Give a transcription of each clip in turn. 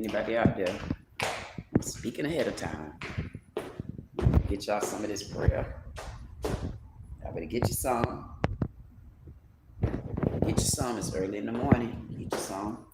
Anybody out there? I'm speaking ahead of time. Get y'all some of this prayer. Y'all better get you some. Get you some. It's early in the morning. Get you some.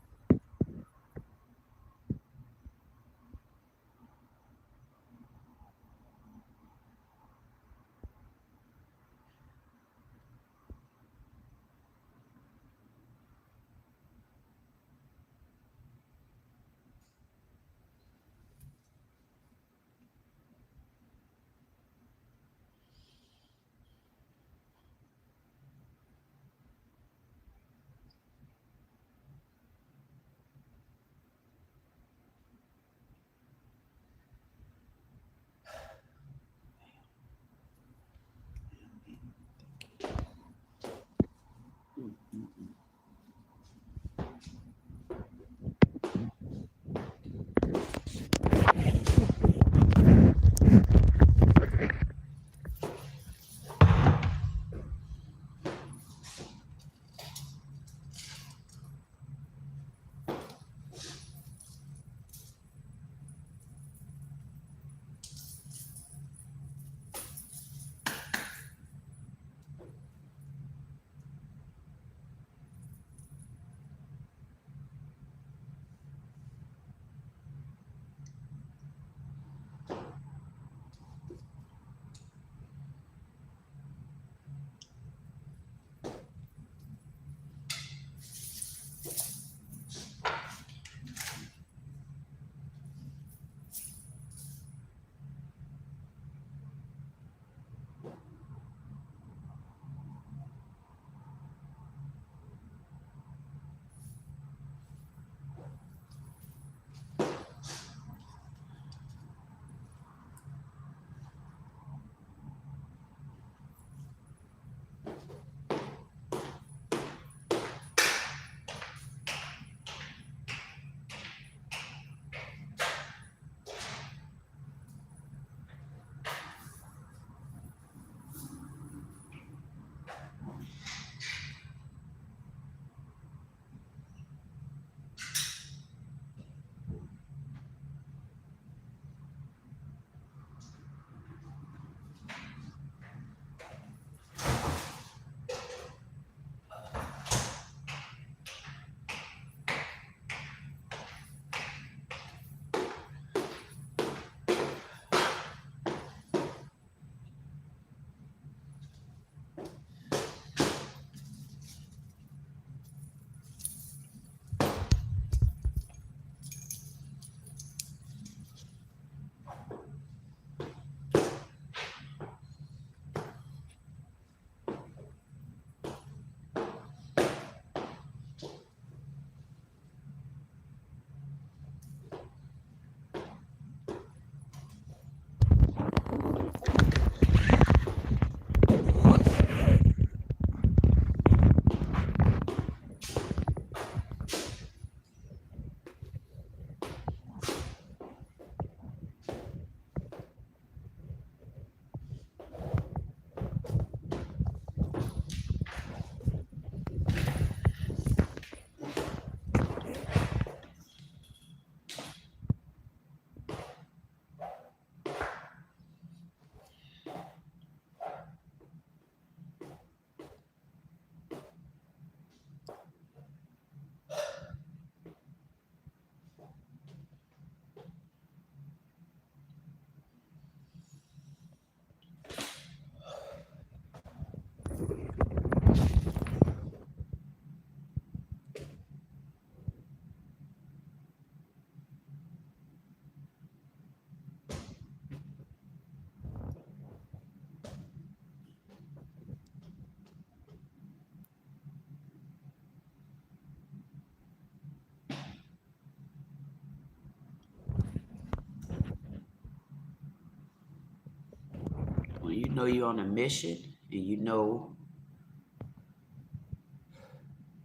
When you know you're on a mission and you know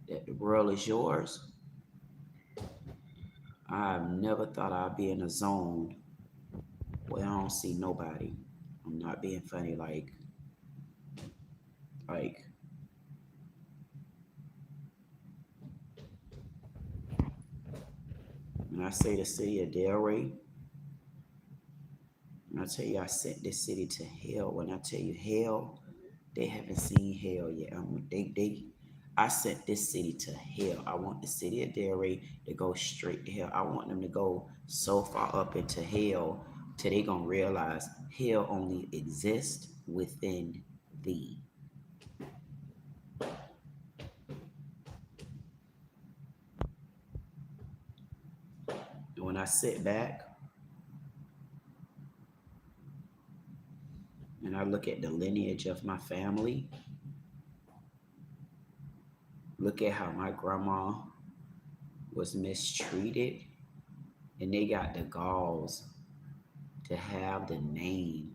that the world is yours, I've never thought I'd be in a zone where I don't see nobody. I'm not being funny, like when I say the city of Delray, when I tell you I sent this city to hell, when I tell you hell, they haven't seen hell yet. I sent this city to hell. I want the city of Delray to go straight to hell. I want them to go so far up into hell till they gonna realize hell only exists within thee. And when I sit back and I look at the lineage of my family, look at how my grandma was mistreated, and they got the galls to have the name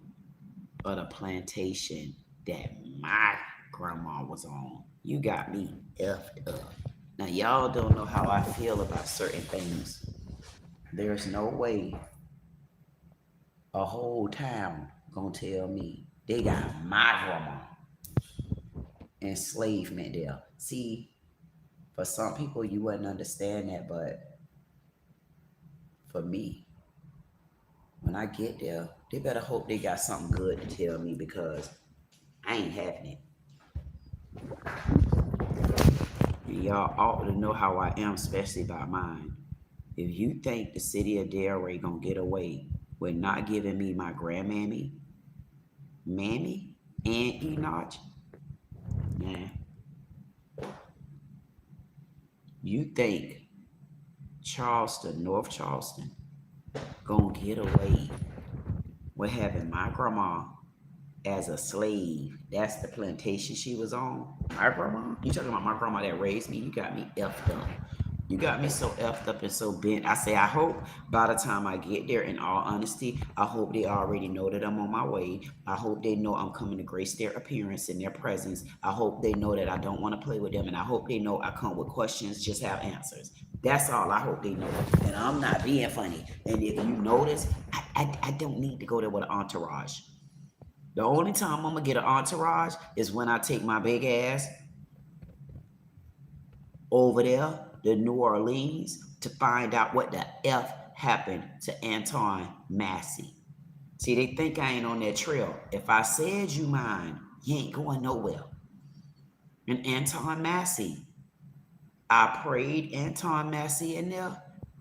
of the plantation that my grandma was on. You got me effed up. Now, y'all don't know how I feel about certain things. There's no way a whole town gonna tell me they got my grandma enslavement there. See, for some people, you wouldn't understand that, but for me, when I get there, they better hope they got something good to tell me, because I ain't having it. And y'all ought to know how I am, especially by mine. If you think the city of Delray gonna get away with not giving me my grandmammy, Mamie, and Enoch, man, you think Charleston, North Charleston, gonna get away with having my grandma as a slave? That's the plantation she was on. My grandma? You talking about my grandma that raised me? You got me effed up. You got me so effed up and so bent. I say, I hope by the time I get there, in all honesty, I hope they already know that I'm on my way. I hope they know I'm coming to grace their appearance and their presence. I hope they know that I don't want to play with them. And I hope they know I come with questions, just have answers. That's all I hope they know. And I'm not being funny. And if you notice, I don't need to go there with an entourage. The only time I'm going to get an entourage is when I take my big ass over there to New Orleans to find out what the F happened to Anton Massey. See, they think I ain't on that trail. If I said you mine, you ain't going nowhere. And Anton Massey, I prayed Anton Massey in there,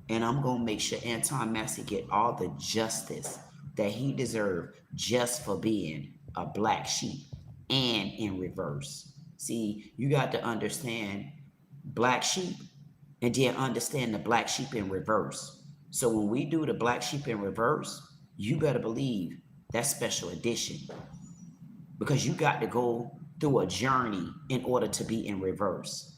and I'm going to make sure Anton Massey get all the justice that he deserved just for being a black sheep, and in reverse. See, you got to understand black sheep and then understand the black sheep in reverse. So when we do the black sheep in reverse, you better believe that's special edition, because you got to go through a journey in order to be in reverse.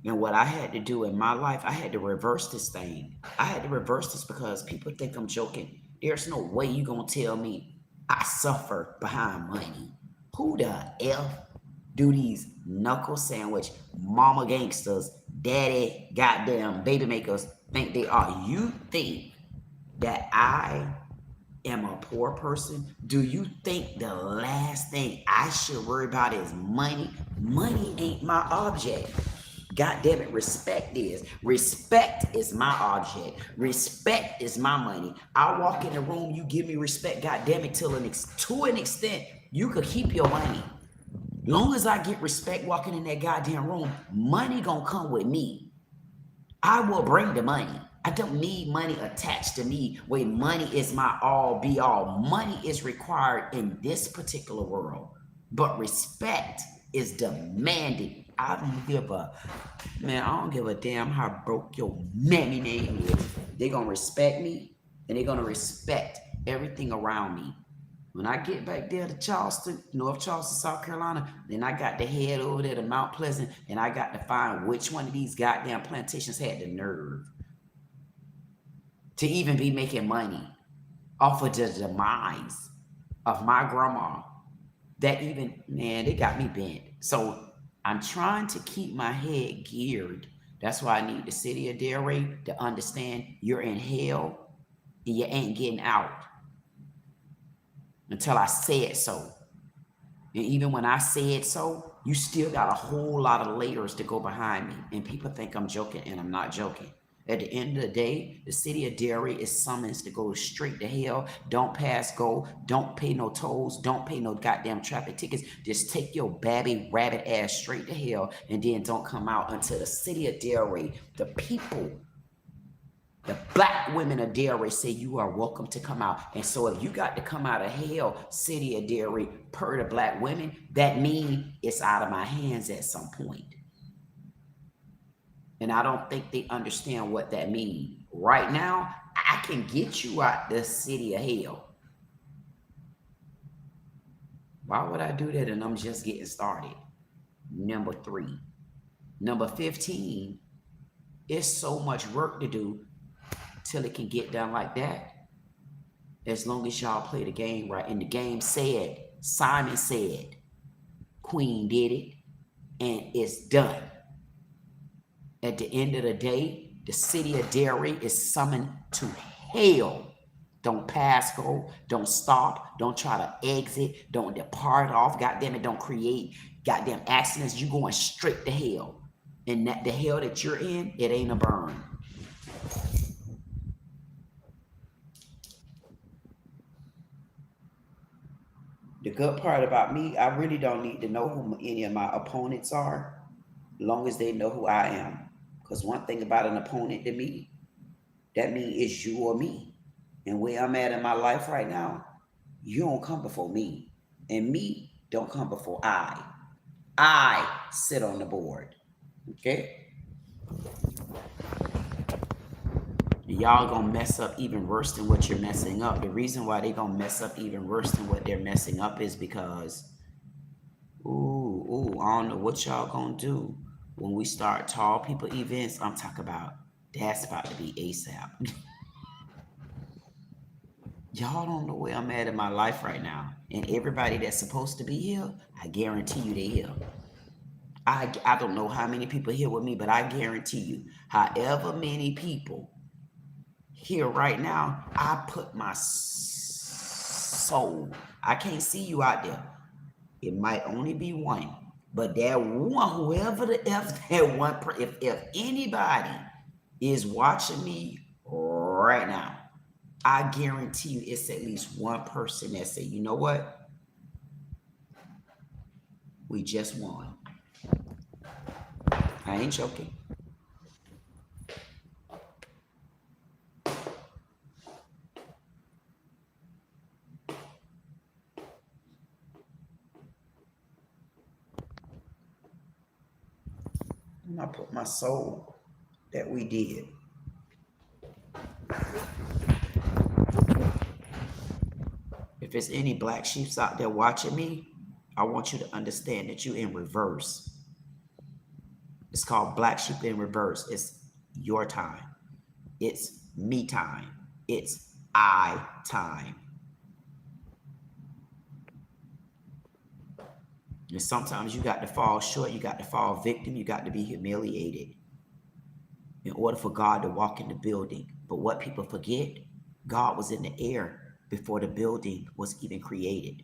And what I had to do in my life, I had to reverse this thing. I had to reverse this because people think I'm joking. There's no way you gonna tell me I suffer behind money. Who the F do these knuckle sandwich mama gangsters, daddy goddamn baby makers think they are? You think that I am a poor person? Do you think the last thing I should worry about is money? Money ain't my object. God damn it, respect is. Respect is my object. Respect is my money. I walk in the room, you give me respect, God damn it, to an extent, you could keep your money. Long as I get respect walking in that goddamn room, money gonna come with me. I will bring the money. I don't need money attached to me where money is my all be all. Money is required in this particular world, but respect is demanded. I don't give a damn how broke your mammy name is. They're gonna respect me, and they're gonna respect everything around me. When I get back there to Charleston, North Charleston, South Carolina, then I got to head over there to Mount Pleasant, and I got to find which one of these goddamn plantations had the nerve to even be making money off of the demise of my grandma. That even, man, they got me bent. So I'm trying to keep my head geared. That's why I need the city of Delray to understand you're in hell and you ain't getting out until I say it so. And even when I say it so, you still got a whole lot of layers to go behind me. And people think I'm joking, and I'm not joking. At the end of the day, the city of Delray is summons to go straight to hell. Don't pass go. Don't pay no tolls. Don't pay no goddamn traffic tickets. Just take your babby rabbit ass straight to hell, and then don't come out until the city of Delray, the people, the black women of Delray say you are welcome to come out. And so if you got to come out of hell, city of Delray, per the black women, that means it's out of my hands at some point. And I don't think they understand what that means. Right now, I can get you out the city of hell. Why would I do that? And I'm just getting started. Number 3. Number 15, it's so much work to do till it can get done like that. As long as y'all play the game right. And the game said, Simon said, KWeen did it, and it's done. At the end of the day, the city of Delray is summoned to hell. Don't pass go, don't stop, don't try to exit, don't depart off, goddamn it, don't create goddamn accidents. You going straight to hell. And that the hell that you're in, it ain't a burn. The good part about me, I really don't need to know who any of my opponents are, as long as they know who I am. Because one thing about an opponent to me, that means it's you or me. And where I'm at in my life right now, you don't come before me. And me don't come before I. I sit on the board. Okay? Y'all gonna mess up even worse than what you're messing up. The reason why they gonna mess up even worse than what they're messing up is because, I don't know what y'all gonna do when we start tall people events. I'm talking about that's about to be ASAP. Y'all don't know where I'm at in my life right now. And everybody that's supposed to be here, I guarantee you they here. I don't know how many people here with me, but I guarantee you, however many people here right now, I put my soul. I can't see you out there. It might only be one. But that one, whoever the F that one, if anybody is watching me right now, I guarantee you it's at least one person that say, you know what? We just won. I ain't joking. And I put my soul that we did. If there's any black sheeps out there watching me, I want you to understand that you're in reverse. It's called Black Sheep in Reverse. It's your time. It's me time. It's I time. And sometimes you got to fall short. You got to fall victim. You got to be humiliated in order for God to walk in the building. But what people forget, God was in the air before the building was even created.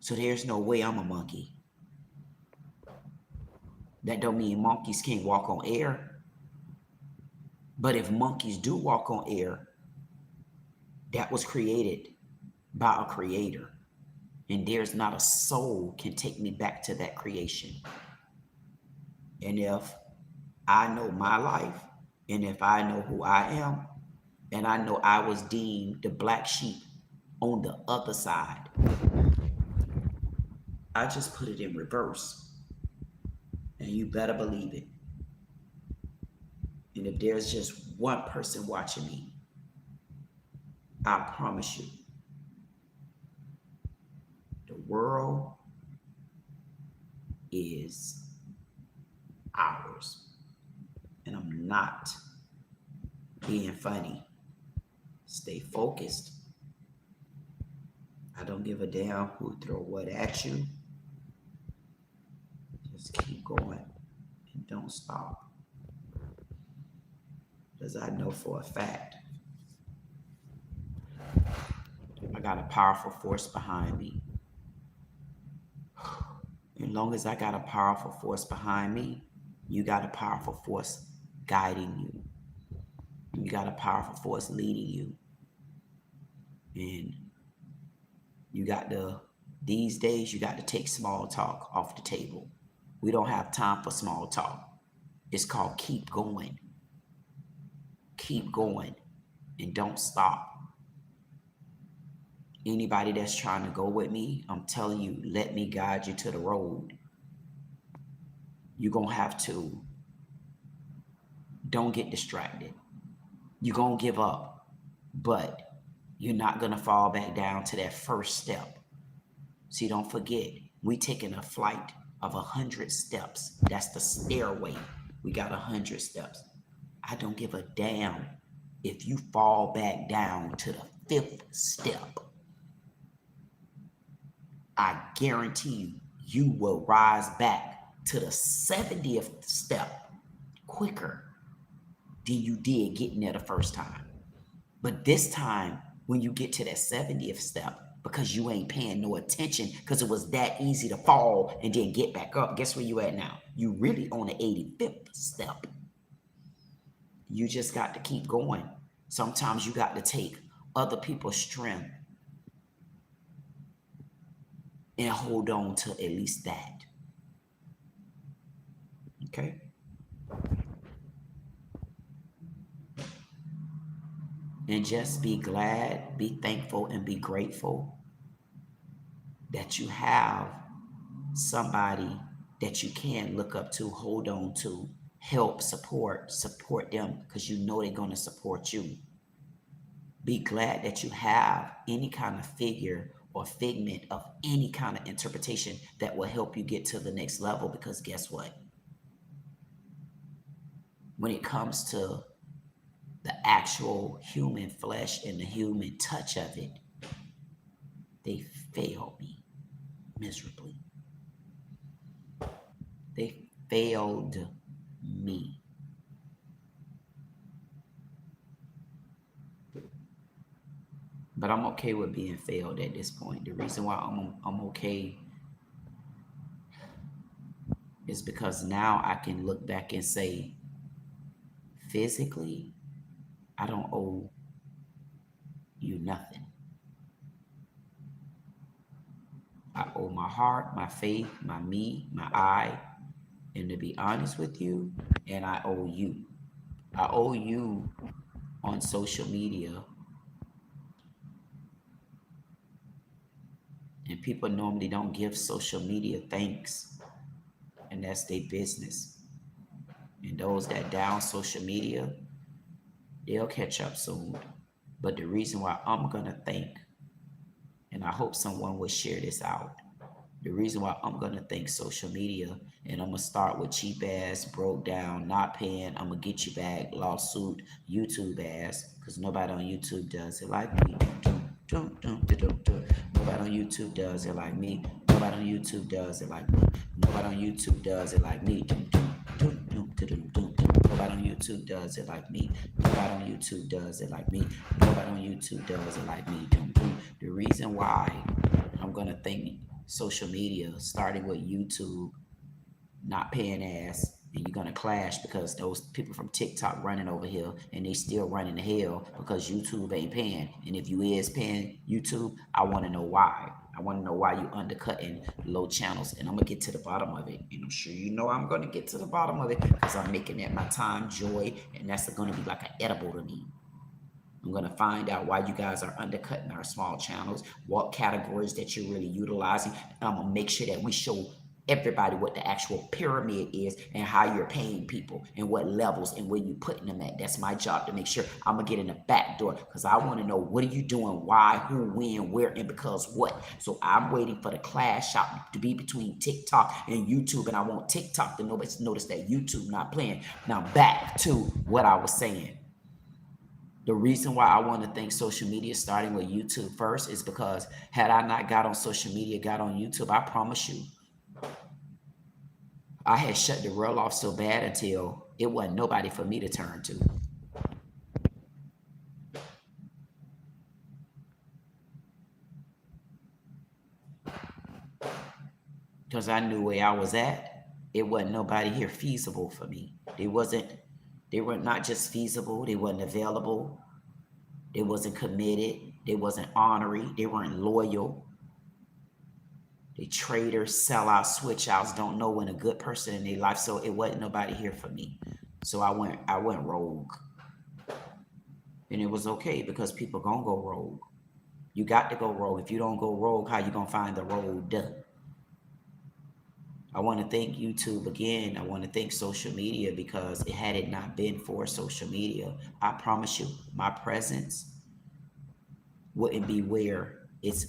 So there's no way I'm a monkey. That don't mean monkeys can't walk on air. But if monkeys do walk on air, that was created by a creator. And there's not a soul can take me back to that creation. And if I know my life, and if I know who I am, and I know I was deemed the black sheep on the other side, I just put it in reverse. And you better believe it. And if there's just one person watching me, I promise you, the world is ours. And I'm not being funny. Stay focused. I don't give a damn who throw what at you. Just keep going and don't stop. Because I know for a fact I got a powerful force behind me. As long as I got a powerful force behind me, you got a powerful force guiding you. You got a powerful force leading you. And you got to, these days, you got to take small talk off the table. We don't have time for small talk. It's called keep going. Keep going and don't stop. Anybody that's trying to go with me, I'm telling you, let me guide you to the road. You're going to have to. Don't get distracted. You're going to give up, but you're not going to fall back down to that first step. See, don't forget, we taking a flight of 100 steps. That's the stairway. We got 100 steps. I don't give a damn if you fall back down to the 5th step. I guarantee you will rise back to the 70th step quicker than you did getting there the first time. But this time, when you get to that 70th step, because you ain't paying no attention, because it was that easy to fall and then get back up, guess where you at now? You really on the 85th step. You just got to keep going. Sometimes you got to take other people's strength and hold on to at least that. Okay? And just be glad, be thankful, and be grateful that you have somebody that you can look up to, hold on to, help, support them, because you know they're going to support you. Be glad that you have any kind of figure or figment of any kind of interpretation that will help you get to the next level, because guess what? When it comes to the actual human flesh and the human touch of it, they failed me miserably. They failed me. But I'm okay with being failed at this point. The reason why I'm okay is because now I can look back and say, physically, I don't owe you nothing. I owe my heart, my faith, my me, my I, and to be honest with you, and I owe you. I owe you on social media. And people normally don't give social media thanks, and that's their business. And those that down social media, they'll catch up soon. But the reason why I'm gonna thank, and I hope someone will share this out, the reason why I'm gonna thank social media, and I'm gonna start with cheap ass, broke down, not paying, I'm gonna get you back, lawsuit, YouTube ass, because nobody on YouTube does it like me. Nobody on YouTube does it like me. Nobody on YouTube does it like me. Nobody on YouTube does it like me. Nobody on YouTube does it like me. Nobody on YouTube does it like me. Nobody on YouTube does it like me. The reason why I'm gonna thank social media, starting with YouTube, not paying ass, and you're gonna clash because those people from TikTok running over here and they still running to hell because YouTube ain't paying. And if you is paying YouTube, I want to know why. I want to know why you undercutting low channels, and I'm gonna get to the bottom of it. And I'm sure you know I'm gonna get to the bottom of it because I'm making that my time, joy, and that's gonna be like an edible to me. I'm going to find out why you guys are undercutting our small channels, what categories that you're really utilizing. And I'm going to make sure that we show everybody what the actual pyramid is and how you're paying people and what levels and where you're putting them at. That's my job, to make sure I'm going to get in the back door, because I want to know, what are you doing, why, who, when, where, and because what. So I'm waiting for the clash out to be between TikTok and YouTube, and I want TikTok to notice that YouTube not playing. Now back to what I was saying. The reason why I want to thank social media, starting with YouTube first, is because had I not got on social media, got on YouTube, I promise you, I had shut the world off so bad until it wasn't nobody for me to turn to. Because I knew where I was at. It wasn't nobody here feasible for me. It wasn't They were not just feasible, they wasn't available, they wasn't committed, they wasn't honorary, they weren't loyal. They traitors, sellouts, switch outs, don't know when a good person in their life. So it wasn't nobody here for me. So I went rogue. And it was okay because people gonna go rogue. You got to go rogue. If you don't go rogue, how you gonna find the road? I want to thank YouTube again. I want to thank social media because had it not been for social media, I promise you, my presence wouldn't be where it's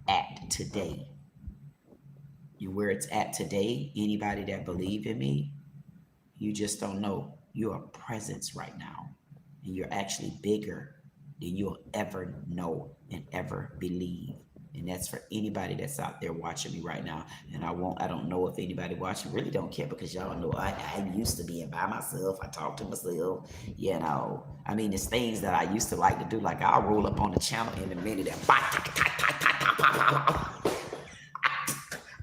at today. Where it's at today, anybody that believe in me, you just don't know. You're a presence right now. And you're actually bigger than you'll ever know and ever believe. And that's for anybody that's out there watching me right now. And I don't know if anybody watching really don't care because y'all know I'm used to being by myself. I talk to myself, you know. I mean, it's things that I used to like to do. Like I'll roll up on the channel in a minute and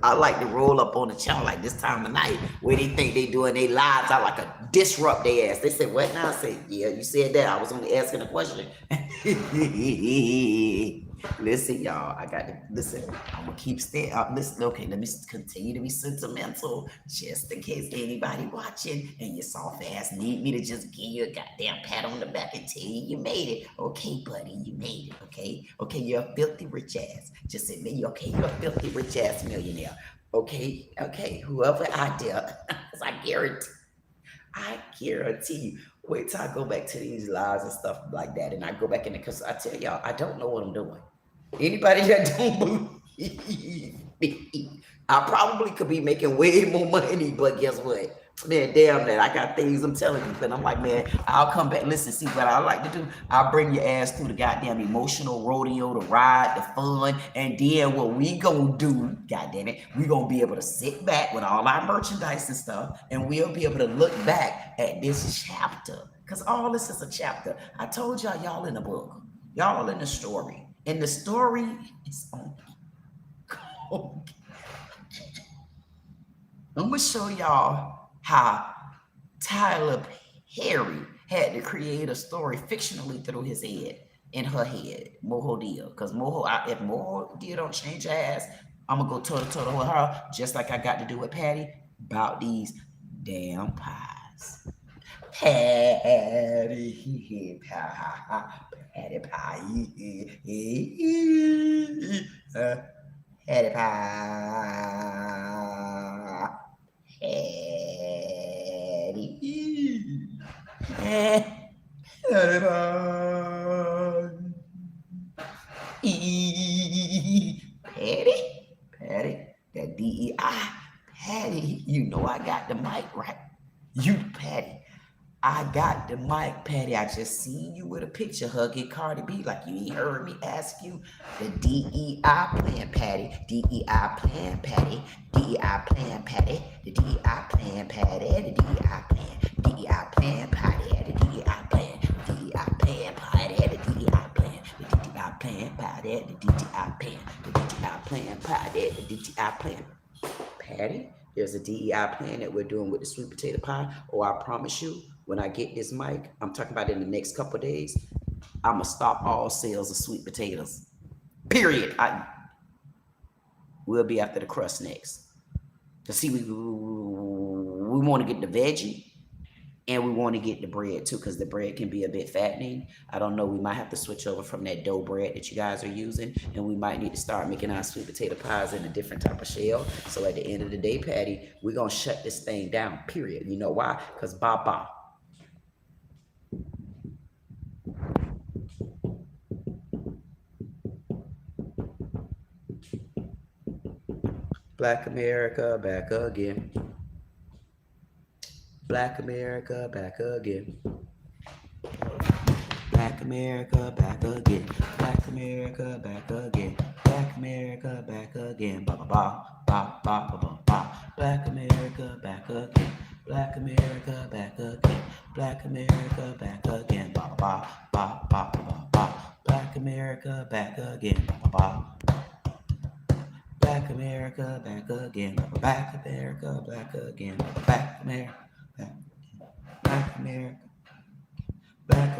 I like to roll up on the channel like this time of night where they think they doing their lives. I like to disrupt their ass. They said, what now? I said, yeah, you said that. I was only asking a question. Listen, y'all, I got to listen. I'm gonna keep staying up. Listen, okay, let me continue to be sentimental just in case anybody watching and your soft ass need me to just give you a goddamn pat on the back and tell you made it. Okay, buddy, you made it. Okay, you're a filthy rich ass. Just admit you. Okay, you're a filthy rich ass millionaire. Okay, whoever out there, I guarantee you. Wait till I go back to these lives and stuff like that, and I go back in there because I tell y'all, I don't know what I'm doing. Anybody that don't believe me, I probably could be making way more money, but guess what? Man, damn that. I got things I'm telling you, and I'm like, man, I'll come back. Listen, see what I like to do. I'll bring your ass through the goddamn emotional rodeo, the ride, the fun, and then what we gonna do, goddamn it, we gonna be able to sit back with all our merchandise and stuff, and we'll be able to look back at this chapter. Because all this is a chapter. I told y'all in the book. Y'all in the story. And the story is on me. I'm going to show y'all how Tyler Perry had to create a story fictionally through his head, in her head, Moho Deal. Because if Moho Deal don't change her ass, I'm going to go toe-to-toe with her, just like I got to do with Patty, about these damn pies. Patty pie. Patty pie. Patty pie. Patty, that DEI, Patty, you know I got the mic, right? You, Patty, I got the mic, Patty. I just seen you with a picture hugging Cardi B like you ain't heard me ask you. The DEI plan, Patty. DEI plan, Patty. DEI plan, Patty. The DEI plan, Patty. The DEI plan. DEI plan, Patty. The DEI plan. DEI plan, Patty. The DEI plan. The DEI plan, Patty. The DEI plan. The DEI plan, Patty. The DEI plan. Patty, there's a DEI plan that we're doing with the sweet potato pie. Oh, I promise you, when I get this mic, I'm talking about in the next couple of days, I'm going to stop all sales of sweet potatoes. Period. We'll be after the crust next. To see, we want to get the veggie and we want to get the bread too, because the bread can be a bit fattening. I don't know. We might have to switch over from that dough bread that you guys are using, and we might need to start making our sweet potato pies in a different type of shell. So at the end of the day, Patty, we're going to shut this thing down, period. You know why? Because Baba. Black America back again. Black America back again. Black America back again. Black America back again. Black America back again. Ba ba ba ba ba ba ba. Black America back again. Black America back again. Black America back again. Ba ba ba ba ba ba. Black America back again. Ba ba ba. Black America back again. Black America back again. Black America. Black America.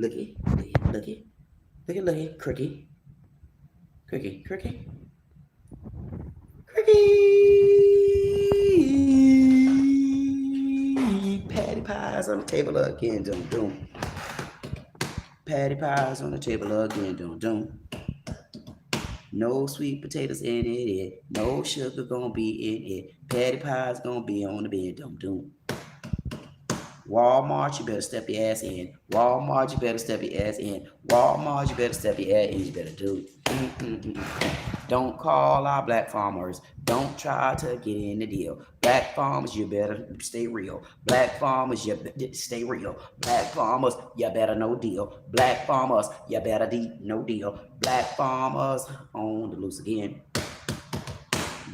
Looky, looky, cricky, cricky, cricky, cricky. Patty pies on the table again, dum dum. Patty pies on the table again, dum dum. No sweet potatoes in it, no sugar gonna be in it. Patty pie's gonna be on the bed, dum dum. Walmart, you better step your ass in. Walmart, you better step your ass in. Walmart, you better step your ass in. You better do. Don't call our black farmers. Don't try to get in the deal. Black farmers, you better stay real. Black farmers, you better stay real. Black farmers, you better no deal. Black farmers, you better no deal. Black farmers on the loose again.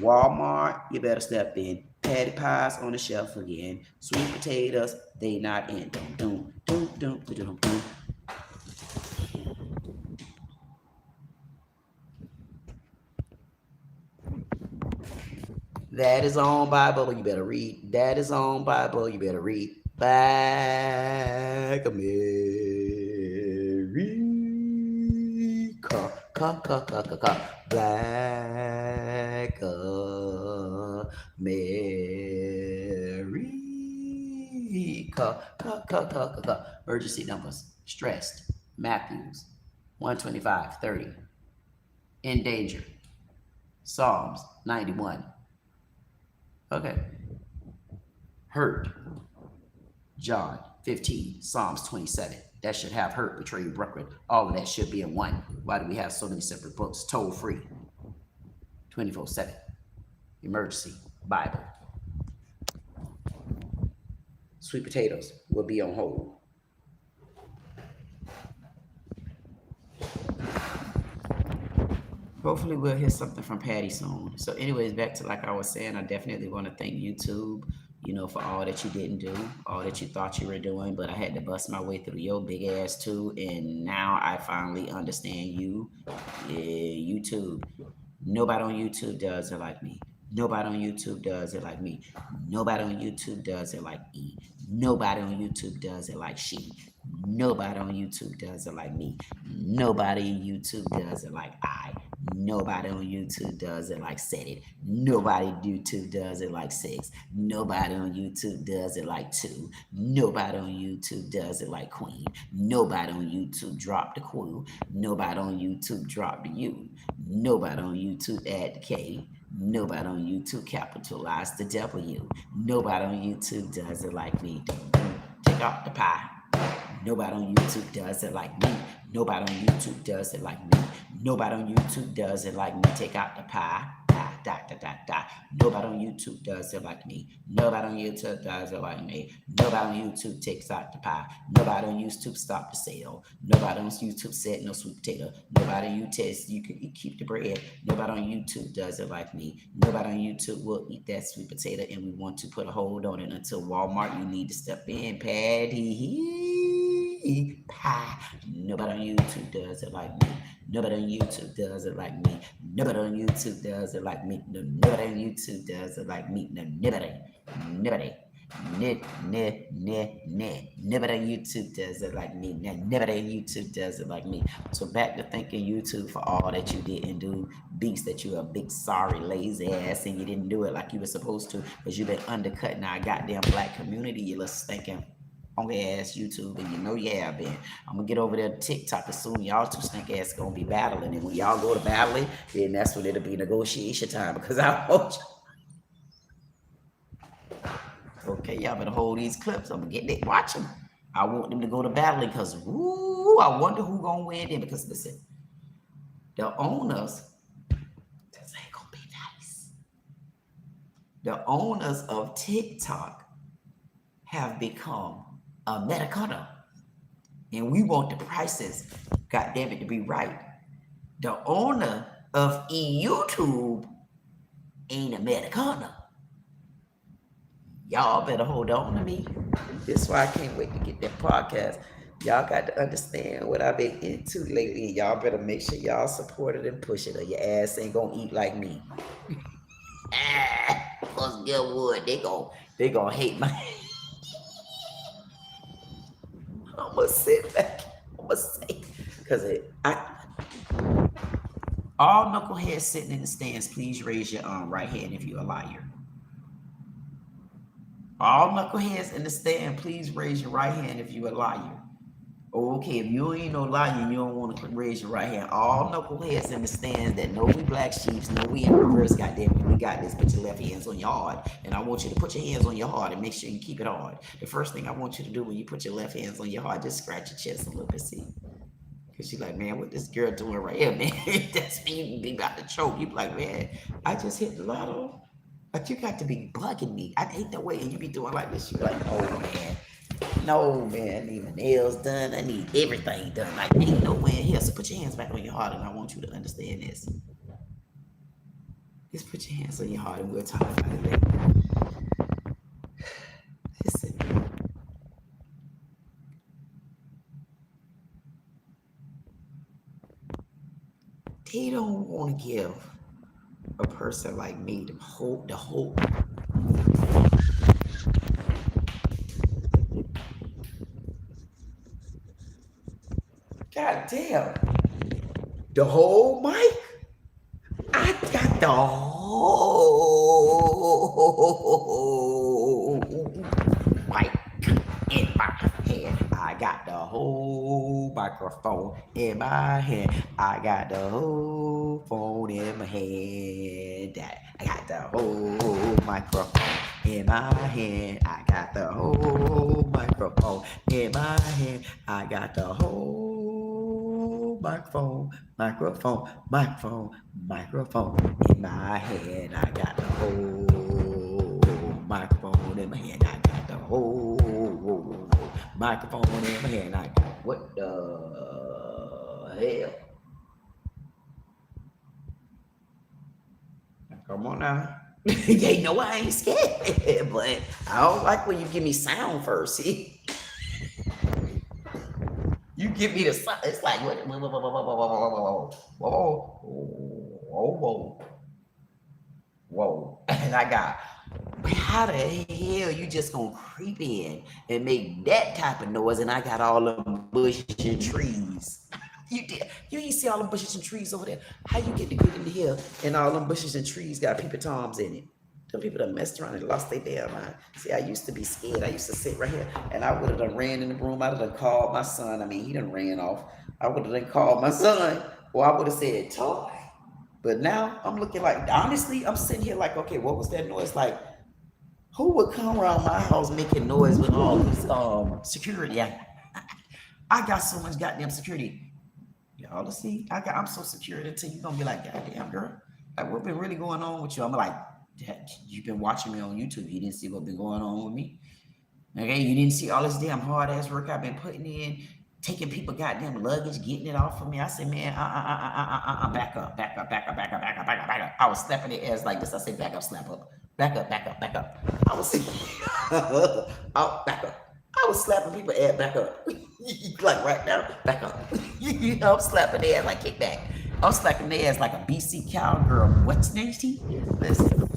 Walmart, you better step in. Patty pies on the shelf again. Sweet potatoes, they not in. Dum dum dum dum dum dum. That is on Bible, you better read. That is on Bible, you better read. Black America, Black America, Emergency numbers, stressed, Matthews, 125:30, in danger, Psalms 91. Okay. Hurt, John 15, Psalms 27. That should have hurt, betrayed, broken. All of that should be in one. Why do we have so many separate books? Toll free, 24/7. Emergency, Bible. Sweet potatoes will be on hold. Hopefully we'll hear something from Patty soon. So anyways, back to like I was saying, I definitely want to thank YouTube, for all that you didn't do, all that you thought you were doing, but I had to bust my way through your big ass too. And now I finally understand you. Yeah, YouTube. Nobody on YouTube does it like me. Nobody on YouTube does it like me. Nobody on YouTube does it like E. Nobody on YouTube does it like she. Nobody on YouTube does it like me. Nobody on YouTube does it like I. Nobody on YouTube does it like Saiddit. Nobody on YouTube does it like 6. Nobody on YouTube does it like 2. Nobody on YouTube does it like Queen. Nobody on YouTube dropped the Q. Nobody on YouTube dropped the U. Nobody on YouTube add the K. Nobody on YouTube capitalized the W. Nobody on YouTube does it like me. Take out the pie. Nobody on YouTube does it like me. Nobody on YouTube does it like me. Nobody on YouTube does it like me. Take out the pie. Nobody on YouTube does it like me. Nobody on YouTube does it like me. Nobody on YouTube takes out the pie. Nobody on YouTube stop the sale. Nobody on YouTube said no sweet potato. Nobody on YouTube you keep the bread. Nobody on YouTube does it like me. Nobody on YouTube will eat that sweet potato, and we want to put a hold on it until Walmart. You need to step in, Patty pie. Nobody on YouTube does it like me. Nobody on YouTube does it like me. Nobody on YouTube does it like me. Nobody on YouTube does it like me. Nobody. Nobody on YouTube does it like me. Nobody on YouTube does it like me. So back to thanking YouTube for all that you didn't do. Beats that you a big sorry lazy ass and you didn't do it like you were supposed to because you've been undercutting our goddamn black community. You little stinking funky ass YouTube, and you have been. I'm gonna get over there to TikTok as soon. Y'all two stink ass gonna be battling, and when y'all go to battling, then that's when it'll be negotiation time because I hold you. Okay, y'all better hold these clips. I'm gonna get it. Watch them. I want them to go to battling because, I wonder who gonna win then. Because listen, the owners, this ain't gonna be nice. The owners of TikTok have become Americana, and we want the prices, goddamn it, to be right. The owner of YouTube ain't Americana. Y'all better hold on to me. This is why I can't wait to get that podcast. Y'all got to understand what I've been into lately. Y'all better make sure y'all support it and push it, or your ass ain't gonna eat like me. Cause guess what? They gonna hate my. I'm gonna sit back. I'm Because all knuckleheads sitting in the stands, please raise your right hand if you're a liar. All knuckleheads in the stand, please raise your right hand if you're a liar. Okay, if you ain't no liar, you don't want to raise your right hand. All knuckleheads in the stands that know we black sheeps, know we in reverse, goddamn it, we got this. Put your left hands on your heart, and I want you to put your hands on your heart and make sure you keep it hard. The first thing I want you to do when you put your left hands on your heart, just scratch your chest a little bit, see? Because you're like, man, what this girl doing right here, man? That's me, you be about to choke. You be like, man, I just hit the lotto. But you got to be bugging me. I hate the way you be doing like this. You be like, oh, man. No, man, I need my nails done. I need everything done. Like, ain't no way in here. So put your hands back on your heart, and I want you to understand this. Just put your hands on your heart, and we'll talk about it later. Listen. They don't want to give a person like me the hope. God damn. The whole mic? I got the whole mic in my hand. I got the whole microphone in my hand. I got the whole phone in my hand. I got the whole microphone in my hand. I got the whole microphone in my hand. I got the whole microphone in my hand. I got the whole microphone in my hand. I got the whole microphone in my hand. I got what the hell? Come on now. Yeah, you know I ain't scared, but I don't like when you give me sound first. See? You give me the sound. It's like what? Whoa. And I got, how the hell you just gonna creep in and make that type of noise? And I got all them bushes and trees. You ain't see all them bushes and trees over there. How you get to get in here and all them bushes and trees got peeper toms in it? Them people that messed around and lost their damn mind. See, I used to be scared. I used to sit right here and I would have done ran in the room. I would have called my son. I mean, he done ran off. I would have done called my son, or I would have said, toy. But now I'm looking like, honestly, I'm sitting here like, okay, what was that noise? Like, who would come around my house making noise with all this security? I got so much goddamn security. Y'all see, I'm so secure until you gonna be like, goddamn girl, like what been really going on with you? I'm like, you've been watching me on YouTube. You didn't see what been going on with me. Okay, you didn't see all this damn hard ass work I've been putting in, taking people goddamn luggage, getting it off of me. I said, man, back up. I was slapping their ass like this. I said, back up, slap up. Back up. I was back up. I was slapping people ass back up. Like right now, back up. I'm slapping their ass like kick back. I'm slapping their ass like a BC cowgirl. What's next? Listen.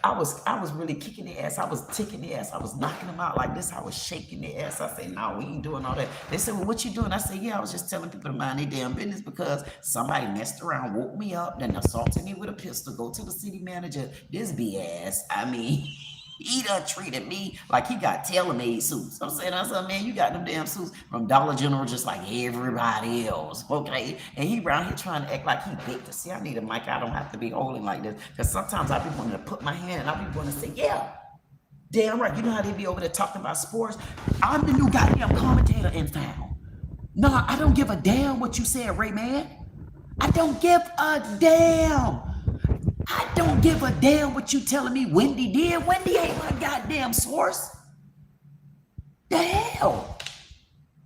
I was really kicking their ass. I was ticking their ass. I was knocking them out like this. I was shaking their ass. I said, no, we ain't doing all that. They said, well, what you doing? I said, yeah, I was just telling people to mind their damn business because somebody messed around, woke me up, then assaulted me with a pistol, go to the city manager. This BS. I mean, he done treated me like he got tailor-made suits. I'm saying, man, you got them damn suits from Dollar General just like everybody else, okay? And he around here trying to act like he big. To see, I need a mic. I don't have to be holding like this. Because sometimes I be wanting to put my hand and I be wanting to say, yeah, damn right. You know how they be over there talking about sports? I'm the new goddamn commentator in town. No, I don't give a damn what you said, Ray, man. I don't give a damn. I don't give a damn what you telling me Wendy did. Wendy ain't my goddamn source. The hell?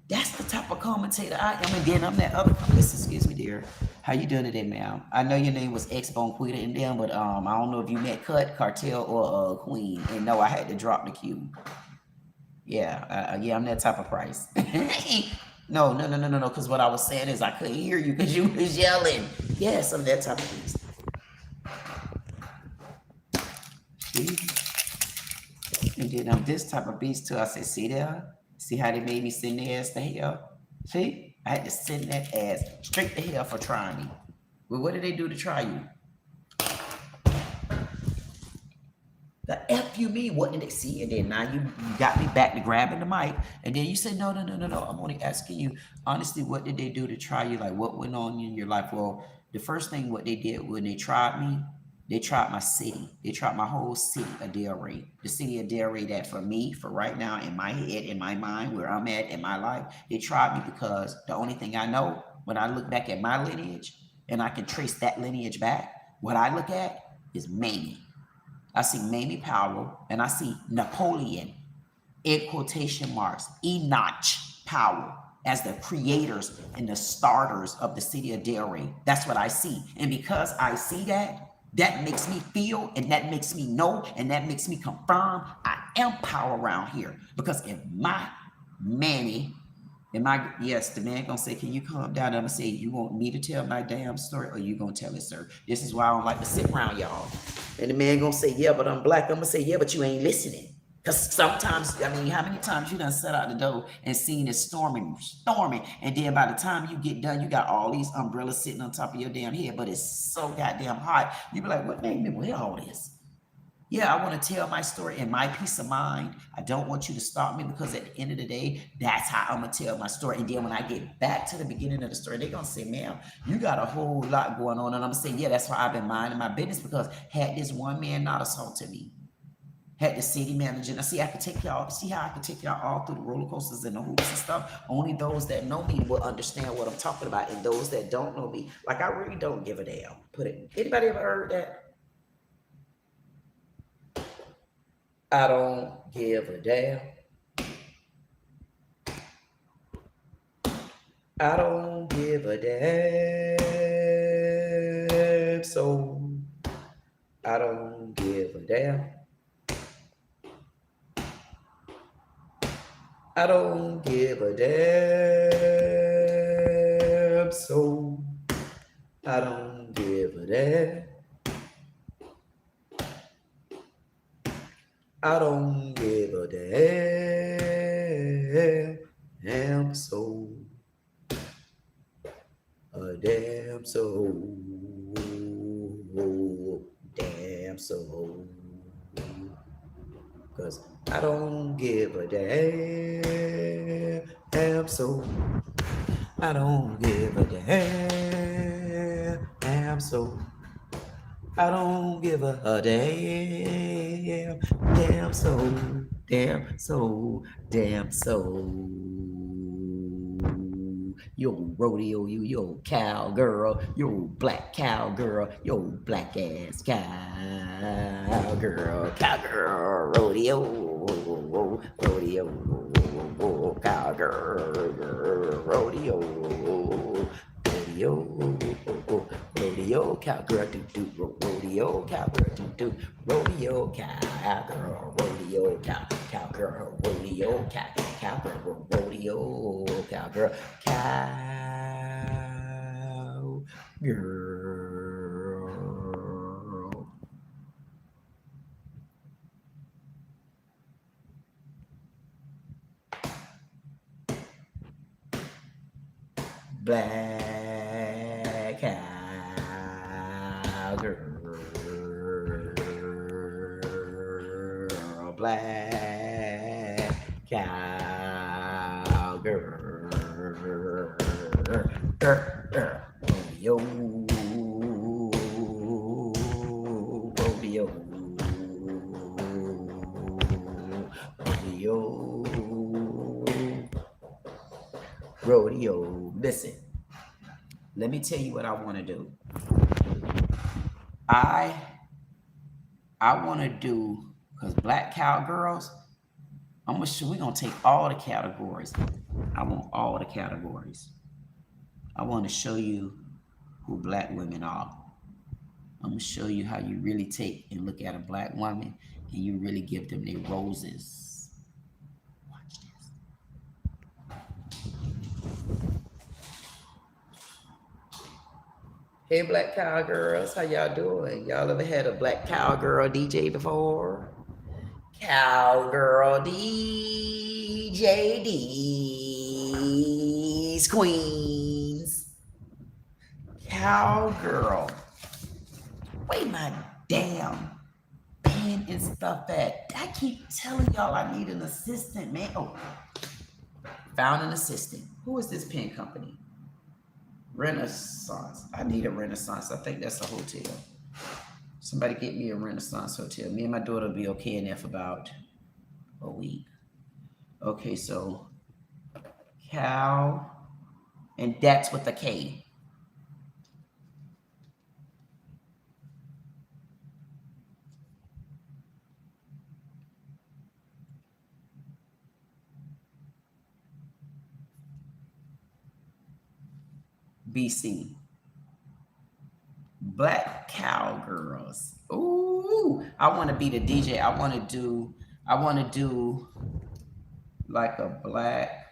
That's the type of commentator I am. And then I'm that other. Listen, excuse me, dear. How you doing today, ma'am? I know your name was X-Bone-Quita in them, but I don't know if you met Cut, Cartel, or Queen. And no, I had to drop the Q. Yeah, I'm that type of price. No. Because what I was saying is I couldn't hear you because you was yelling. Yes, I'm that type of beast. And then I'm this type of beast too. I said, see there? See how they made me send their ass to hell? See? I had to send that ass straight to hell for trying me. Well, what did they do to try you? The F you mean? What did they see? And then now you got me back to grabbing the mic. And then you said, no. I'm only asking you, honestly, what did they do to try you? Like, what went on in your life? Well, the first thing what they did when they tried me, they tried my city. They tried my whole city of Delray. The city of Delray that for me, for right now, in my head, in my mind, where I'm at in my life, they tried me because the only thing I know, when I look back at my lineage, and I can trace that lineage back, what I look at is MAMIE. I see Mamie Powell, and I see Napoleon, in quotation marks, Enoch Powell, as the creators and the starters of the city of Delray. That's what I see. And because I see that, that makes me feel, and that makes me know, and that makes me confirm I am power around here. Because if my Manny, yes, the man gonna say, can you calm down? I'm gonna say, you want me to tell my damn story, or you gonna tell it, sir? This is why I don't like to sit around y'all. And the man gonna say, yeah, but I'm black. I'm gonna say, yeah, but you ain't listening. Because sometimes, I mean, how many times you done sat out the door and seen it storming, and then by the time you get done, you got all these umbrellas sitting on top of your damn head, but it's so goddamn hot. You be like, what made me wear all this? Yeah, I want to tell my story in my peace of mind. I don't want you to stop me, because at the end of the day, that's how I'm going to tell my story. And then when I get back to the beginning of the story, they're going to say, ma'am, you got a whole lot going on. And I'm going to say, yeah, that's why I've been minding my business, because had this one man not assaulted me, had the city manager, now see, I could take y'all, see how I could take y'all all through the roller coasters and the hoops and stuff. Only those that know me will understand what I'm talking about. And those that don't know me, like, I really don't give a damn. Anybody ever heard that? I don't give a damn. I don't give a damn. So I don't give a damn. I don't give a damn. So I don't give a damn. I don't give a damn soul, a damn soul, damn soul, 'cause I don't give a damn soul, I don't give a damn soul. I don't give a damn soul, damn soul, damn soul. Yo, rodeo, yo, cowgirl, yo, black cowgirl, yo, black ass cowgirl, rodeo, rodeo, cowgirl, rodeo. Rodeo cowgirl, rodeo cowgirl, rodeo cowgirl, rodeo cowgirl, rodeo cowgirl, rodeo cowgirl, cowgirl. Black cowgirl, black cowgirl, rodeo, rodeo, rodeo, rodeo. Listen, let me tell you what I want to do. I want to do, because black cowgirls, we're going to take all the categories. I want all the categories. I want to show you who black women are. I'm going to show you how you really take and look at a black woman and you really give them their roses. Watch this. Hey, black cowgirls, how y'all doing? Y'all ever had a black cowgirl DJ before? Cowgirl DJD's Queens. Cowgirl. Wait my damn pen and stuff at. I keep telling y'all I need an assistant, man. Oh, found an assistant. Who is this pen company? Renaissance. I need a Renaissance. I think that's a hotel. Somebody get me a Renaissance hotel. Me and my daughter will be okay in there for about a week. Okay, so cow, and that's with a K. BC. Black cowgirls. Ooh, I want to be the DJ. I want to do like a black.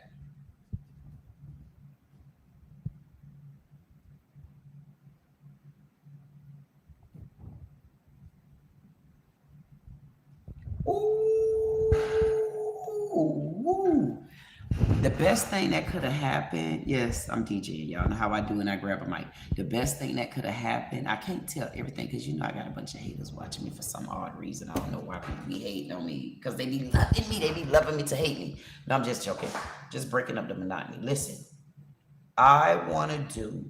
Ooh. The best thing that could have happened, yes, I'm DJing. Y'all know how I do when I grab a mic. The best thing that could have happened, I can't tell everything because you know I got a bunch of haters watching me for some odd reason. I don't know why people be hating on me because they be loving me. They be loving me to hate me. No, I'm just joking. Just breaking up the monotony. Listen, I want to do,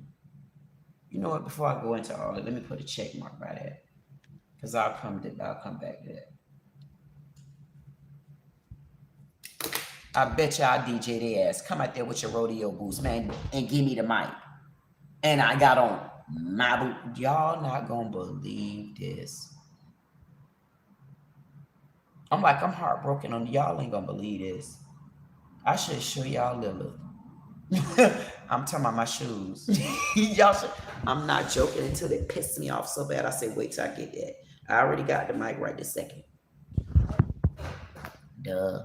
you know what, before I go into all that, let me put a check mark by that because I'll come back to that. I bet y'all DJ their ass. Come out there with your rodeo boots, man, and give me the mic. And I got on my boot. Y'all not gonna believe this. I'm heartbroken on y'all. Ain't gonna believe this. I should show y'all Lilith. I'm talking about my shoes. Y'all should. I'm not joking until they piss me off so bad. I say, wait till I get that. I already got the mic right this second. Duh.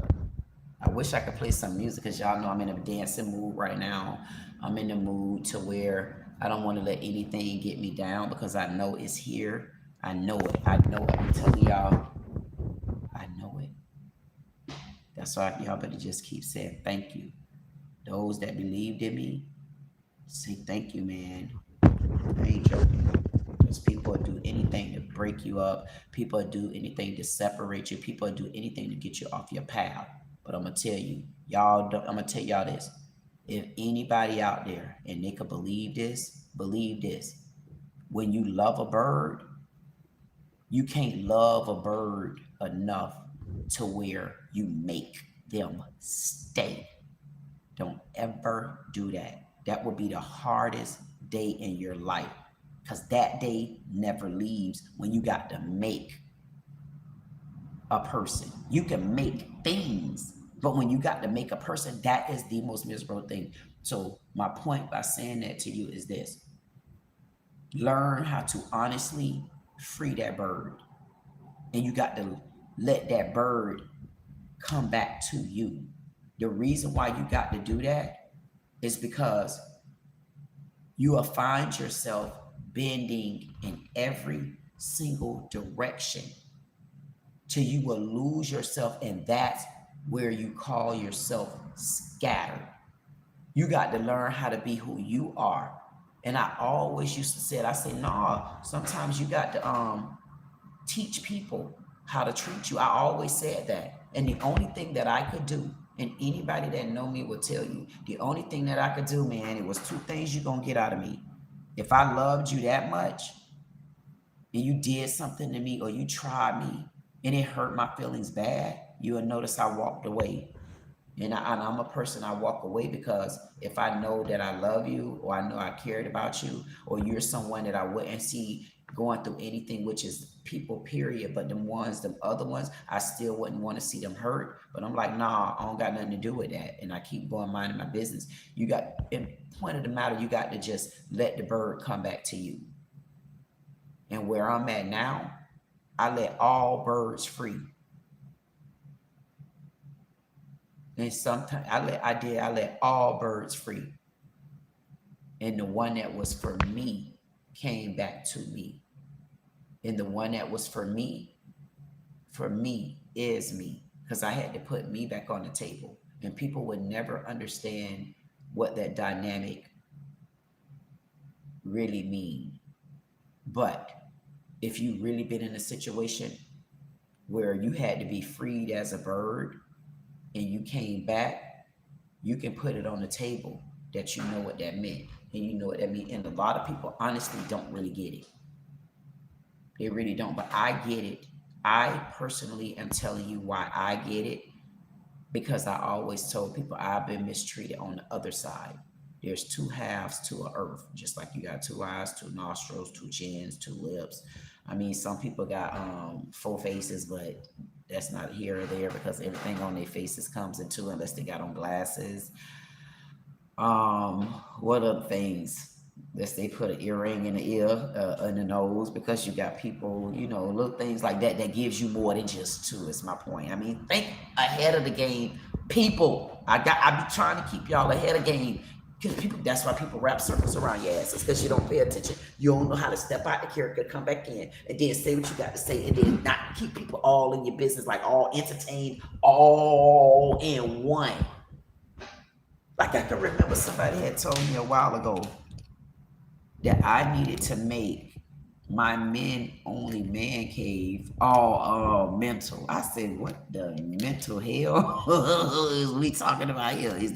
I wish I could play some music because y'all know I'm in a dancing mood right now. I'm in the mood to where I don't want to let anything get me down because I know it's here. I know it. I'm telling y'all, I know it. That's why y'all better just keep saying thank you. Those that believed in me, say thank you, man. I ain't joking. Because people will do anything to break you up. People will do anything to separate you. People will do anything to get you off your path. But I'm going to tell you, I'm going to tell y'all this. If anybody out there, and they could believe this. When you love a bird, you can't love a bird enough to where you make them stay. Don't ever do that. That will be the hardest day in your life because that day never leaves when you got to make a person. You can make things, but when you got to make a person, that is the most miserable thing. So my point by saying that to you is this. Learn how to honestly free that bird. And you got to let that bird come back to you. The reason why you got to do that is because you will find yourself bending in every single direction till you will lose yourself, and that's where you call yourself scattered. You got to learn how to be who you are. And I always used to say it. I say, nah, sometimes you got to teach people how to treat you. I always said that. And the only thing that I could do, and anybody that know me will tell you, the only thing that I could do, man, it was two things you're going to get out of me. If I loved you that much and you did something to me or you tried me and it hurt my feelings bad, you will notice I walked away. And I'm a person, I walk away because if I know that I love you or I know I cared about you or you're someone that I wouldn't see going through anything, which is people, period. But them other ones, I still wouldn't want to see them hurt. But I'm like, nah, I don't got nothing to do with that. And I keep going minding my business. Point of the matter, you got to just let the bird come back to you. And where I'm at now, I let all birds free. And sometimes I let all birds free. And the one that was for me came back to me. And the one that was for me for me is me, because I had to put me back on the table, and people would never understand what that dynamic really mean. But if you really been in a situation where you had to be freed as a bird and you came back, you can put it on the table that you know what that meant, and you know what that means. And a lot of people honestly don't really get it. They really don't, but I get it. I personally am telling you why I get it, because I always told people I've been mistreated on the other side. There's two halves to an earth, just like you got two eyes, two nostrils, two chins, two lips. I mean, some people got 4 faces, but that's not here or there, because everything on their faces comes in 2 unless they got on glasses. What other things? Let's say put an earring in the ear, in the nose, because you got people, you know, little things like that that gives you more than just 2. Is my point. I mean, think ahead of the game, people. I be trying to keep y'all ahead of game. Because people, that's why people wrap circles around your asses, because you don't pay attention. You don't know how to step out the character, come back in, and then say what you got to say, and then not keep people all in your business, like all entertained, all in one. Like I can remember somebody had told me a while ago that I needed to make my men only man cave all mental. I said, what the mental hell is we talking about here? Is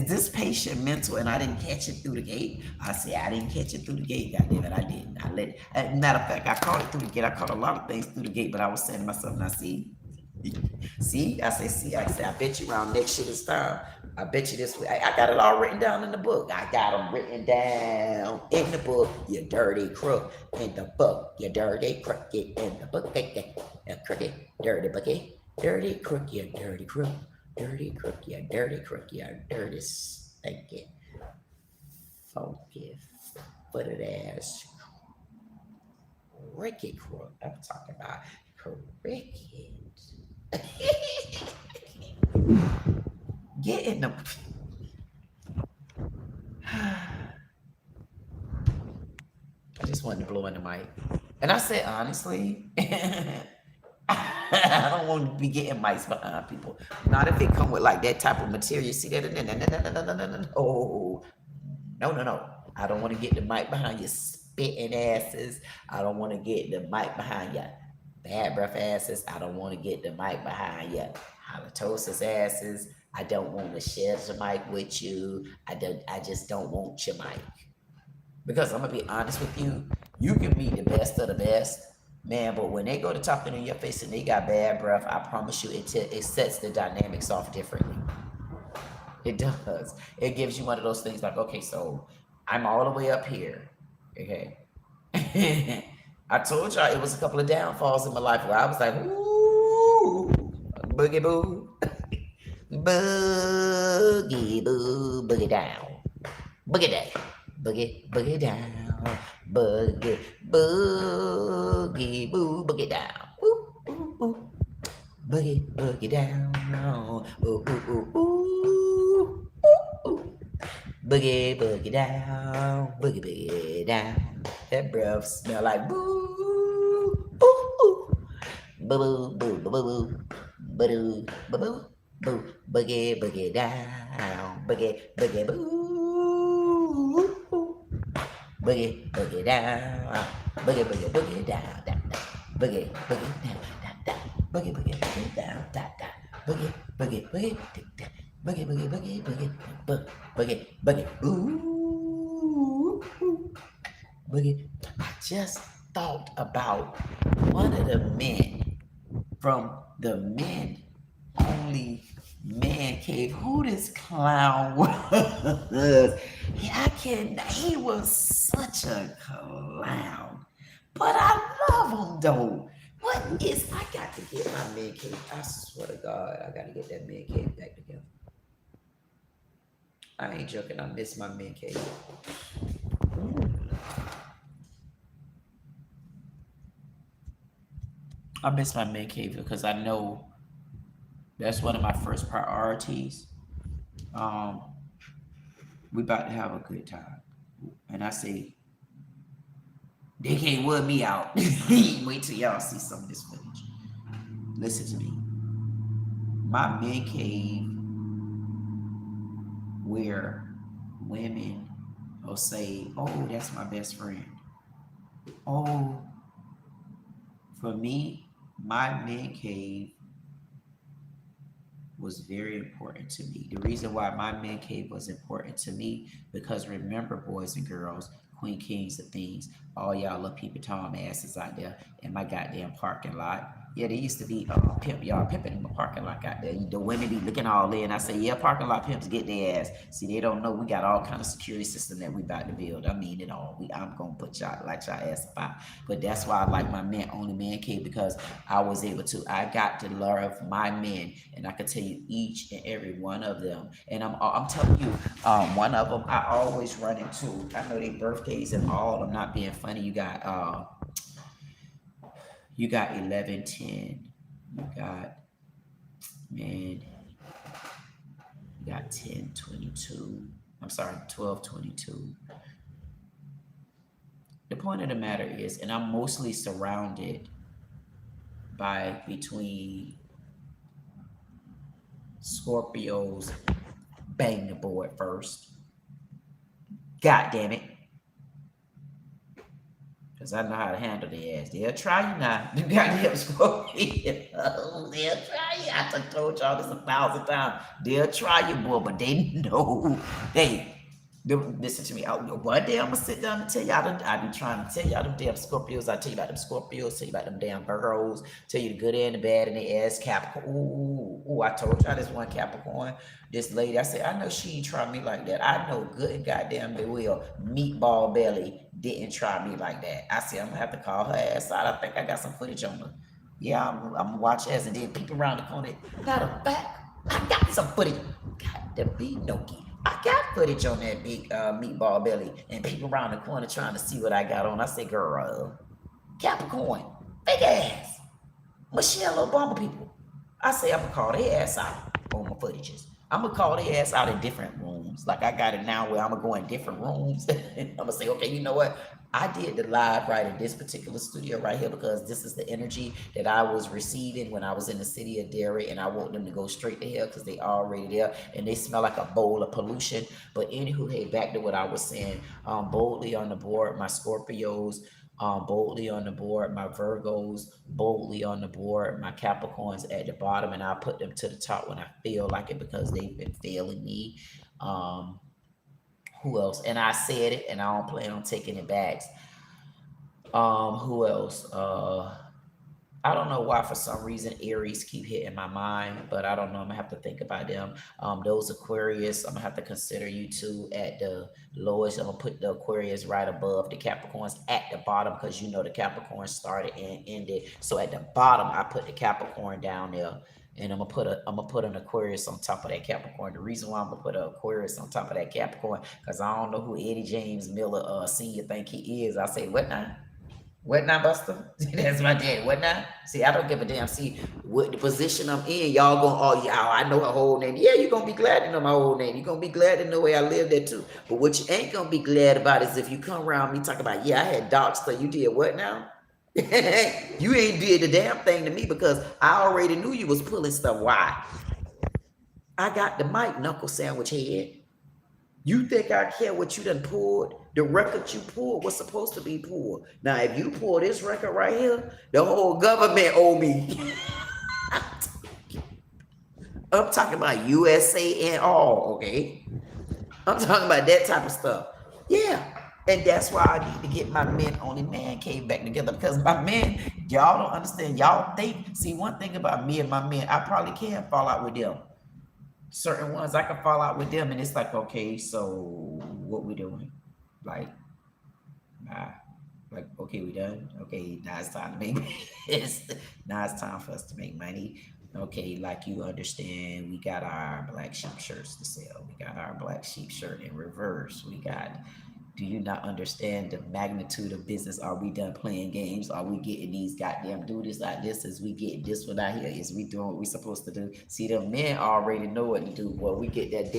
this patient mental? And I didn't catch it through the gate. I said, I didn't catch it through the gate. God damn it, I didn't. I let it. Matter of fact, I caught it through the gate. I caught a lot of things through the gate, but I was saying to myself, now see, I said, I bet you around next year this time, I bet you this way. I got it all written down in the book. I got them written down in the book. You dirty crook in the book. You dirty crook in the book. Crooked, dirty bookie. Dirty crook, you dirty crook. Dirty crook, you dirty crook. You dirty stinky, funky, footed ass, cricket crook. I'm talking about cricket. Get in the. I just wanted to blow in the mic. And I said, honestly, I don't want to be getting mics behind people. Not if it come with like that type of material. See that? No. I don't want to get the mic behind your spitting asses. I don't want to get the mic behind your bad breath asses. I don't want to get the mic behind your halitosis asses. I don't want to share the mic with you. I just don't want your mic. Because I'm going to be honest with you, you can be the best of the best, man, but when they go to talking in your face and they got bad breath, I promise you it sets the dynamics off differently. It does. It gives you one of those things like, okay, so I'm all the way up here, okay? I told y'all it was a couple of downfalls in my life where I was like, ooh, boogie boo. Boogie boo, boogie down. Boogie down. Boogie down. Boogie boo, boogie down. Ooh, ooh, ooh. Boogie down. Ooh, ooh, ooh, ooh. Ooh. Boogie down. Boogie down. That breath smell like boo. Ooh, ooh. Boo, boo, boo, boo, boo, boo, boo. Boo, boogie down, boogie boo, boogie down, boogie down, boogie down, boogie down, boogie, ooh, boogie. I just thought about one of the men from the men only man cave. Who this clown was? He was such a clown. But I love him though. I got to get my man cave. I swear to God, I got to get that man cave back together. I ain't joking. I miss my man cave. I miss my man cave because I know that's one of my first priorities. We about to have a good time. And I say, they can't wood me out. Wait till y'all see some of this footage. listen to me. My man cave, where women will say, oh, that's my best friend. Oh, for me, my man cave was very important to me. The reason why my man cave was important to me, because remember, boys and girls, queen, kings of things, all y'all little people Tom asses out there in my goddamn parking lot. Yeah, there used to be pimp y'all pimping in the parking lot out there. The women be looking all in. I say, yeah, parking lot pimps get their ass. See, they don't know we got all kind of security system that we about to build. I mean it all. I'm gonna put y'all like y'all ass about. But that's why I like my man only man cave, because I was able to. I got to love my men, and I could tell you each and every one of them. And I'm telling you, one of them I always run into. I know their birthdays and all. I'm not being funny. You got 1110. You got, man, you got 1022. I'm sorry, 1222. The point of the matter is, and I'm mostly surrounded by between Scorpios, bang the board first. God damn it. Because I know how to handle their ass. They'll try you now. You goddamn Scorpio. They'll try you. I told y'all this 1,000 times. They'll try you, boy, but they know. Listen to me. One day I'm going to sit down and tell y'all. I be trying to tell y'all them damn Scorpios. I tell you about them Scorpios. Tell you about them damn Virgos. Tell you the good and the bad and the ass. Capricorn. Ooh, I told y'all this one Capricorn. This lady, I said, I know she ain't try me like that. I know good and goddamn well. Meatball Belly didn't try me like that. I said, I'm going to have to call her ass out. I think I got some footage on her. Yeah, I'm going to watch ass and then peep around the corner. Matter of fact, I got some footage. God, the big Noki. I got footage on that big meatball belly and people around the corner trying to see what I got on. I say, girl, Capricorn, big ass, Michelle Obama people. I say, I'm going to call their ass out on my footages. I'm going to call their ass out in different rooms. Like I got it now where I'm going to go in different rooms. I'm going to say, okay, you know what? I did the live right in this particular studio right here because this is the energy that I was receiving when I was in the city of Delray, and I want them to go straight to hell because they already there and they smell like a bowl of pollution. But anywho, hey, back to what I was saying. Boldly on the board, my Scorpios. Boldly on the board, my Virgos, boldly on the board, my Capricorns at the bottom, and I put them to the top when I feel like it because they've been failing me. Who else? And I said it, and I don't plan on taking it back. Who else? I don't know why for some reason Aries keep hitting my mind, but I don't know. I'm gonna have to think about them. Those Aquarius, I'm gonna have to consider you two at the lowest. I'm gonna put the Aquarius right above the Capricorns at the bottom because you know the Capricorn started and ended. So at the bottom, I put the Capricorn down there. And I'm gonna put an Aquarius on top of that Capricorn. The reason why I'm gonna put an Aquarius on top of that Capricorn, because I don't know who Eddie James Miller Senior think he is. I say, what now? What now, Buster? That's my dad. What now? See, I don't give a damn. See, what the position I'm in, y'all gonna, oh, y'all, I know her whole name. Yeah, you're gonna be glad to know my whole name. You're gonna be glad to know where I live there too. But what you ain't gonna be glad about is if you come around me talking about, yeah, I had dogs, so you did what now? You ain't did the damn thing to me because I already knew you was pulling stuff. Why? I got the mic, knuckle sandwich head. You think I care what you done pulled? The record you pulled was supposed to be pulled. Now, if you pull this record right here, the whole government owe me. I'm talking about USA and all, okay? I'm talking about that type of stuff. Yeah. And that's why I need to get my men only man cave back together because my men, y'all don't understand. Y'all think, see, one thing about me and my men, I probably can fall out with them. Certain ones I can fall out with them and it's like, okay, so what we doing? Like, nah, like, okay, we done. Okay, now it's time to make now it's time for us to make money. Okay, like you understand, we got our black sheep shirts to sell. We got our black sheep shirt in reverse. We got, do you not understand the magnitude of business? Are we done playing games? Are we getting these goddamn duties like this? Is we getting this one out here? Is we doing what we supposed to do? See, the men already know what to do. Well, we get that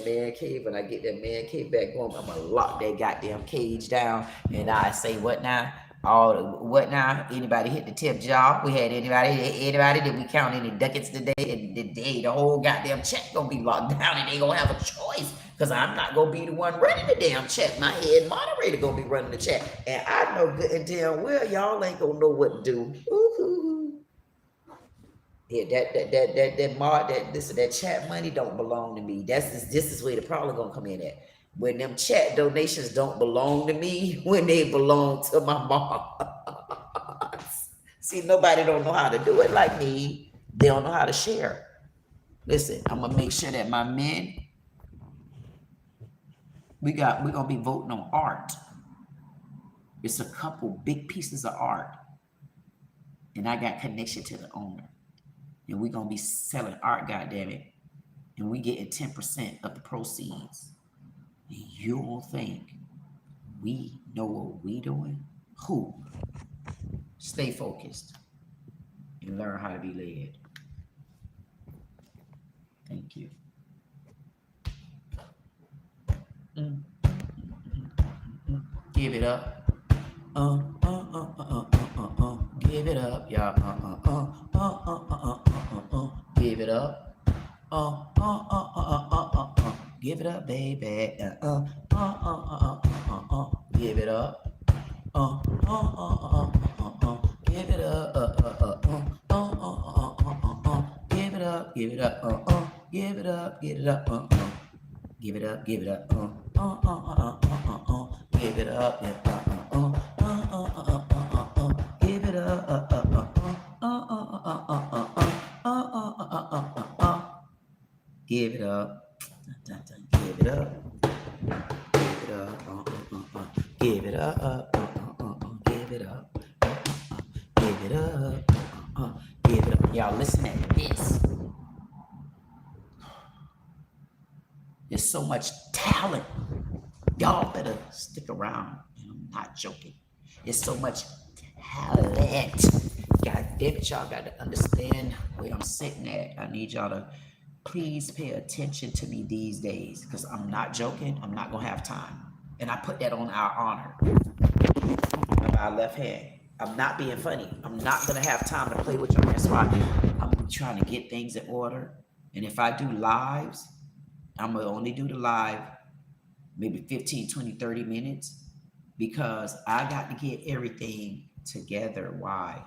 man cave, and I get that man cave back home. I'm gonna lock that goddamn cage down, and I say, what now? All what now? Anybody hit the tip jar? We had anybody did we count any ducats today? And the whole goddamn check gonna be locked down, and they gonna have a choice. Cause I'm not gonna be the one running the damn check. My head moderator gonna be running the check, and I know good and damn well y'all ain't gonna know what to do. Ooh. Yeah, that chat money don't belong to me. This is where the problem gonna come in at. When them chat donations don't belong to me, when they belong to my mom. See, nobody don't know how to do it like me. They don't know how to share. Listen, I'm gonna make sure that my men, we're gonna be voting on art. It's a couple big pieces of art, and I got connection to the owner, and we're gonna be selling art, goddammit, and we getting 10% of the proceeds. And you don't think we know what we doing? Who? Stay focused and learn how to be led. Thank you. Give it up. Give it up, y'all. Give it up. Give it up, baby. Give it up. Give it up. Give it up. Give it up. Give it up. Give it up. Give it up. Give it up. Give it up. Give it up. Give it up. Give it up. Give it up. Give it up. Give it up. Give it up. Give it up. Y'all listen at this. There's so much talent. Y'all better stick around. I'm not joking. There's so much talent. God damn it, y'all got to understand where I'm sitting at. I need y'all to please pay attention to me these days, because I'm not joking. I'm not going to have time. And I put that on our honor of our left hand. I'm not being funny. I'm not going to have time to play with y'all. That's why I'm trying to get things in order. And if I do lives, I'm going to only do the live maybe 15, 20, 30 minutes, because I got to get everything together. Why?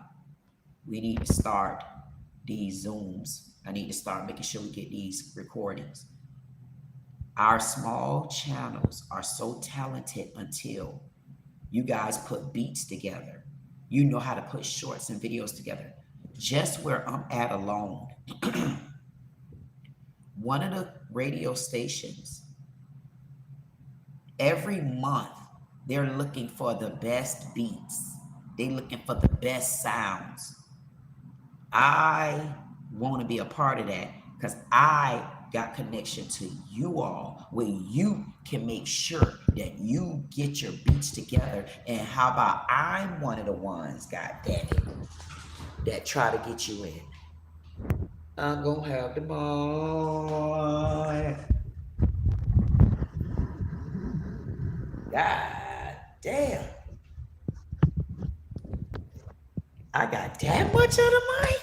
We need to start these Zooms. I need to start making sure we get these recordings. Our small channels are so talented until you guys put beats together. You know how to put shorts and videos together. Just where I'm at alone, one of the radio stations, every month, they're looking for the best beats. They're looking for the best sounds. I want to be a part of that, because I got connection to you all, where you can make sure that you get your beats together. And how about I'm one of the ones, God damn it, that try to get you in. I'm gonna have the boy. God damn. I got that much of the mic?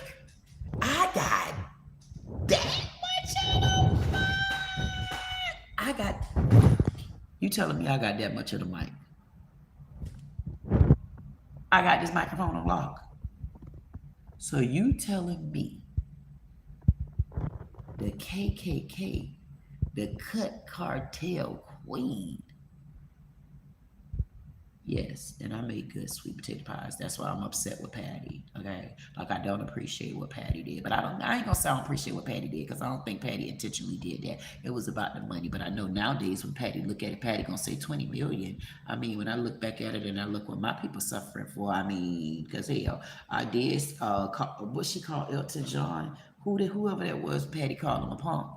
I got that much of the mic? You telling me I got that much of the mic? I got this microphone on lock. So you telling me the KKK, the cut cartel queen? Yes, and I make good sweet potato pies. That's why I'm upset with Patty. Okay, like I don't appreciate what Patty did, but I ain't gonna say I don't appreciate what Patty did, because I don't think Patty intentionally did that. It was about the money. But I know nowadays when Patty look at it, Patty gonna say 20 million. I mean, when I look back at it and I look what my people suffering for, I mean, because hell, I did what she called Elton John, whoever that was, Patty called him a punk.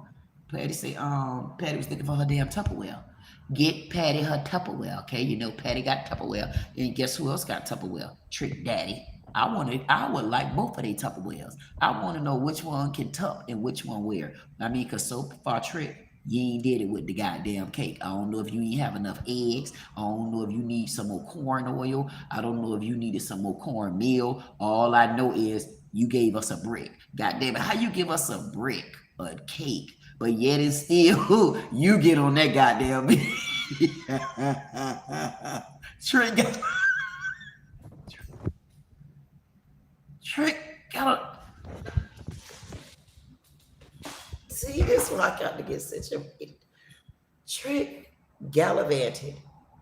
Patty say Patty was looking for her damn Tupperware. Get Patty her Tupperware, okay? You know Patty got Tupperware, and guess who else got Tupperware? Trick Daddy. I would like both of their Tupperwares. I want to know which one can tuck and which one where. I mean, because so far Trick, You ain't did it with the goddamn cake. I don't know if you ain't have enough eggs. I don't know if you need some more corn oil. I don't know if you needed some more cornmeal. All I know is you gave us a brick. God damn it, how you give us a brick, a cake, but yet it's still you get on that goddamn Trick got Trick got see this one I got to get situated. Trick gallivanted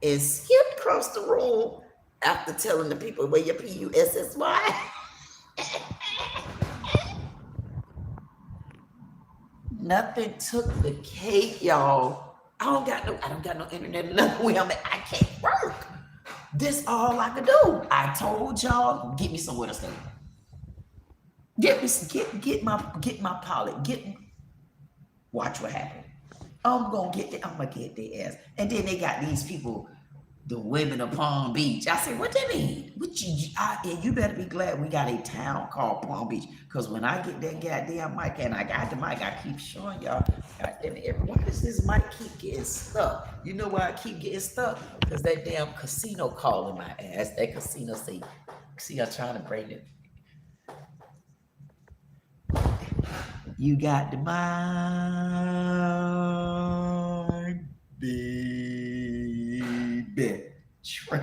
and skipped across the room after telling the people where your PUSSY. Nothing took the cake, y'all. I don't got no internet another way. I can't work. This all I could do. I told y'all, get me somewhere to stay. Get my pilot. Watch what happens. I'm gonna get their ass. And then they got these people, the women of Palm Beach. I said, what they mean? You better be glad we got a town called Palm Beach. Because when I get that goddamn mic and I got the mic, I keep showing y'all. Goddamn it, why does this mic keep getting stuck? You know why I keep getting stuck? Because that damn casino calling my ass. That casino say, see, I'm trying to bring it. You got the mind, baby. Trick.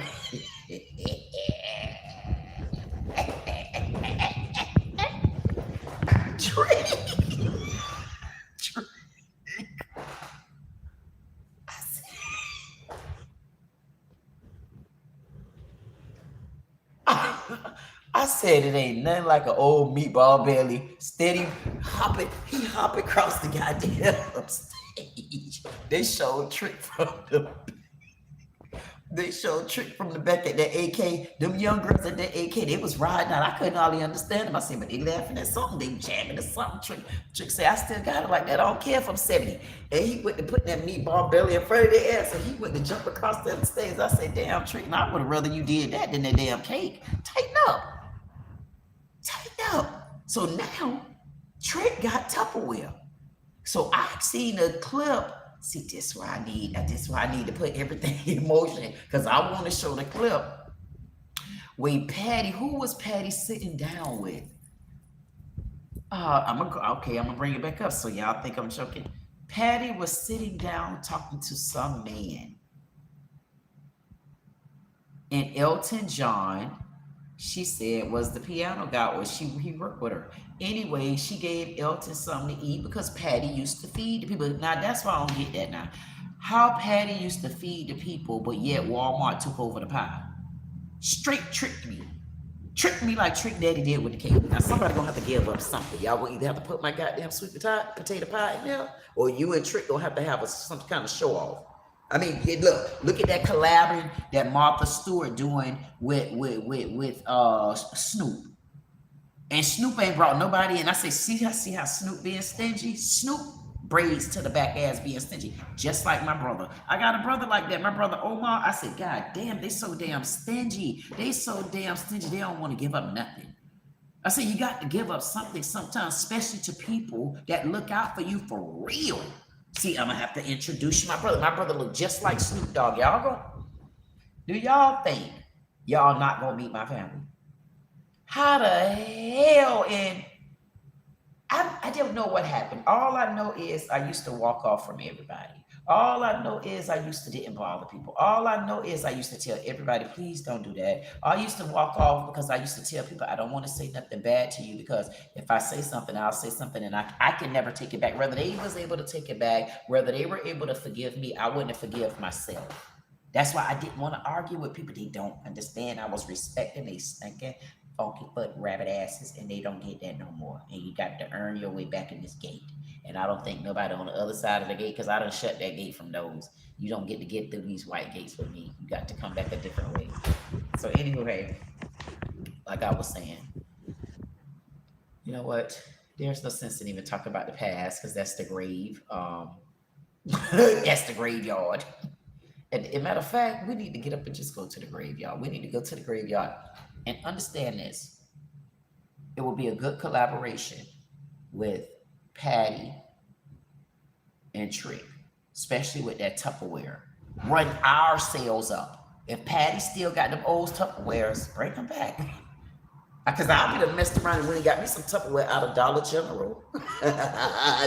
I said it ain't nothing like an old meatball belly, steady hopping. He hopping across the goddamn stage. They showed Trick from the back at that AK. Them young girls at that AK, they was riding out. I couldn't hardly understand them. I said, but they laughing at something. They jamming at something. Trick said, I still got it like that. I don't care if I'm 70. And he went to put that meatball belly in front of their ass, and he went to jump across the stage. I said, damn, Trick, and I would have rather you did that than that damn cake. Tighten up. So now Trick got Tupperware. So I seen a clip. See, this is why I need to put everything in motion, because I want to show the clip where Patty, who was Patty sitting down with? I'm gonna bring it back up so y'all think I'm joking. Patty was sitting down talking to some man. And Elton John, she said, was the piano guy, or he worked with her. Anyway, she gave Elton something to eat because Patty used to feed the people. Now, that's why I don't get that now. How Patty used to feed the people, but yet Walmart took over the pie. Straight tricked me. Tricked me like Trick Daddy did with the cake. Now, somebody gonna have to give up something. Y'all gonna either have to put my goddamn sweet potato pie in there, or you and Trick gonna have to have some kind of show off. I mean, look at that collabing that Martha Stewart doing with Snoop. And Snoop ain't brought nobody in. I say, see how Snoop being stingy? Snoop braids to the back ass being stingy, just like my brother. I got a brother like that. My brother Omar, I said, God damn, they so damn stingy. They don't want to give up nothing. I said, you got to give up something sometimes, especially to people that look out for you for real. See, I'm gonna have to introduce you my brother. My brother look just like Snoop Dogg. Do y'all think y'all not gonna meet my family? How the hell? And I don't know what happened. All I know is I used to walk off from everybody. All I know is I used to didn't bother people. All I know is I used to tell everybody, please don't do that. I used to walk off because I used to tell people I don't want to say nothing bad to you, because if I say something, I'll say something and I can never take it back. Whether they was able to take it back, whether they were able to forgive me, I wouldn't forgive myself. That's why I didn't want to argue with people. They don't understand. I was respecting they stinking, funky foot rabbit asses, and they don't get that no more. And you got to earn your way back in this gate. And I don't think nobody on the other side of the gate, because I done shut that gate from those. You don't get to get through these white gates with me. You got to come back a different way. So anyway, like I was saying, you know what? There's no sense in even talking about the past, because that's the grave. That's the graveyard. And as a matter of fact, we need to get up and just go to the graveyard. We need to go to the graveyard and understand this. It will be a good collaboration with Patty and trick, especially with that Tupperware. Run our sales up. If Patty still got them old Tupperwares, bring them back. Because I'll be the messed around and went and got me some Tupperware out of Dollar General,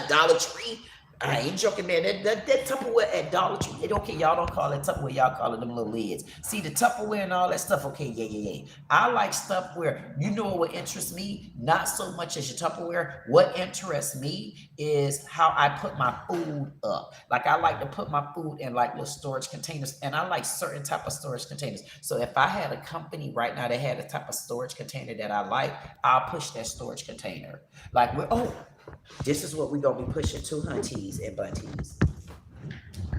Dollar Tree. I ain't joking, man. That Tupperware at Dollar Tree, they don't care. Y'all don't call it Tupperware. Y'all call it them little lids. See, the Tupperware and all that stuff, okay, yeah. I like stuff where, you know what interests me? Not so much as your Tupperware. What interests me is how I put my food up. Like, I like to put my food in, like, little storage containers, and I like certain type of storage containers. So if I had a company right now that had a type of storage container that I like, I'll push that storage container. Like, this is what we're going to be pushing to hunties and bunties.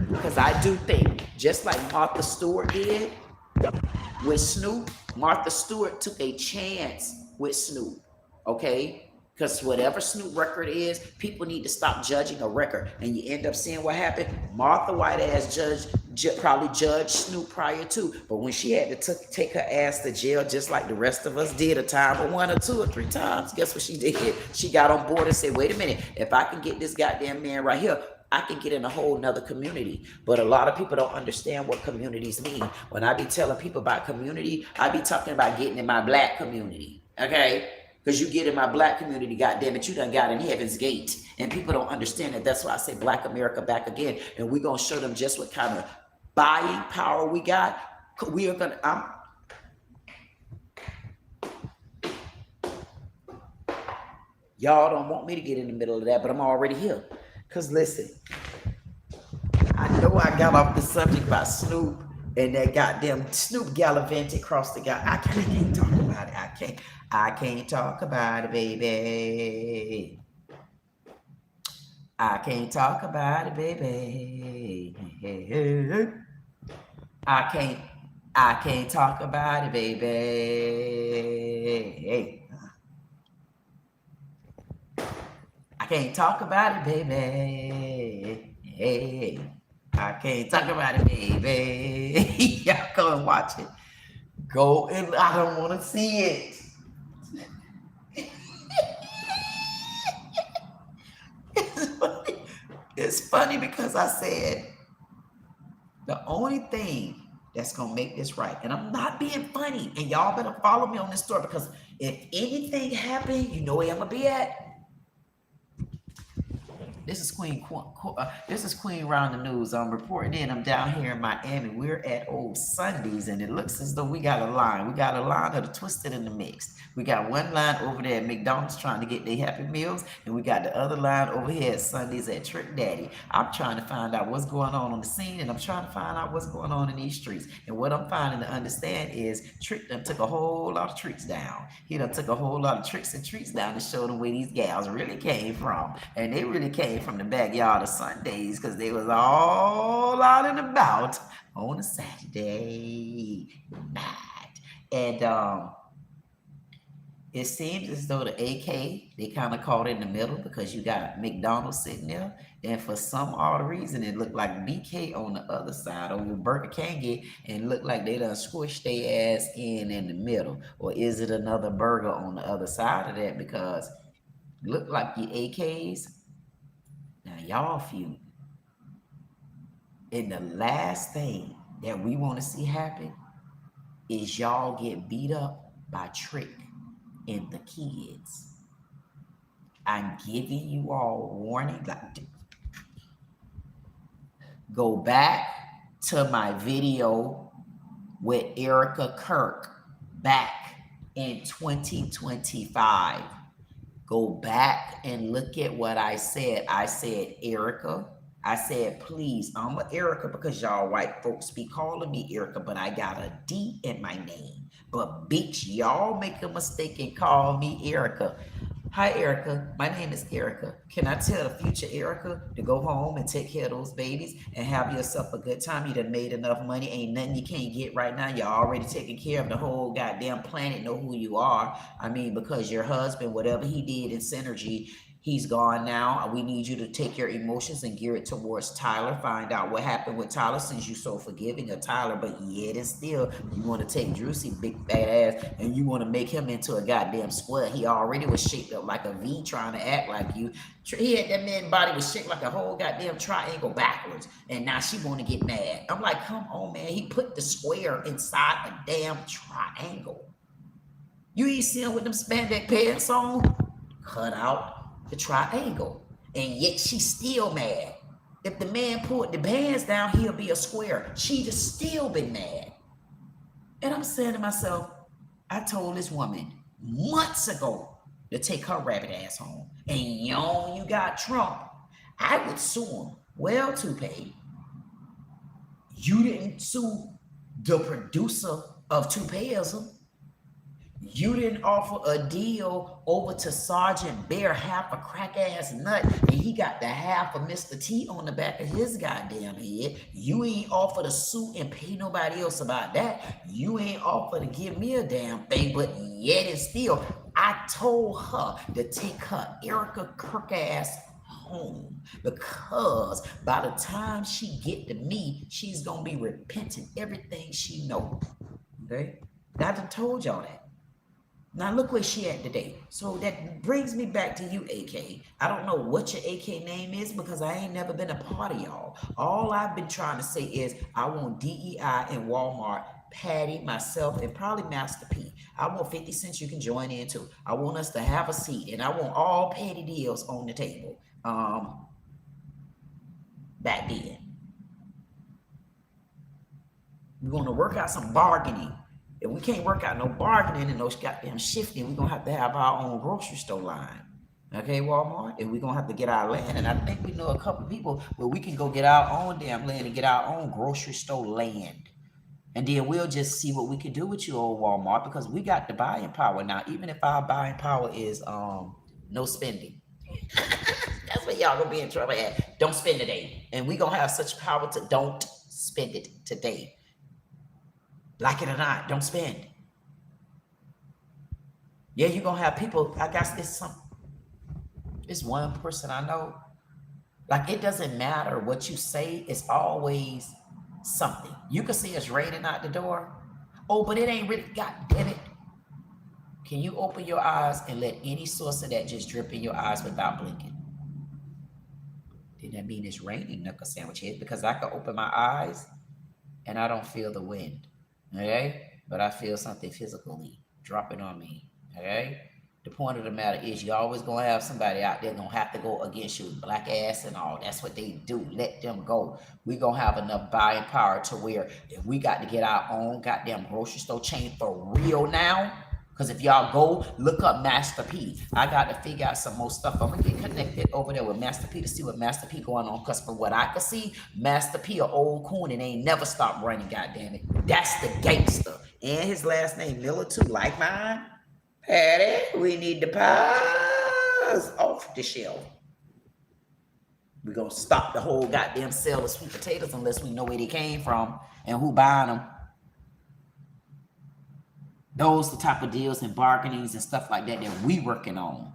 Because I do think, just like Martha Stewart did with Snoop, Martha Stewart took a chance with Snoop, okay? Because whatever Snoop record is, people need to stop judging a record. And you end up seeing what happened. Martha White ass probably judged Snoop prior to. But when she had to take her ass to jail, just like the rest of us did a time or 1 or 2 or 3 times, guess what she did? She got on board and said, wait a minute, if I can get this goddamn man right here, I can get in a whole nother community. But a lot of people don't understand what communities mean. When I be telling people about community, I be talking about getting in my black community, okay? Because you get in my black community, goddamn it, you done got in Heaven's Gate. And people don't understand it. That's why I say Black America back again. And we're going to show them just what kind of buying power we got. We are going to... Y'all don't want me to get in the middle of that, but I'm already here. Because listen, I know I got off the subject about Snoop and that goddamn Snoop gallivanted across the guy. I can't talk about it. I can't talk about it, baby. I can't talk about it, baby. I can't talk about it, baby. I can't talk about it, baby. I can't talk about it, baby. Y'all go and watch it. Go and I don't want to see it. It's funny because I said the only thing that's gonna make this right, and I'm not being funny, and y'all better follow me on this story because if anything happened, you know where I'm gonna be at. This is Queen. This is Queen Round the News. I'm reporting in. I'm down here in Miami. We're at Old Sundays, and it looks as though we got a line. We got a line of the twisted and the mixed. We got one line over there at McDonald's trying to get their Happy Meals, and we got the other line over here at Sundays at Trick Daddy. I'm trying to find out what's going on the scene, and I'm trying to find out what's going on in these streets. And what I'm finding to understand is Trick done took a whole lot of tricks down. He done took a whole lot of tricks and treats down to show them where these gals really came from, and they really came from the backyard of Sundays because they was all out and about on a Saturday night. And it seems as though the AK, they kind of caught in the middle because you got McDonald's sitting there, and for some odd reason it looked like BK on the other side over Burger King, and looked like they done squished their ass in the middle. Or is it another burger on the other side of that? Because it looked like the AKs. Now, y'all feud. And the last thing that we want to see happen is y'all get beat up by Trick and the kids. I'm giving you all warning. Go back to my video with Erica Kirk back in 2025. Go back and look at what I said. I said, Erica. I said, please, I'm a Erica because y'all white folks be calling me Erica, but I got a D in my name. But bitch, y'all make a mistake and call me Erica. Hi, Erica. My name is Erica. Can I tell the future Erica to go home and take care of those babies and have yourself a good time? You done made enough money. Ain't nothing you can't get right now. You're already taking care of the whole goddamn planet. Know who you are. I mean, because your husband, whatever he did in Synergy, He's gone now. We need you to take your emotions and gear it towards Tyler. Find out what happened with Tyler since you're so forgiving of Tyler. But yet and still, you want to take Drusy, big fat ass, and you want to make him into a goddamn square. He already was shaped up like a V trying to act like you. He had that man's body was shaped like a whole goddamn triangle backwards. And now she want to get mad. I'm like, come on, man. He put the square inside a damn triangle. You ain't see him with them spandex pants on? Cut out the triangle, and yet she's still mad. If the man pulled the pants down, he'll be a square. She'd have still been mad. And I'm saying to myself, I told this woman months ago to take her rabbit ass home. And you got Trump. I would sue him. Well, Toupee, you didn't sue the producer of Toupeeism. You didn't offer a deal over to Sergeant Bear, half a crack-ass nut, and he got the half of Mr. T on the back of his goddamn head. You ain't offered to sue and pay nobody else about that. You ain't offered to give me a damn thing, but yet and still, I told her to take her Erica Kirk-ass home, because by the time she get to me, she's going to be repenting everything she know. Okay? I done told y'all that. Now look where she at today. So that brings me back to you, AK. I don't know what your AK name is because I ain't never been a part of y'all. All I've been trying to say is I want DEI and Walmart, Patty, myself, and probably Master P. I want 50 cents. You can join in too. I want us to have a seat, and I want all petty deals on the table. Back then. We're going to work out some bargaining. If we can't work out no bargaining and no goddamn shifting, we're going to have our own grocery store line. Okay, Walmart? And we're going to have to get our land. And I think we know a couple people where we can go get our own damn land and get our own grocery store land. And then we'll just see what we can do with you, old Walmart, because we got the buying power now. Even if our buying power is no spending. That's what y'all going to be in trouble at. Don't spend today. And we're going to have such power to don't spend it today. Like it or not, don't spend. Yeah, you're going to have people, I guess it's one person I know. Like, it doesn't matter what you say. It's always something. You can see it's raining out the door. Oh, but it ain't really, God damn it. Can you open your eyes and let any source of that just drip in your eyes without blinking? Then that mean it's raining, knuckle sandwich head, because I can open my eyes and I don't feel the wind. Okay, but I feel something physically dropping on me. Okay, the point of the matter is you always gonna have somebody out there gonna have to go against you, black ass and all. That's what they do. Let them go. We gonna have enough buying power to where if we got to get our own goddamn grocery store chain for real now. Because if y'all go look up Master P, I got to figure out some more stuff. I'm going to get connected over there with Master P to see what Master P going on. Because from what I can see, Master P a old coon and ain't never stopped running, goddammit. That's the gangster. And his last name Miller too, like mine. Patty, we need the pies off the shelf. We're going to stop the whole goddamn sale of sweet potatoes unless we know where they came from and who buying them. Those the type of deals and bargainings and stuff like that that we working on.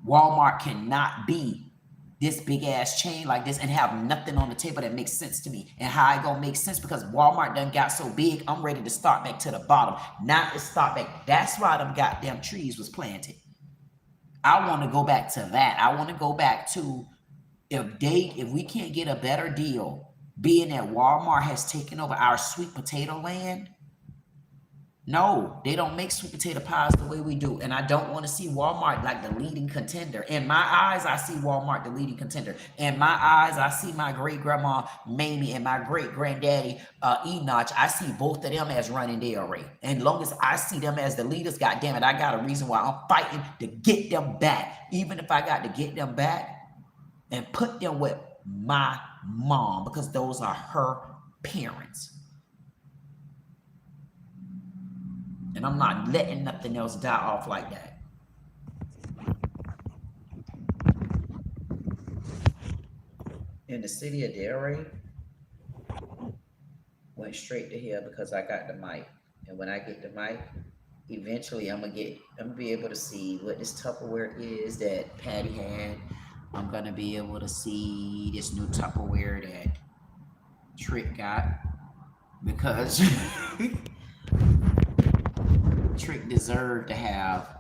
Walmart cannot be this big ass chain like this and have nothing on the table that makes sense to me. And how it gonna make sense? Because Walmart done got so big, I'm ready to start back to the bottom. Not to start back. That's why them goddamn trees was planted. I want to go back to that. I want to go back to if we can't get a better deal, being that Walmart has taken over our sweet potato land. No, they don't make sweet potato pies the way we do. And I don't want to see Walmart like the leading contender. In my eyes, I see Walmart the leading contender. In my eyes, I see my great-grandma Mamie and my great-granddaddy Enoch. I see both of them as running Delray. And long as I see them as the leaders, goddamn it, I got a reason why I'm fighting to get them back. Even if I got to get them back and put them with my mom, because those are her parents. And I'm not letting nothing else die off like that. In the city of Delray, went straight to here because I got the mic. And when I get the mic, eventually I'm gonna be able to see what this Tupperware is that Patty had. I'm gonna be able to see this new Tupperware that Trick got, because Trick deserved to have.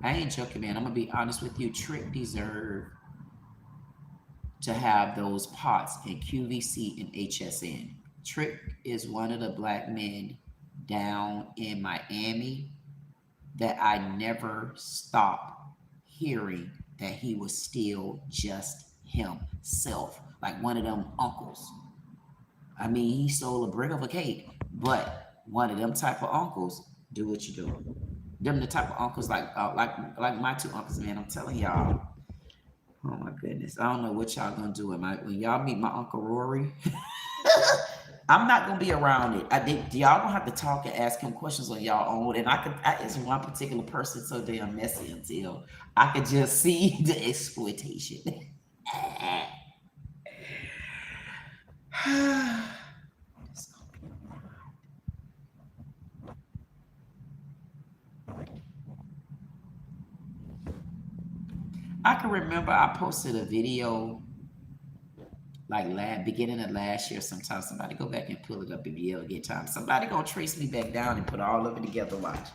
I ain't joking, man. I'm gonna be honest with you. Trick deserved to have those pots in QVC and HSN. Trick is one of the black men down in Miami that I never stopped hearing that he was still just himself, like one of them uncles. I mean, he stole a brick of a cake, but one of them type of uncles do what you do. Them the type of uncles like my two uncles, man. I'm telling y'all. Oh my goodness, I don't know what y'all gonna do when y'all meet my Uncle Rory. I'm not gonna be around it. I think y'all gonna have to talk and ask him questions on y'all own. And it's one particular person so damn messy until I could just see the exploitation. I can remember I posted a video like beginning of last year. Sometimes somebody go back and pull it up if you ever get time. Somebody gonna trace me back down and put all of it together. Watch.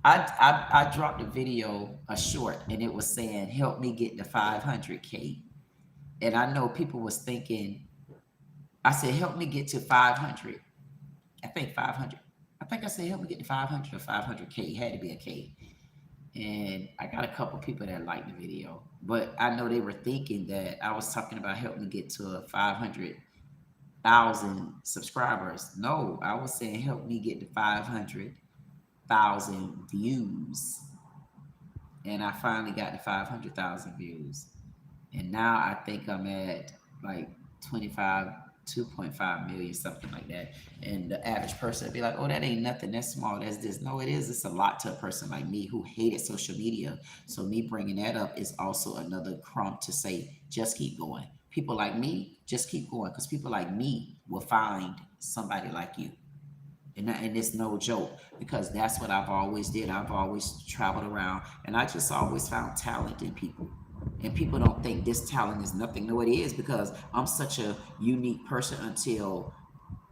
I dropped a video, a short, and it was saying, help me get to 500K. And I know people was thinking, I said, help me get to 500. I think 500. I think I said, help me get to 500 or 500K. It had to be a K. And I got a couple people that liked the video, but I know they were thinking that I was talking about helping me get to 500,000 subscribers. No, I was saying help me get to 500,000 views. And I finally got to 500,000 views. And now I think I'm at like 2.5 million, something like that. And the average person would be like, oh, that ain't nothing, that's small, that's this. No, it is. It's a lot to a person like me who hated social media. So me bringing that up is also another crumb to say, just keep going. People like me, just keep going, because people like me will find somebody like you. And it's no joke, because that's what I've always did. I've always traveled around, and I just always found talent in people. And people don't think this talent is nothing. No, it is, because I'm such a unique person until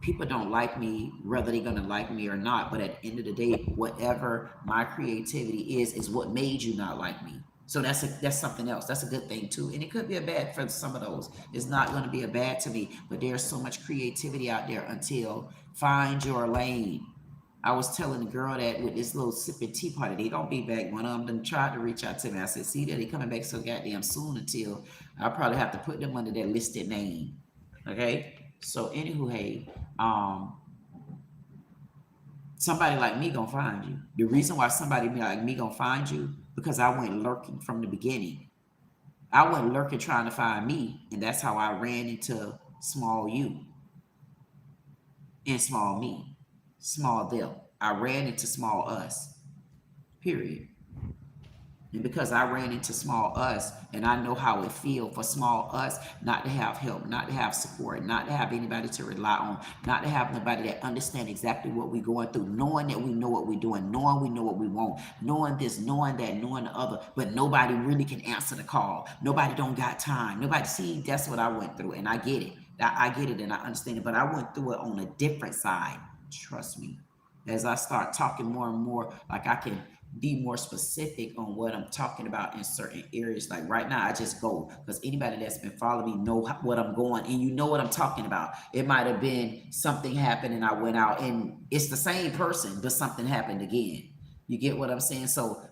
people don't like me, whether they're going to like me or not. But at the end of the day, whatever my creativity is what made you not like me. So that's something else. That's a good thing too. And it could be a bad for some of those. It's not going to be a bad to me, but there's so much creativity out there until find your lane. I was telling the girl that with this little sipping tea party, they don't be back. One of them tried to reach out to me. I said, see that they coming back so goddamn soon until I probably have to put them under their listed name. Okay. So anywho, hey, somebody like me gonna find you. The reason why somebody like me gonna find you, because I went lurking from the beginning. I went lurking trying to find me, and that's how I ran into small you and small me, small them. I ran into small us, period. And because I ran into small us, and I know how it feels for small us not to have help, not to have support, not to have anybody to rely on, not to have nobody that understand exactly what we're going through, knowing that we know what we're doing, knowing we know what we want, knowing this, knowing that, knowing the other, but nobody really can answer the call. Nobody don't got time. Nobody, see, that's what I went through, and I get it. I get it and I understand it, but I went through it on a different side. Trust me. As I start talking more and more, like I can be more specific on what I'm talking about in certain areas. Like right now, I just go, because anybody that's been following me know what I'm going, and you know what I'm talking about. It might have been something happened and I went out, and it's the same person, but something happened again. You get what I'm saying? So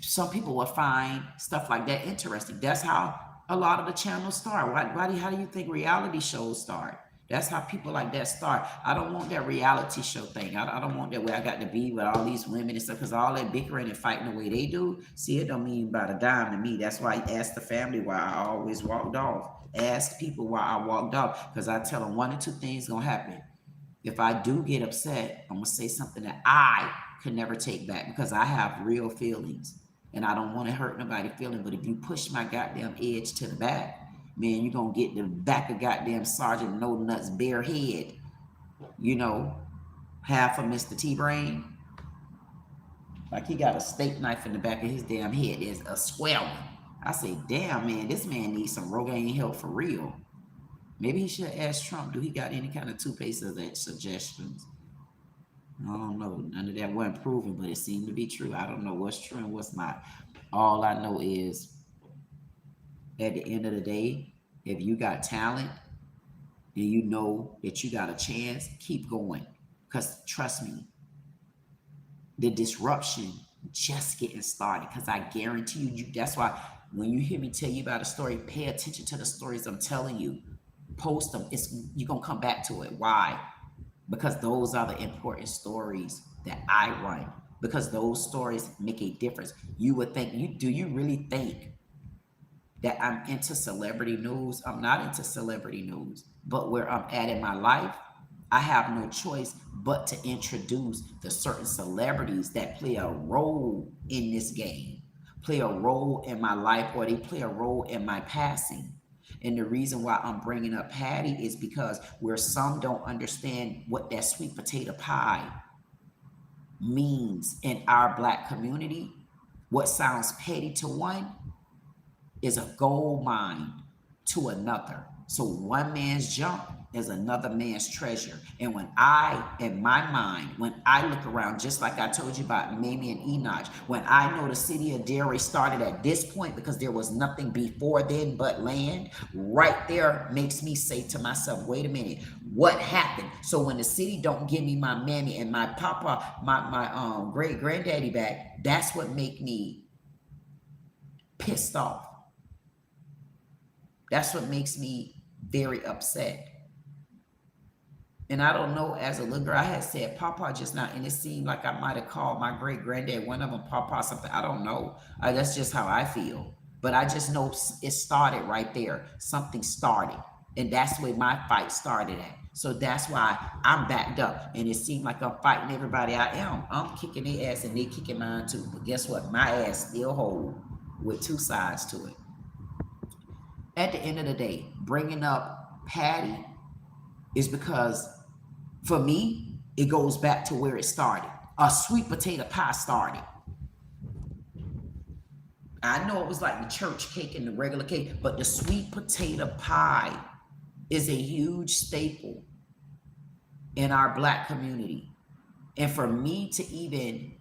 some people will find stuff like that interesting. That's how a lot of the channels start. How do you think reality shows start? That's how people like that start. I don't want that reality show thing. I don't want that way I got to be with all these women and stuff, because all that bickering and fighting the way they do, see, it don't mean about a dime to me. That's why I ask the family why I always walked off. Ask people why I walked off, because I tell them one or two things gonna happen. If I do get upset, I'm gonna say something that I could never take back, because I have real feelings and I don't want to hurt nobody's feeling. But if you push my goddamn edge to the back, man, you're going to get the back of goddamn Sergeant No Nuts bare head, you know. half of Mr. T-Brain. Like he got a steak knife in the back of his damn head. There's a swelling. I say, damn, man, this man needs some Rogaine help for real. Maybe he should ask Trump, do he got any kind of toothpaste suggestions? I don't know. None of that wasn't proven, but it seemed to be true. I don't know what's true and what's not. All I know is at the end of the day, if you got talent and you know that you got a chance, keep going. Because trust me, the disruption just getting started. Because I guarantee you, that's why when you hear me tell you about a story, pay attention to the stories I'm telling you. Post them. You're going to come back to it. Why? Because those are the important stories that I run. Because those stories make a difference. You would think, do you really think that I'm into celebrity news? I'm not into celebrity news. But where I'm at in my life, I have no choice but to introduce the certain celebrities that play a role in this game, play a role in my life, or they play a role in my passing. And the reason why I'm bringing up Patty is because where some don't understand what that sweet potato pie means in our Black community, what sounds petty to one is a gold mine to another. So one man's junk is another man's treasure. And when in my mind, when I look around, just like I told you about MAMIE and Enoch, when I know the city of Delray started at this point because there was nothing before then but land, right there makes me say to myself, wait a minute, what happened? So when the city don't give me my mammy and my papa, my great granddaddy back, that's what make me pissed off. That's what makes me very upset. And I don't know, as a little girl, I had said Papa just now, and it seemed like I might have called my great granddad, one of them Papa something. I don't know. That's just how I feel. But I just know it started right there. Something started. And that's where my fight started at. So that's why I'm backed up. And it seemed like I'm fighting everybody I am. I'm kicking their ass and they kicking mine too. But guess what? My ass still hold with two sides to it. At the end of the day, bringing up Patty is because, for me, it goes back to where it started. A sweet potato pie started. I know it was like the church cake and the regular cake, but the sweet potato pie is a huge staple in our Black community. And for me to even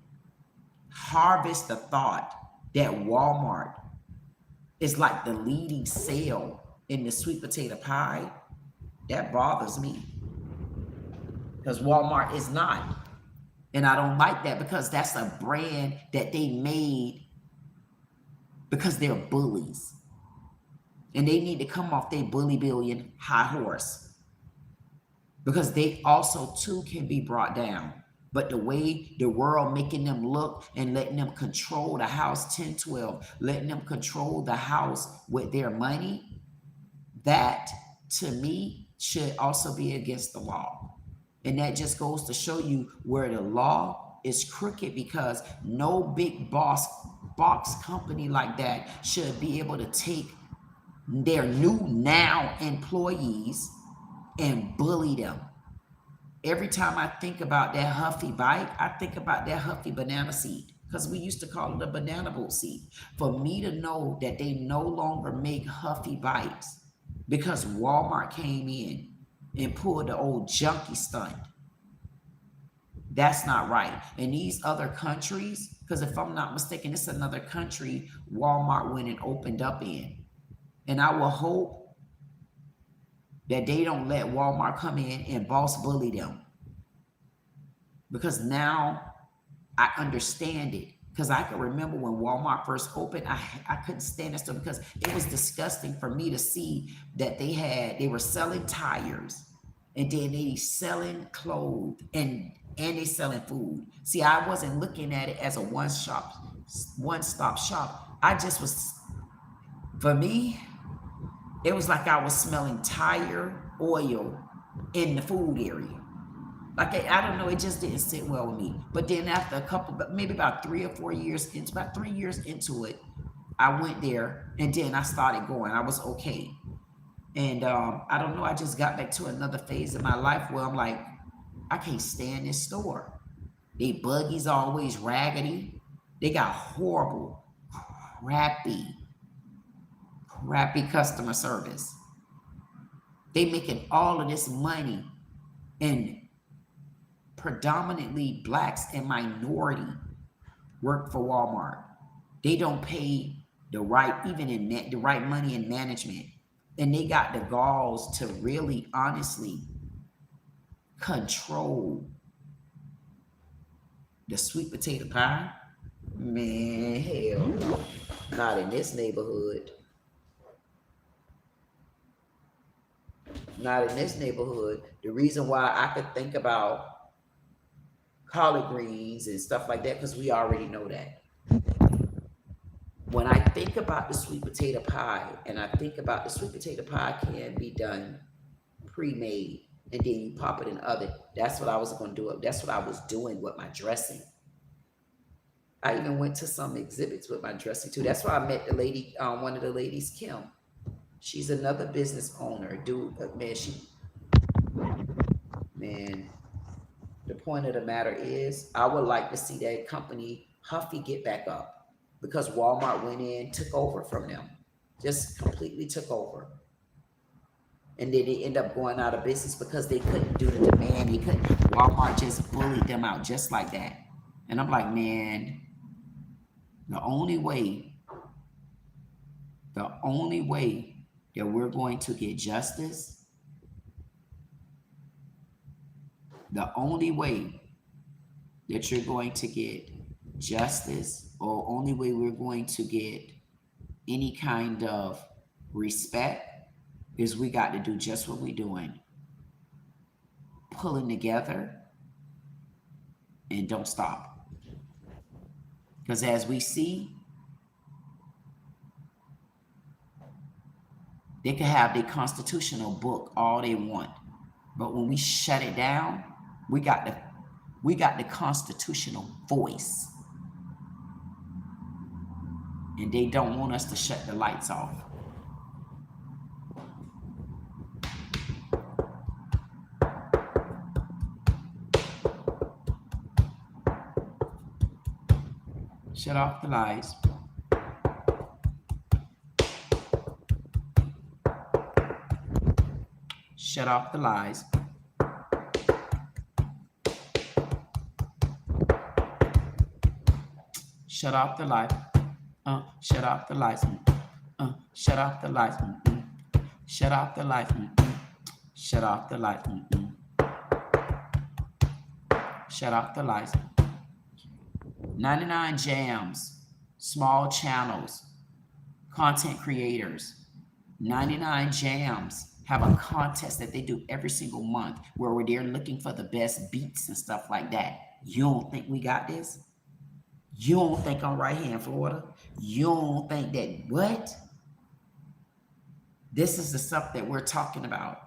harvest the thought that Walmart is like the leading sale in the sweet potato pie, that bothers me. Because Walmart is not. And I don't like that because that's a brand that they made because they're bullies. And they need to come off their bully billion high horse. Because they also too can be brought down. But the way the world making them look and letting them control the house 10-12, letting them control the house with their money, that to me should also be against the law. And that just goes to show you where the law is crooked, because no big box company like that should be able to take their new now employees and bully them. Every time I think about that Huffy bite, I think about that Huffy banana seed, because we used to call it a banana boat seed. For me to know that they no longer make Huffy bites because Walmart came in and pulled the old junkie stunt, that's not right. And these other countries, because if I'm not mistaken, it's another country Walmart went and opened up in. And I will hope that they don't let Walmart come in and boss bully them. Because now I understand it. Because I can remember when Walmart first opened, I couldn't stand that stuff because it was disgusting for me to see that they were selling tires and then they selling clothes and they selling food. See, I wasn't looking at it as a one-stop shop. I just was, for me, it was like I was smelling tire oil in the food area. Like, I don't know, it just didn't sit well with me. But then after maybe about 3 or 4 years, about 3 years into it, I went there and then I started going. I was okay. And I don't know, I just got back to another phase of my life where I'm like, I can't stand this store. They buggies always raggedy. They got horrible, crappy customer service. They making all of this money, and predominantly blacks and minority work for Walmart. They don't pay the right, even in the right money in management. And they got the galls to really honestly control the sweet potato pie. Man, hell no. Not in this neighborhood. Not in this neighborhood. The reason why I could think about collard greens and stuff like that, because we already know that. When I think about the sweet potato pie, and I think about the sweet potato pie can be done pre-made, and then you pop it in the oven. That's what I was going to do. That's what I was doing with my dressing. I even went to some exhibits with my dressing too. That's why I met the lady, one of the ladies, Kim. She's another business owner. Dude, man, the point of the matter is, I would like to see that company, Huffy, get back up. Because Walmart went in, took over from them. Just completely took over. And then they end up going out of business because they couldn't do the demand. Walmart just bullied them out just like that. And I'm like, man, the only way that we're going to get justice, the only way that you're going to get justice, or only way we're going to get any kind of respect, is we got to do just what we're doing. Pulling together and don't stop. Because as we see, they can have their constitutional book all they want. But when we shut it down, we got the constitutional voice. And they don't want us to shut the lights off. Shut off the lights. Shut off the lights. Shut off the light. Shut off the lights. Shut off the lights. Shut off the lights. Shut off the lights. Shut off the lights. 99 Jams, small channels, content creators. 99 Jams have a contest that they do every single month where they're looking for the best beats and stuff like that. You don't think we got this? You don't think I'm right here in Florida? You don't think that what? This is the stuff that we're talking about.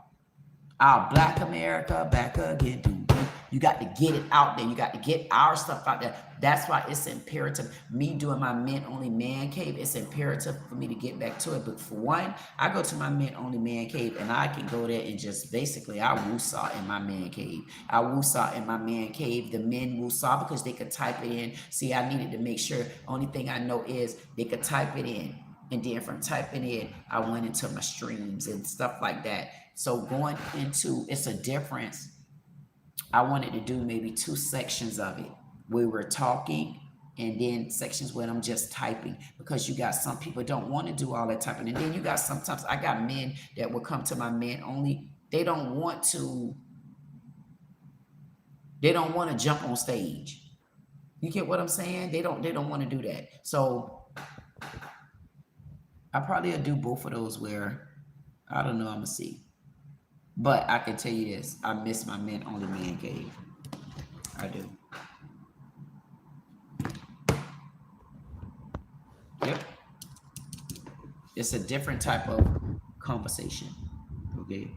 Our Black America back again. You got to get it out there. You got to get our stuff out there. That's why it's imperative. Me doing my men-only man cave, it's imperative for me to get back to it. But for one, I go to my men-only man cave, and I can go there and just basically, I woosah in my man cave. I woosah in my man cave. The men woosah because they could type it in. See, I needed to make sure. Only thing I know is they could type it in. And then from typing it, I went into my streams and stuff like that. So going into, it's a difference. I wanted to do maybe 2 sections of it. We were talking, and then sections where I'm just typing, because you got some people don't want to do all that typing. And then you got sometimes I got men that will come to my men only. They don't want to jump on stage. You get what I'm saying? They don't want to do that. So I probably will do both of those where, I don't know, I'm gonna see. But I can tell you this, I miss my men only man cave. I do. Yep. It's a different type of conversation. Okay.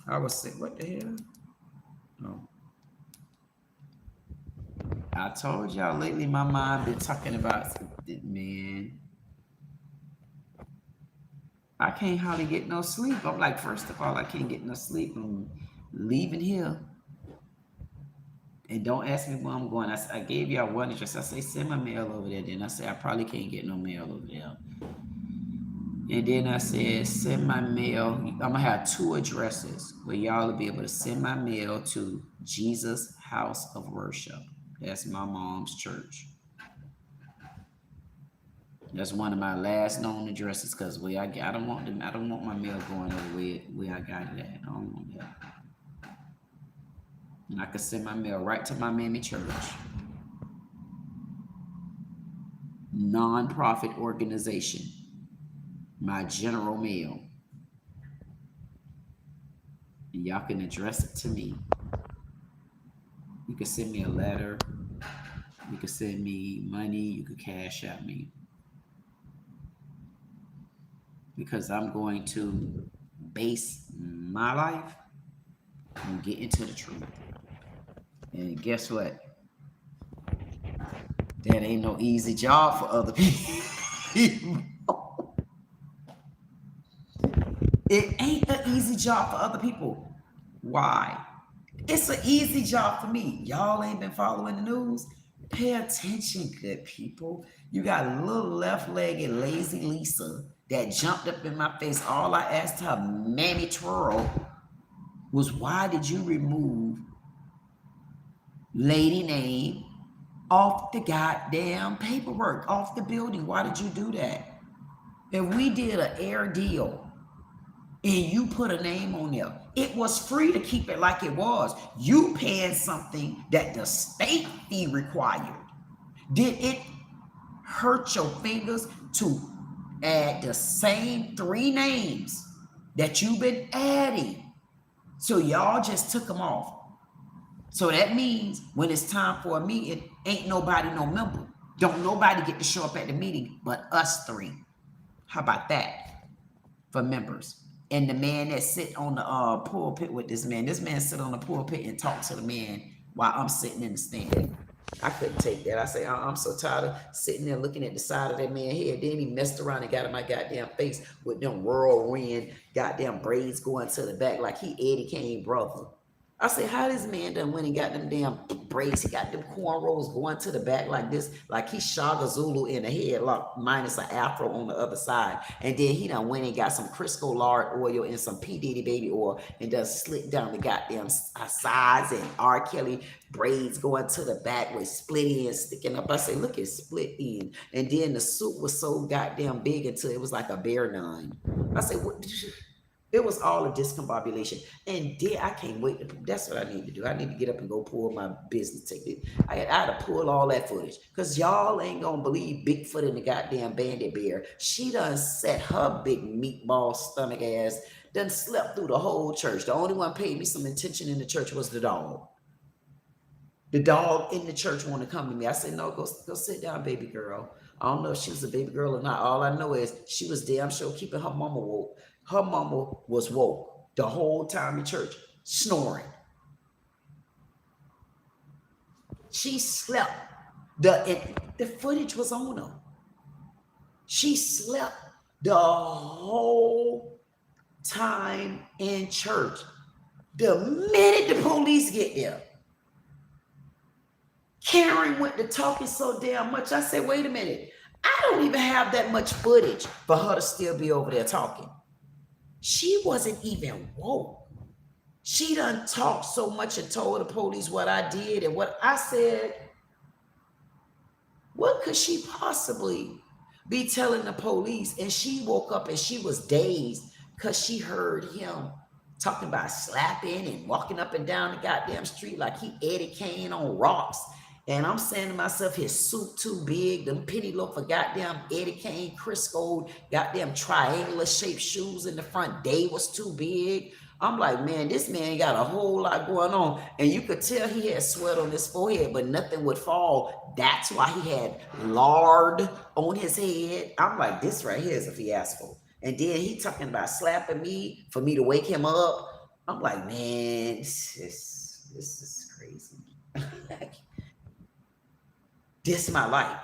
I was sick. What the hell? No. I told y'all lately my mind been talking about, man. I can't hardly get no sleep. I'm like, first of all, I can't get no sleep. I'm leaving here. And don't ask me where I'm going. I gave y'all one address. I say, send my mail over there. Then I say, I probably can't get no mail over there. And then I said, send my mail. I'm going to have 2 addresses where y'all will be able to send my mail to Jesus House of Worship. That's my mom's church. That's one of my last known addresses because I don't want my mail going over where I got it at. I don't want that. And I can send my mail right to my MAMIE church. Non-profit organization. My general mail. And y'all can address it to me. You can send me a letter. You can send me money. You can cash out me. Because I'm going to base my life on getting to the truth. And guess what? That ain't no easy job for other people. It ain't an easy job for other people. Why? It's an easy job for me. Y'all ain't been following the news? Pay attention, good people. You got a little left-legged lazy Lisa that jumped up in my face. All I asked her, Mammy Twirl, was why did you remove lady name off the goddamn paperwork, off the building? Why did you do that? If we did an air deal and you put a name on there, it was free to keep it like it was. You paying something that the state fee required. Did it hurt your fingers to add the same 3 names that you've been adding? So y'all just took them off. So that means when it's time for a meeting, ain't nobody no member. Don't nobody get to show up at the meeting but us 3. How about that for members? And the man that sit on the pulpit with this man sit on the pulpit and talk to the man while I'm sitting in the stand. I couldn't take that. I say, I'm so tired of sitting there looking at the side of that man's head. Then he messed around and got in my goddamn face with them whirlwind goddamn braids going to the back like he Eddie Kane brother. I say, how this man done went and got them damn braids? He got them cornrows going to the back like this, like he Shaga Zulu in the headlock minus an afro on the other side. And then he done went and got some Crisco lard oil and some P. Diddy baby oil and done slick down the goddamn sides and R. Kelly braids going to the back with split ends sticking up. I say, look at split end. And then the suit was so goddamn big until it was like a bear nun. I say, what did you... It was all a discombobulation. And then I can't wait. That's what I need to do. I need to get up and go pull my business ticket. I had to pull all that footage. Because y'all ain't going to believe Bigfoot and the goddamn bandit bear. She done set her big meatball stomach ass, done slept through the whole church. The only one paid me some attention in the church was the dog. The dog in the church wanted to come to me. I said, no, go sit down, baby girl. I don't know if she was a baby girl or not. All I know is she was damn sure keeping her mama woke. Her mama was woke the whole time in church, snoring. She slept. The footage was on her. She slept the whole time in church. The minute the police get there, Karen went to talking so damn much. I said, wait a minute. I don't even have that much footage for her to still be over there talking. She wasn't even woke. She done talked so much and told the police what I did and what I said. What could she possibly be telling the police? And she woke up and she was dazed because she heard him talking about slapping and walking up and down the goddamn street like he Eddie Kane on rocks. And I'm saying to myself, his suit too big, them penny loaf of goddamn Eddie Kane, Crisco, goddamn triangular shaped shoes in the front. They was too big. I'm like, man, this man got a whole lot going on. And you could tell he had sweat on his forehead, but nothing would fall. That's why he had lard on his head. I'm like, this right here is a fiasco. And then he talking about slapping me for me to wake him up. I'm like, man, this is crazy. This is my life.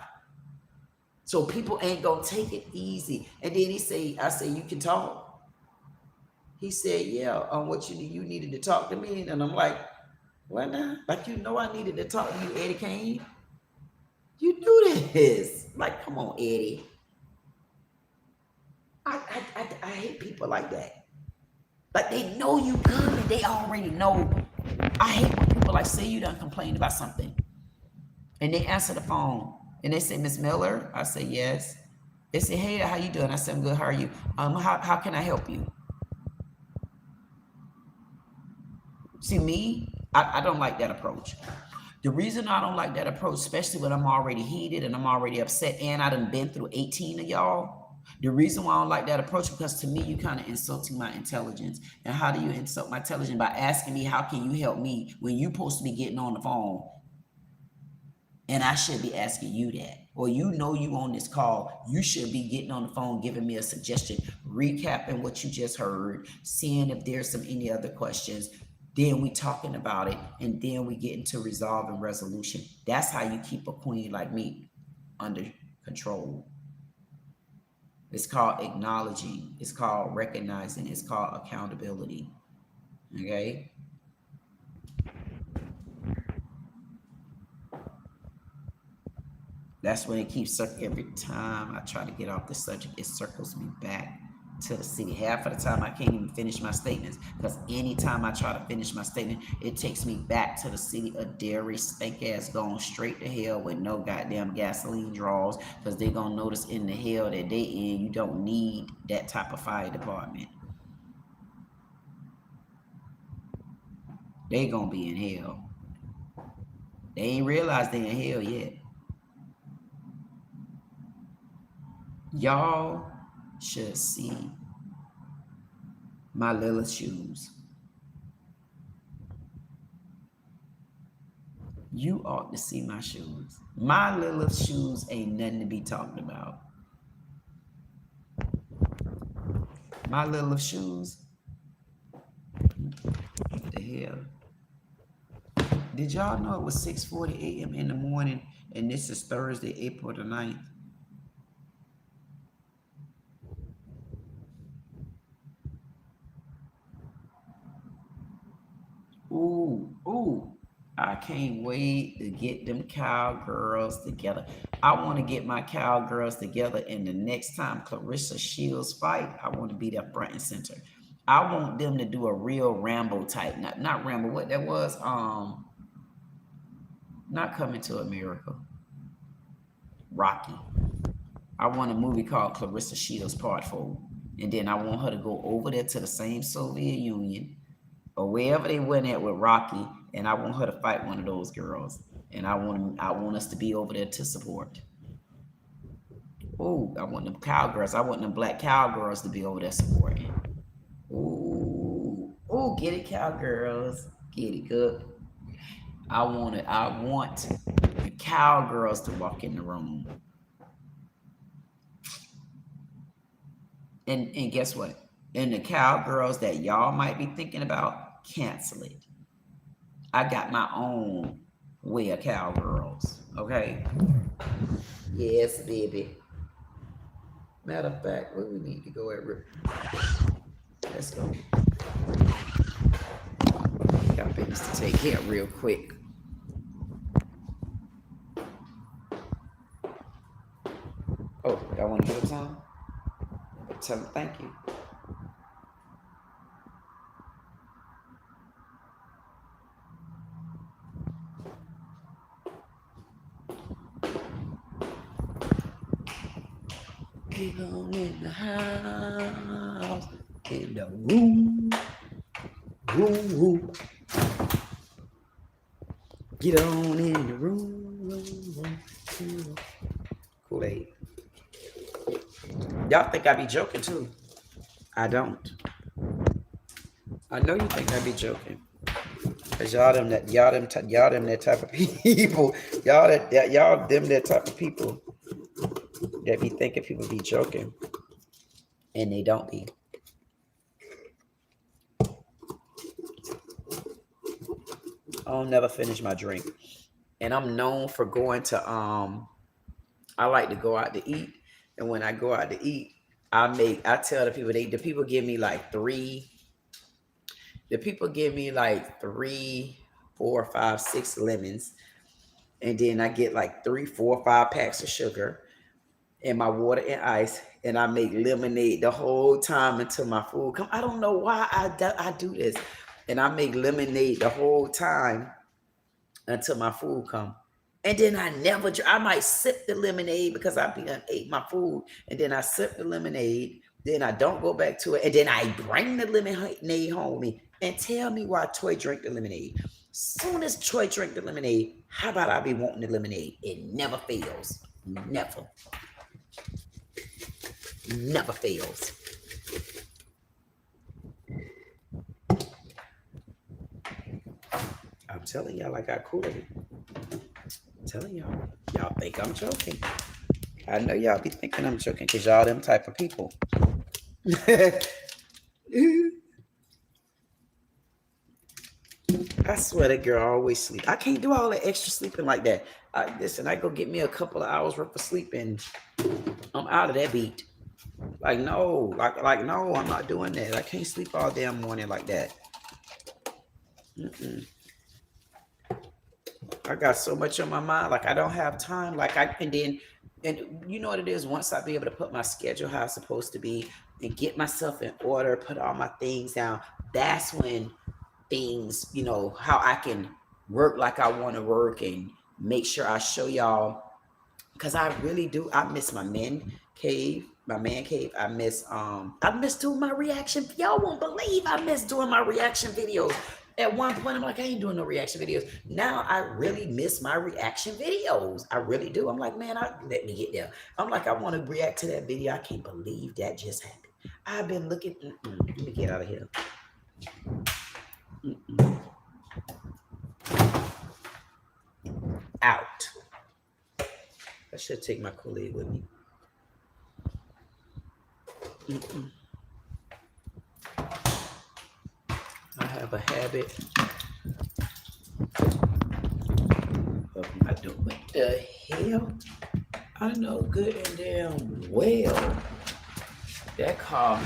So people ain't gonna take it easy. And then I say, you can talk. He said, yeah, what you needed to talk to me. And I'm like, what now? Like, I needed to talk to you, Eddie Kane. You do this. Like, come on, Eddie. I hate people like that. Like, they know you coming. They already know. I hate when people like, say you done complained about something. And they answer the phone. And they say, Miss Miller? I say, yes. They say, hey, how you doing? I said, I'm good. How are you? How can I help you? See, me, I don't like that approach. The reason I don't like that approach, especially when I'm already heated and I'm already upset and I done been through 18 of y'all, the reason why I don't like that approach, because to me, you kind of insulting my intelligence. And how do you insult my intelligence? By asking me, how can you help me when you supposed to be getting on the phone? And I should be asking you that. Or you on this call, you should be getting on the phone, giving me a suggestion, recapping what you just heard, seeing if there's any other questions. Then we talking about it, and then we get into resolving resolution. That's how you keep a queen like me under control. It's called acknowledging. It's called recognizing. It's called accountability. Okay? That's when it keeps circling. Every time I try to get off the subject, it circles me back to the city. Half of the time I can't even finish my statements, because anytime I try to finish my statement, it takes me back to the city of Delray, stank ass, going straight to hell with no goddamn gasoline draws, because they're gonna notice in the hell that they in, you don't need that type of fire department. They gonna be in hell. They ain't realized they in hell yet. Y'all should see my little shoes. You ought to see my shoes. My little shoes ain't nothing to be talked about. My little shoes. What the hell? Did y'all know it was 6:40 a.m. in the morning, and this is Thursday, April the 9th? Ooh, I can't wait to get them cowgirls together. I want to get my cowgirls together, and the next time Clarissa Shields fight, I want to be there front and center. I want them to do a real Rambo type, not Rambo, what that was, not Coming to America, Rocky. I want a movie called Clarissa Shields Part 4, and then I want her to go over there to the same Soviet Union, or wherever they went at with Rocky, and I want her to fight one of those girls. And I want us to be over there to support. Oh, I want them cowgirls. I want them black cowgirls to be over there supporting. Oh, get it, cowgirls. Get it, good. I want the cowgirls to walk in the room. And guess what? And the cowgirls that y'all might be thinking about, cancel it. I got my own way of cowgirls, okay? Yes, baby. Matter of fact, where we need to go at? Let's go. Got business to take care of real quick. Oh, y'all want to give them some? Tell them thank you. Get on in the house, in the room. Get on in the room. Kool-Aid. Y'all think I be joking too. I don't. I know you think I be joking. Cause y'all them that type of people. Y'all that type of people that be thinking people be joking, and they don't be. I'll never finish my drink, and I'm known for going to I like to go out to eat. And when I go out to eat, I tell the people give me like three, 4, 5, 6 lemons. And then I get like 3, 4, 5 packs of sugar and my water and ice. And I make lemonade the whole time until my food comes. I don't know why I do this. And I make lemonade the whole time until my food comes. And then I might sip the lemonade because I ate my food. And then I sip the lemonade. Then I don't go back to it. And then I bring the lemonade home with me. And tell me why Toy drank the lemonade. Soon as Troy drink the lemonade, how about I be wanting the lemonade? It never fails. Never. Never fails. I'm telling y'all I got cool with it. I'm telling y'all. Y'all think I'm joking. I know y'all be thinking I'm joking because y'all them type of people. I swear that girl always sleep. I can't do all that extra sleeping like that. Listen, I go get me a couple of hours worth of sleep and I'm out of that beat. Like no, like no, I'm not doing that. I can't sleep all damn morning like that. I got so much on my mind. Like I don't have time. Like and you know what it is. Once I be able to put my schedule how it's supposed to be and get myself in order, put all my things down. That's when things, you know, how I can work like I want to work and make sure I show y'all, because I really do. I miss my ManCave. I miss doing my reaction. Y'all won't believe I miss doing my reaction videos. At one point, I'm like, I ain't doing no reaction videos. Now I really miss my reaction videos. I really do. I'm like, man, let me get there. I'm like, I want to react to that video. I can't believe that just happened. I've been looking. Let me get out of here. Out. I should take my Kool-Aid with me. I have a habit of not doing what the hell. I know good and damn well that car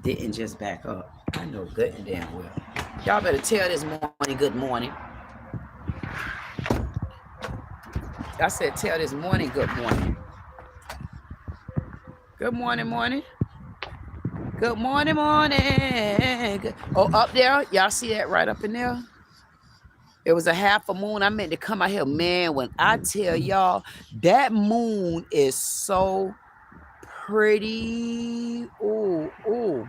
didn't just back up. I know good and damn well. Y'all better tell this morning good morning. I said tell this morning good morning. Good morning, morning. Good morning, morning. Oh, up there, y'all see that right up in there? It was a half a moon. I meant to come out here, man. When I tell y'all, that moon is so pretty. Ooh, ooh.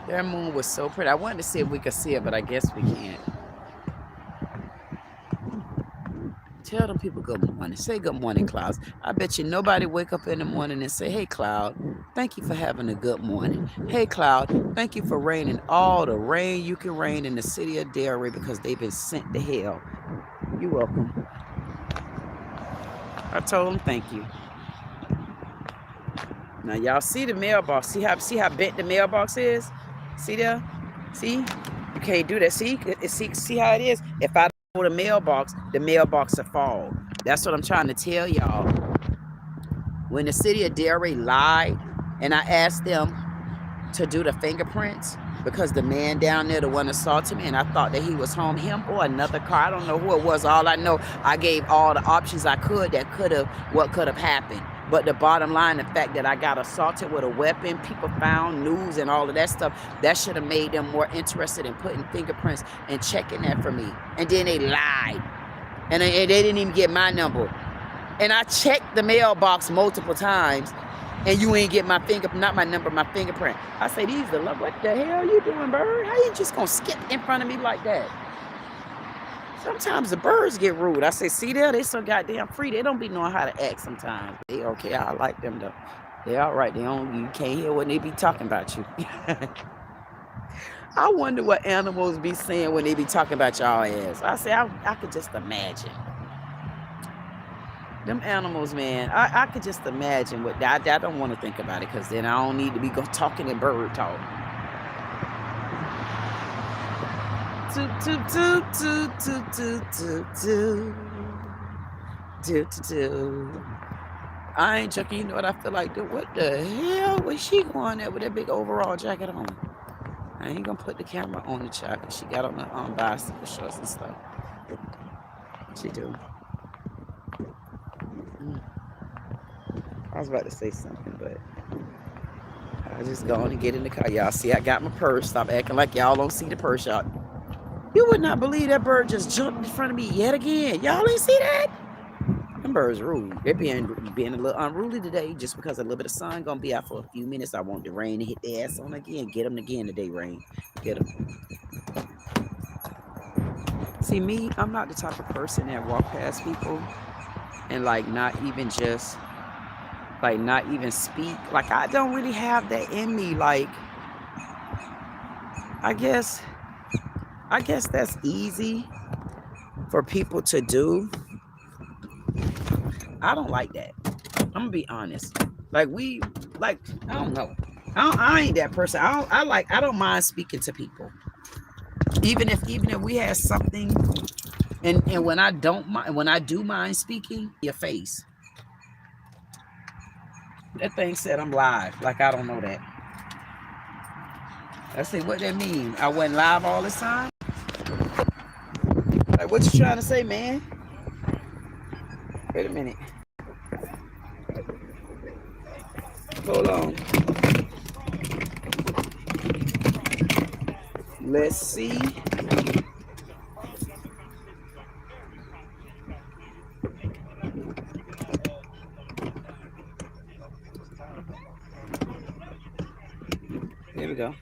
That moon was so pretty. I wanted to see if we could see it, but I guess we can't. Tell them people good morning. Say good morning, Clouds. I bet you nobody wake up in the morning and say, hey, Cloud, thank you for having a good morning. Hey, Cloud, thank you for raining all the rain you can rain in the city of Delray because they've been sent to hell. You're welcome. I told them thank you. Now, y'all see the mailbox. See how bent the mailbox is? See there? See? You can't do that. See how it is? If I the mailbox will fall. That's what I'm trying to tell y'all. When the city of Delray lied and I asked them to do the fingerprints because the man down there, the one that assaulted me, and I thought that he was home, him or another car, I don't know who it was. All I know, I gave all the options I could that what could have happened. But the bottom line, the fact that I got assaulted with a weapon, people found news and all of that stuff, that should have made them more interested in putting fingerprints and checking that for me. And then they lied. And they didn't even get my number. And I checked the mailbox multiple times, and you ain't get my fingerprint, not my number, my fingerprint. I say, what the hell you doing, bird? How you just gonna skip in front of me like that? Sometimes the birds get rude. I say, see there, they so goddamn free. They don't be knowing how to act sometimes. They okay, I like them though. They all right. You can't hear what they be talking about you. I wonder what animals be saying when they be talking about y'all ass. I say, I could just imagine. Them animals, man, I could just imagine what I don't want to think about it because then I don't need to be talking in bird talk. I ain't joking. You know what I feel like? What the hell was she going there with that big overall jacket on? I ain't gonna put the camera on the child because she got on the bicycle shorts and stuff. She do. I was about to say something, but I just go on and get in the car. Y'all see, I got my purse. Stop acting like y'all don't see the purse, y'all. You would not believe that bird just jumped in front of me yet again. Y'all ain't see that? Them birds rude. They're being a little unruly today just because a little bit of sun gonna be out for a few minutes. I want the rain to hit their ass on again. Get them again today, rain. Get them. See me, I'm not the type of person that walk past people and like not even just like not even speak. Like I don't really have that in me. Like I guess that's easy for people to do. I don't like that. I'm gonna be honest. Like I don't know. I ain't that person. I don't mind speaking to people. Even if we have something, and when I do mind speaking, your face. That thing said I'm live. Like I don't know that. I say what that mean? I wasn't live all this time? Like what you trying to say, man? Wait a minute. Hold on. Let's see. There we go.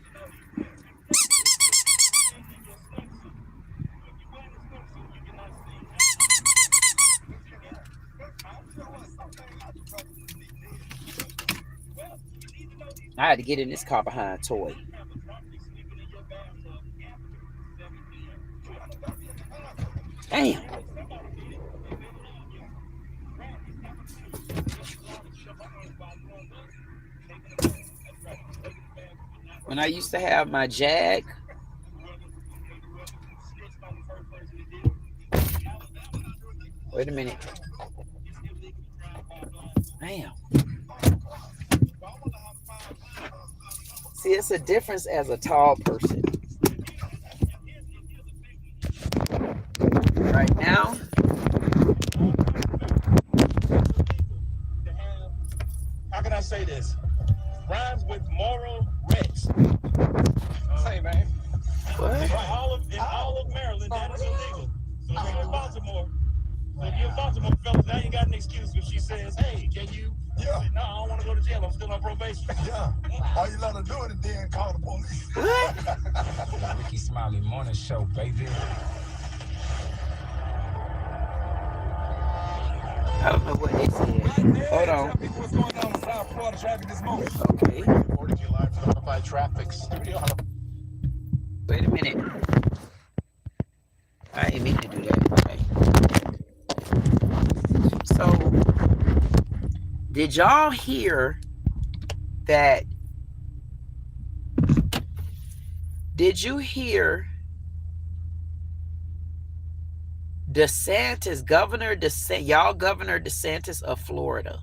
I had to get in this car behind Toy. Damn. When I used to have my Jag, wait a minute. Damn. See, it's a difference as a tall person. Right now, how can I say this? Rhymes with moral wrecks. Say, man. What? In all of Maryland, that is illegal. So if you're in Baltimore, fellas, now you got an excuse when she says, hey, can you? Yeah. No, I don't want to go to jail. I'm still on probation. Yeah. All you let her do it then call the police. What? Ricky Smiley Morning Show, baby. I don't know what they said. Hold on. What's going on in South Florida traffic this morning? Okay. Reporting you live from the Notified Traffic Studio. Wait a minute. I didn't mean to do that. Okay. So, did y'all hear that? Did you hear DeSantis, Governor DeSantis of Florida?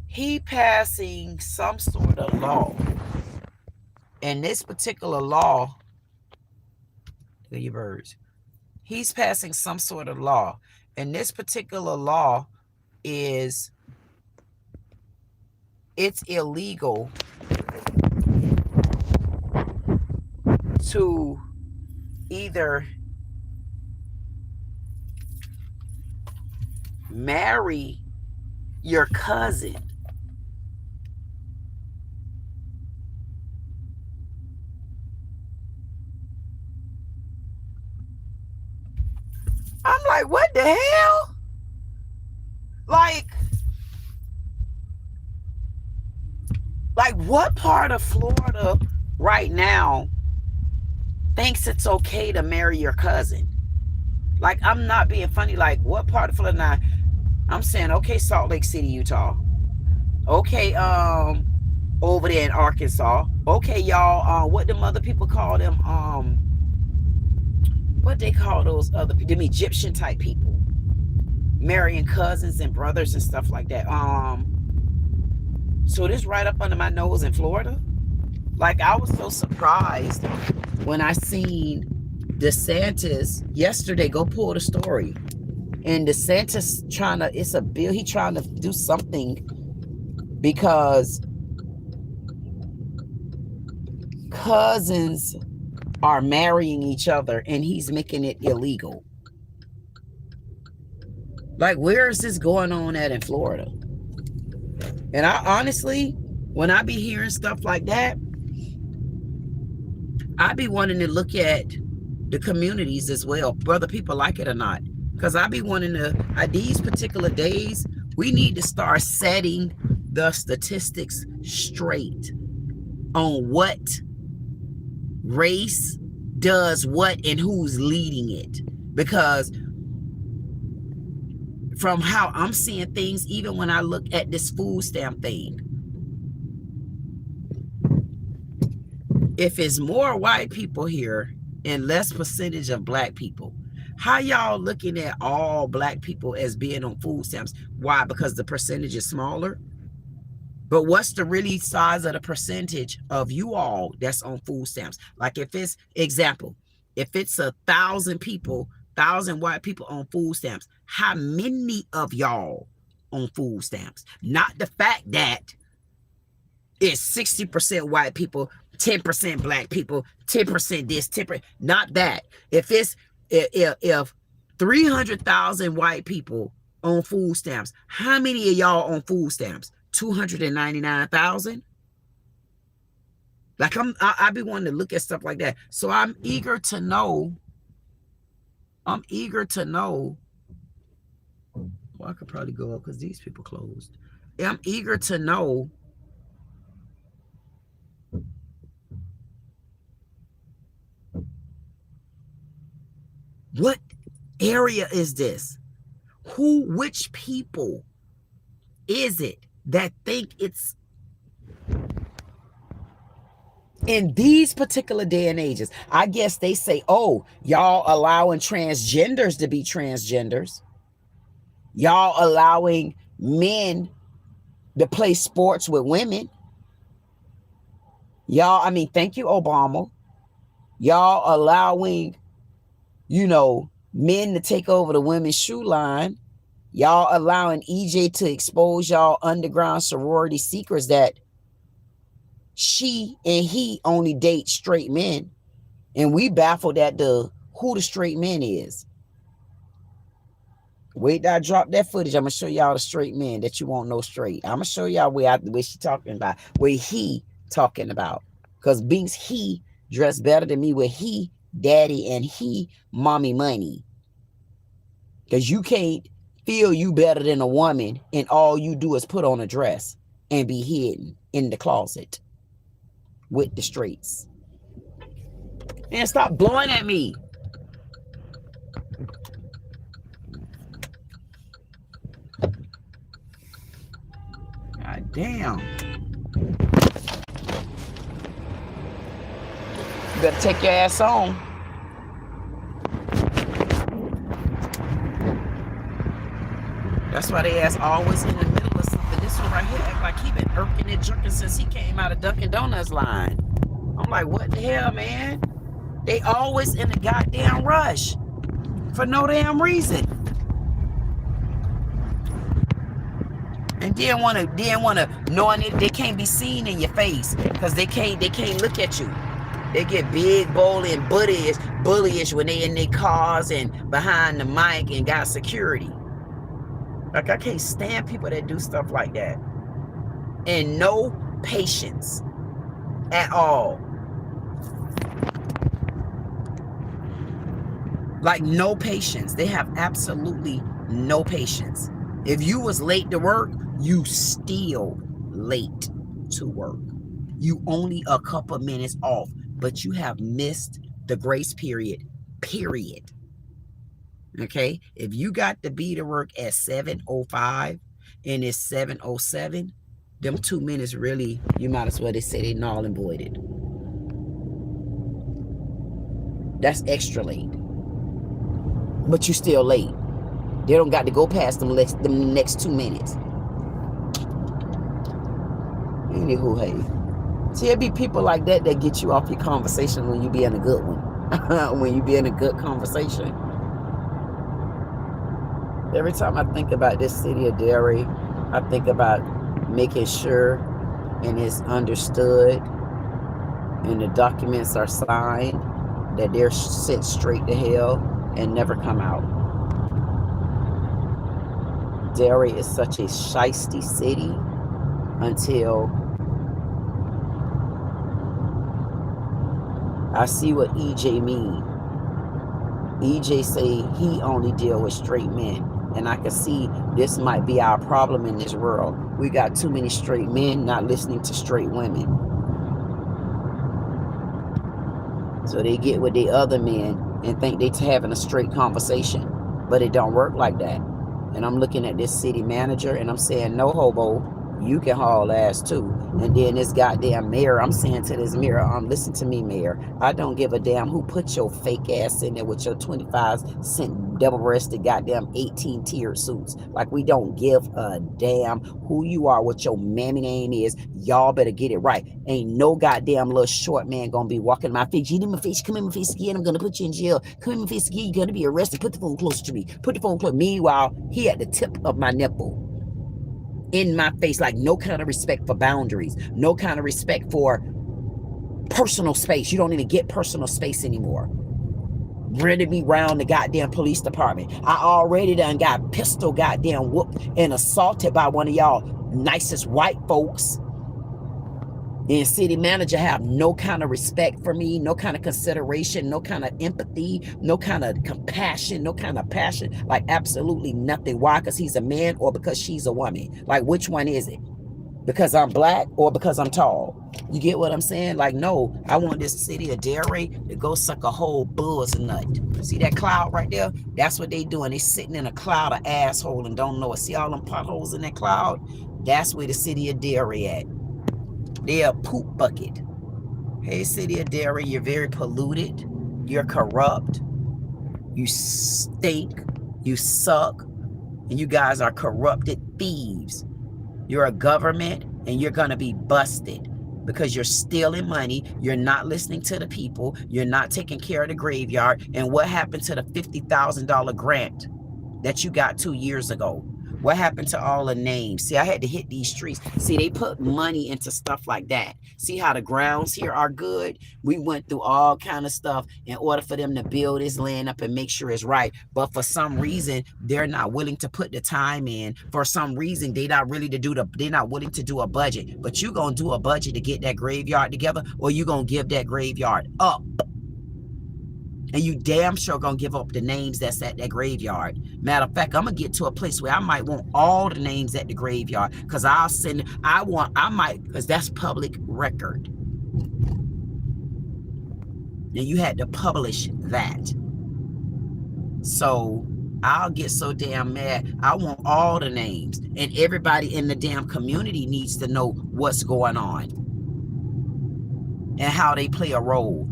He passing some sort of law. And this particular law, look at your birds. He's passing some sort of law. And this particular law is, it's illegal to either marry your cousin I'm like, what the hell? Like what part of Florida right now thinks it's okay to marry your cousin? Like, I'm not being funny. Like, what part of Florida? Now, I'm saying, okay, Salt Lake City, Utah. Okay, over there in Arkansas. Okay, y'all, what them other people call them? what they call those other, them Egyptian type people, marrying cousins and brothers and stuff like that. So this right up under my nose in Florida. Like, I was so surprised when I seen DeSantis yesterday. Go pull the story. And DeSantis trying to, it's a bill, he trying to do something because cousins are marrying each other and he's making it illegal. Like, where is this going on at in Florida? And I honestly, when I be hearing stuff like that, I be wanting to look at the communities as well, whether people like it or not. Because I be wanting to, at these particular days, we need to start setting the statistics straight on what race does what and who's leading it. Because from how I'm seeing things, even when I look at this food stamp thing, if it's more white people here and less percentage of black people, how y'all looking at all black people as being on food stamps? Why? Because the percentage is smaller? But what's the really size of the percentage of you all that's on food stamps? Like, if it's, example, if it's 1,000 people, 1,000 white people on food stamps, how many of y'all on food stamps? Not the fact that it's 60% white people, 10% black people, 10% this, 10%, not that. If it's, if 300,000 white people on food stamps, how many of y'all on food stamps? 299,000? Like, I be wanting to look at stuff like that. So I'm eager to know. Well, I could probably go up because these people closed. I'm eager to know what area is this? Which people is it that think it's in these particular day and ages? I guess they say, oh, y'all allowing transgenders to be transgenders. Y'all allowing men to play sports with women. Y'all, I mean, thank you, Obama. Y'all allowing, you know, men to take over the women's shoe line. Y'all allowing EJ to expose y'all underground sorority secrets that she and he only date straight men. And we baffled at who the straight man is. Wait till I drop that footage. I'm going to show y'all the straight men that you won't know straight. I'm going to show y'all where she talking about, where he talking about. Because Binks, he dressed better than me with he daddy and he mommy money. Because you can't feel you better than a woman and all you do is put on a dress and be hidden in the closet with the straights. Man, stop blowing at me. God damn. You better take your ass on. That's why they ass always in the middle of something. This one right here act like he been irking and jerking since he came out of Dunkin' Donuts line. I'm like, what the hell, man? They always in a goddamn rush for no damn reason. And then wanna knowing it, they can't be seen in your face because they can't look at you. They get big, bold, and bullyish when they in their cars and behind the mic and got security. Like, I can't stand people that do stuff like that. And no patience at all. Like, no patience. They have absolutely no patience. If you was late to work, you still late to work. You only a couple minutes off, but you have missed the grace period. Okay? If you got to be to work at 7:05 and it's 7:07, them 2 minutes really, you might as well they say they null and voided. That's extra late. but you still late. They don't got to go past them next 2 minutes. Anywho, hey. See, it be people like that that get you off your conversation when you be in a good one. When you be in a good conversation. Every time I think about this city of Delray, I think about making sure and it's understood and the documents are signed that they're sent straight to hell and never come out. Delray is such a shiesty city until I see what EJ mean. EJ say he only deal with straight men. And I can see this might be our problem in this world. We got too many straight men not listening to straight women. So they get with the other men and think they having a straight conversation. But it don't work like that. And I'm looking at this city manager and I'm saying, no hobo, you can haul ass too. And then this goddamn mayor, I'm saying to this mayor, listen to me, mayor. I don't give a damn who put your fake ass in there with your 25-cent double-breasted goddamn 18-tiered suits. Like, we don't give a damn who you are, what your mammy name is. Y'all better get it right. Ain't no goddamn little short man gonna be walking my face. You in my face, come in my face again, I'm gonna put you in jail. Come in my face again, you're gonna be arrested. Put the phone closer to me. Put the phone close. Meanwhile, he at the tip of my nipple. In my face, like no kind of respect for boundaries, no kind of respect for personal space. You don't even get personal space anymore. Ready to be around the goddamn police department. I already done got pistol goddamn whooped and assaulted by one of y'all nicest white folks. And city manager have no kind of respect for me, no kind of consideration, no kind of empathy, no kind of compassion, no kind of passion, like absolutely nothing. Why? Because he's a man or because she's a woman? Like, which one is it? Because I'm black or because I'm tall? You get what I'm saying? Like, no, I want this city of Delray to go suck a whole buzz nut. See that cloud right there? That's what they doing. They sitting in a cloud of asshole and don't know it. See all them potholes in that cloud? That's where the city of Delray at. They're a poop bucket. Hey, city of Delray, you're very polluted. You're corrupt. You stink. You suck. And you guys are corrupted thieves. You're a government and you're going to be busted because you're stealing money. You're not listening to the people. You're not taking care of the graveyard. And what happened to the $50,000 grant that you got 2 years ago? What happened to all the names? See, I had to hit these streets. See, they put money into stuff like that. See how the grounds here are good? We went through all kind of stuff in order for them to build this land up and make sure it's right. But for some reason, they're not willing to put the time in. For some reason, they're not willing to do a budget. But you gonna do a budget to get that graveyard together, or you gonna give that graveyard up? And you damn sure gonna give up the names that's at that graveyard. Matter of fact, I'm gonna get to a place where I might want all the names at the graveyard, because because that's public record. And you had to publish that. So I'll get so damn mad. I want all the names, and everybody in the damn community needs to know what's going on and how they play a role.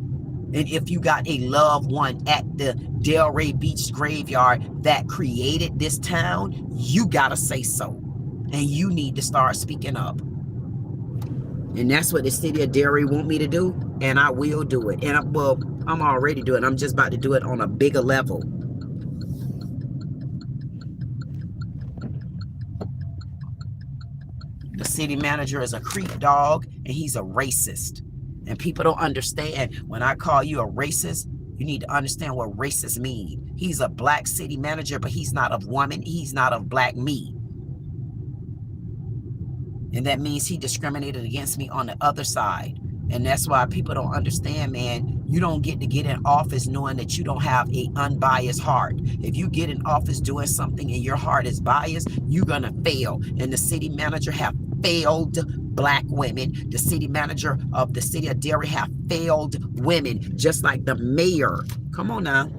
And if you got a loved one at the Delray Beach graveyard that created this town, you gotta say so. And you need to start speaking up. And that's what the city of Delray want me to do, and I will do it. And I'm already doing it. I'm just about to do it on a bigger level. The city manager is a creep dog, and he's a racist. And people don't understand. When I call you a racist, you need to understand what racist means. He's a black city manager, but he's not of woman. He's not of black me. And that means he discriminated against me on the other side. And that's why people don't understand, man. You don't get to get in office knowing that you don't have an unbiased heart. If you get in office doing something and your heart is biased, you're going to fail. And the city manager have failed black women. The city manager of the city of Delray have failed women, just like the mayor. Come on now.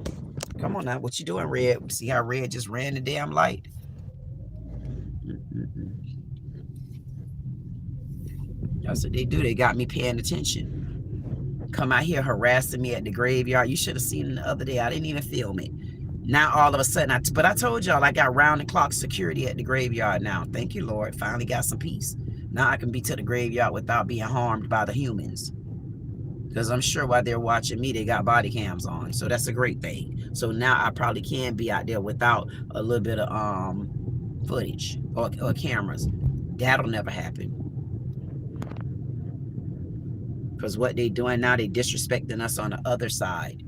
Come on now. What you doing, Red? See how Red just ran the damn light? That's what they do. They got me paying attention. Come out here harassing me at the graveyard. You should have seen it the other day. I didn't even film it. Now all of a sudden, but I told y'all I got round the clock security at the graveyard now. Thank you, Lord. Finally got some peace. Now I can be to the graveyard without being harmed by the humans. Because I'm sure while they're watching me, they got body cams on. So that's a great thing. So now I probably can be out there without a little bit of footage or cameras. That'll never happen. Because what they doing now, they disrespecting us on the other side.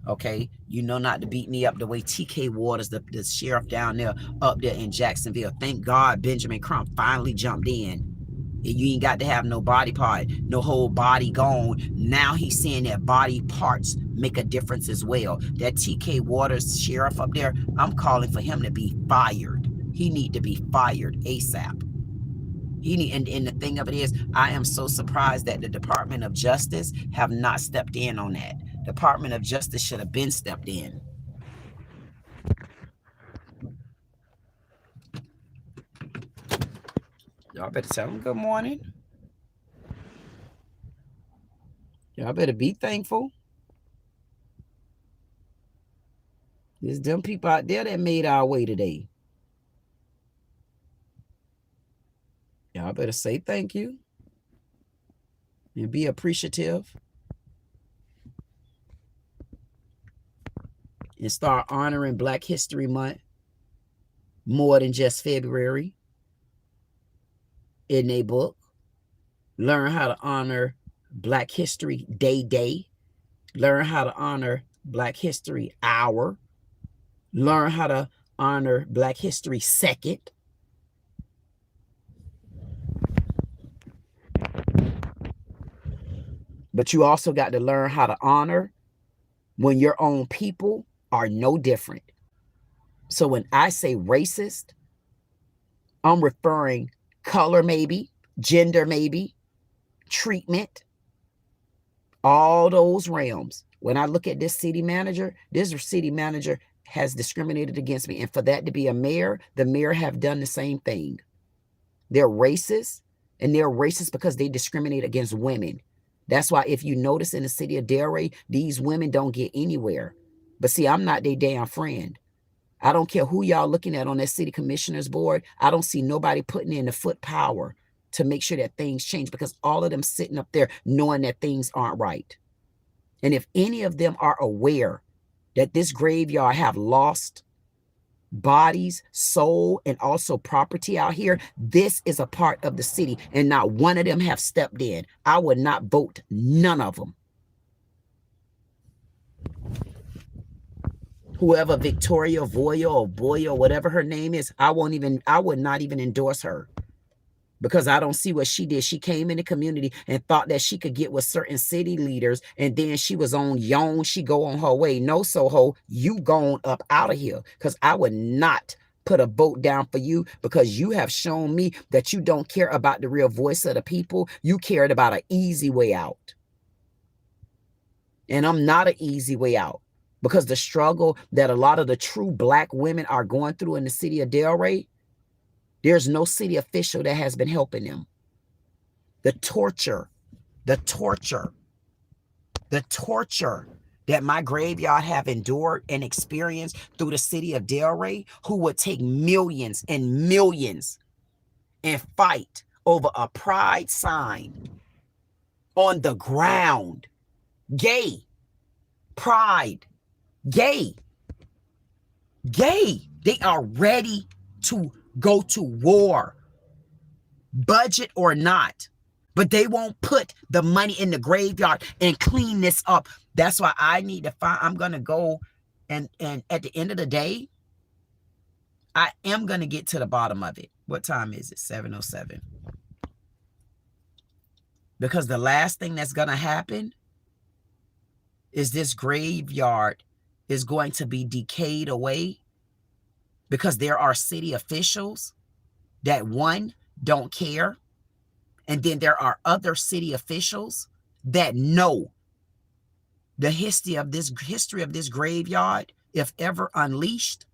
Okay, you know not to beat me up the way TK Waters, the sheriff down there, up there in Jacksonville. Thank God Benjamin Crump finally jumped in. You ain't got to have no body part, no whole body gone. Now he's saying that body parts make a difference as well. That TK Waters sheriff up there, I'm calling for him to be fired. He need to be fired ASAP. And the thing of it is, I am so surprised that the Department of Justice have not stepped in on that. Department of Justice should have been stepped in. Y'all better tell them good morning. Y'all better be thankful. There's them people out there that made our way today. Y'all better say thank you and be appreciative. And start honoring Black History Month more than just February in their book. Learn how to honor Black History Day. Learn how to honor Black History Hour. Learn how to honor Black History Second. But you also got to learn how to honor when your own people are no different. So when I say racist, I'm referring color maybe, gender maybe, treatment, all those realms. When I look at this city manager has discriminated against me. And for that to be a mayor, the mayor have done the same thing. They're racist, and they're racist because they discriminate against women. That's why if you notice in the city of Delray, these women don't get anywhere. But see, I'm not their damn friend. I don't care who y'all looking at on that city commissioner's board. I don't see nobody putting in the foot power to make sure that things change, because all of them sitting up there knowing that things aren't right. And if any of them are aware that this graveyard have lost bodies, soul, and also property out here, this is a part of the city, and not one of them have stepped in. I would not vote none of them. Whoever Victoria Voyo or Boyo, whatever her name is, I would not even endorse her, because I don't see what she did. She came in the community and thought that she could get with certain city leaders, and then she was on yon, she go on her way. No, Soho, you gone up out of here, because I would not put a vote down for you, because you have shown me that you don't care about the real voice of the people. You cared about an easy way out. And I'm not an easy way out, because the struggle that a lot of the true Black women are going through in the city of Delray, there's no city official that has been helping them. The torture that my graveyard have endured and experienced through the city of Delray, who would take millions and millions and fight over a pride sign on the ground. Gay, pride, gay. They are ready to go to war, budget or not, but they won't put the money in the graveyard and clean this up. That's why I need to find, I'm going to go and at the end of the day, I am going to get to the bottom of it. What time is it? 7:07. Because the last thing that's going to happen is this graveyard is going to be decayed away, because there are city officials that, one, don't care, and then there are other city officials that know the history of this graveyard, if ever unleashed,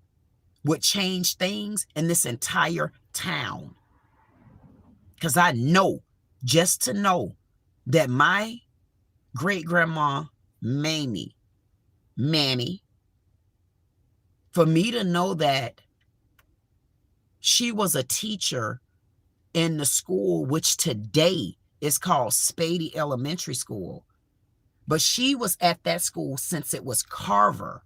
would change things in this entire town. Because I know, just to know that my great-grandma, MAMIE, For me to know that she was a teacher in the school, which today is called Saiddit Elementary School. But she was at that school since it was Carver,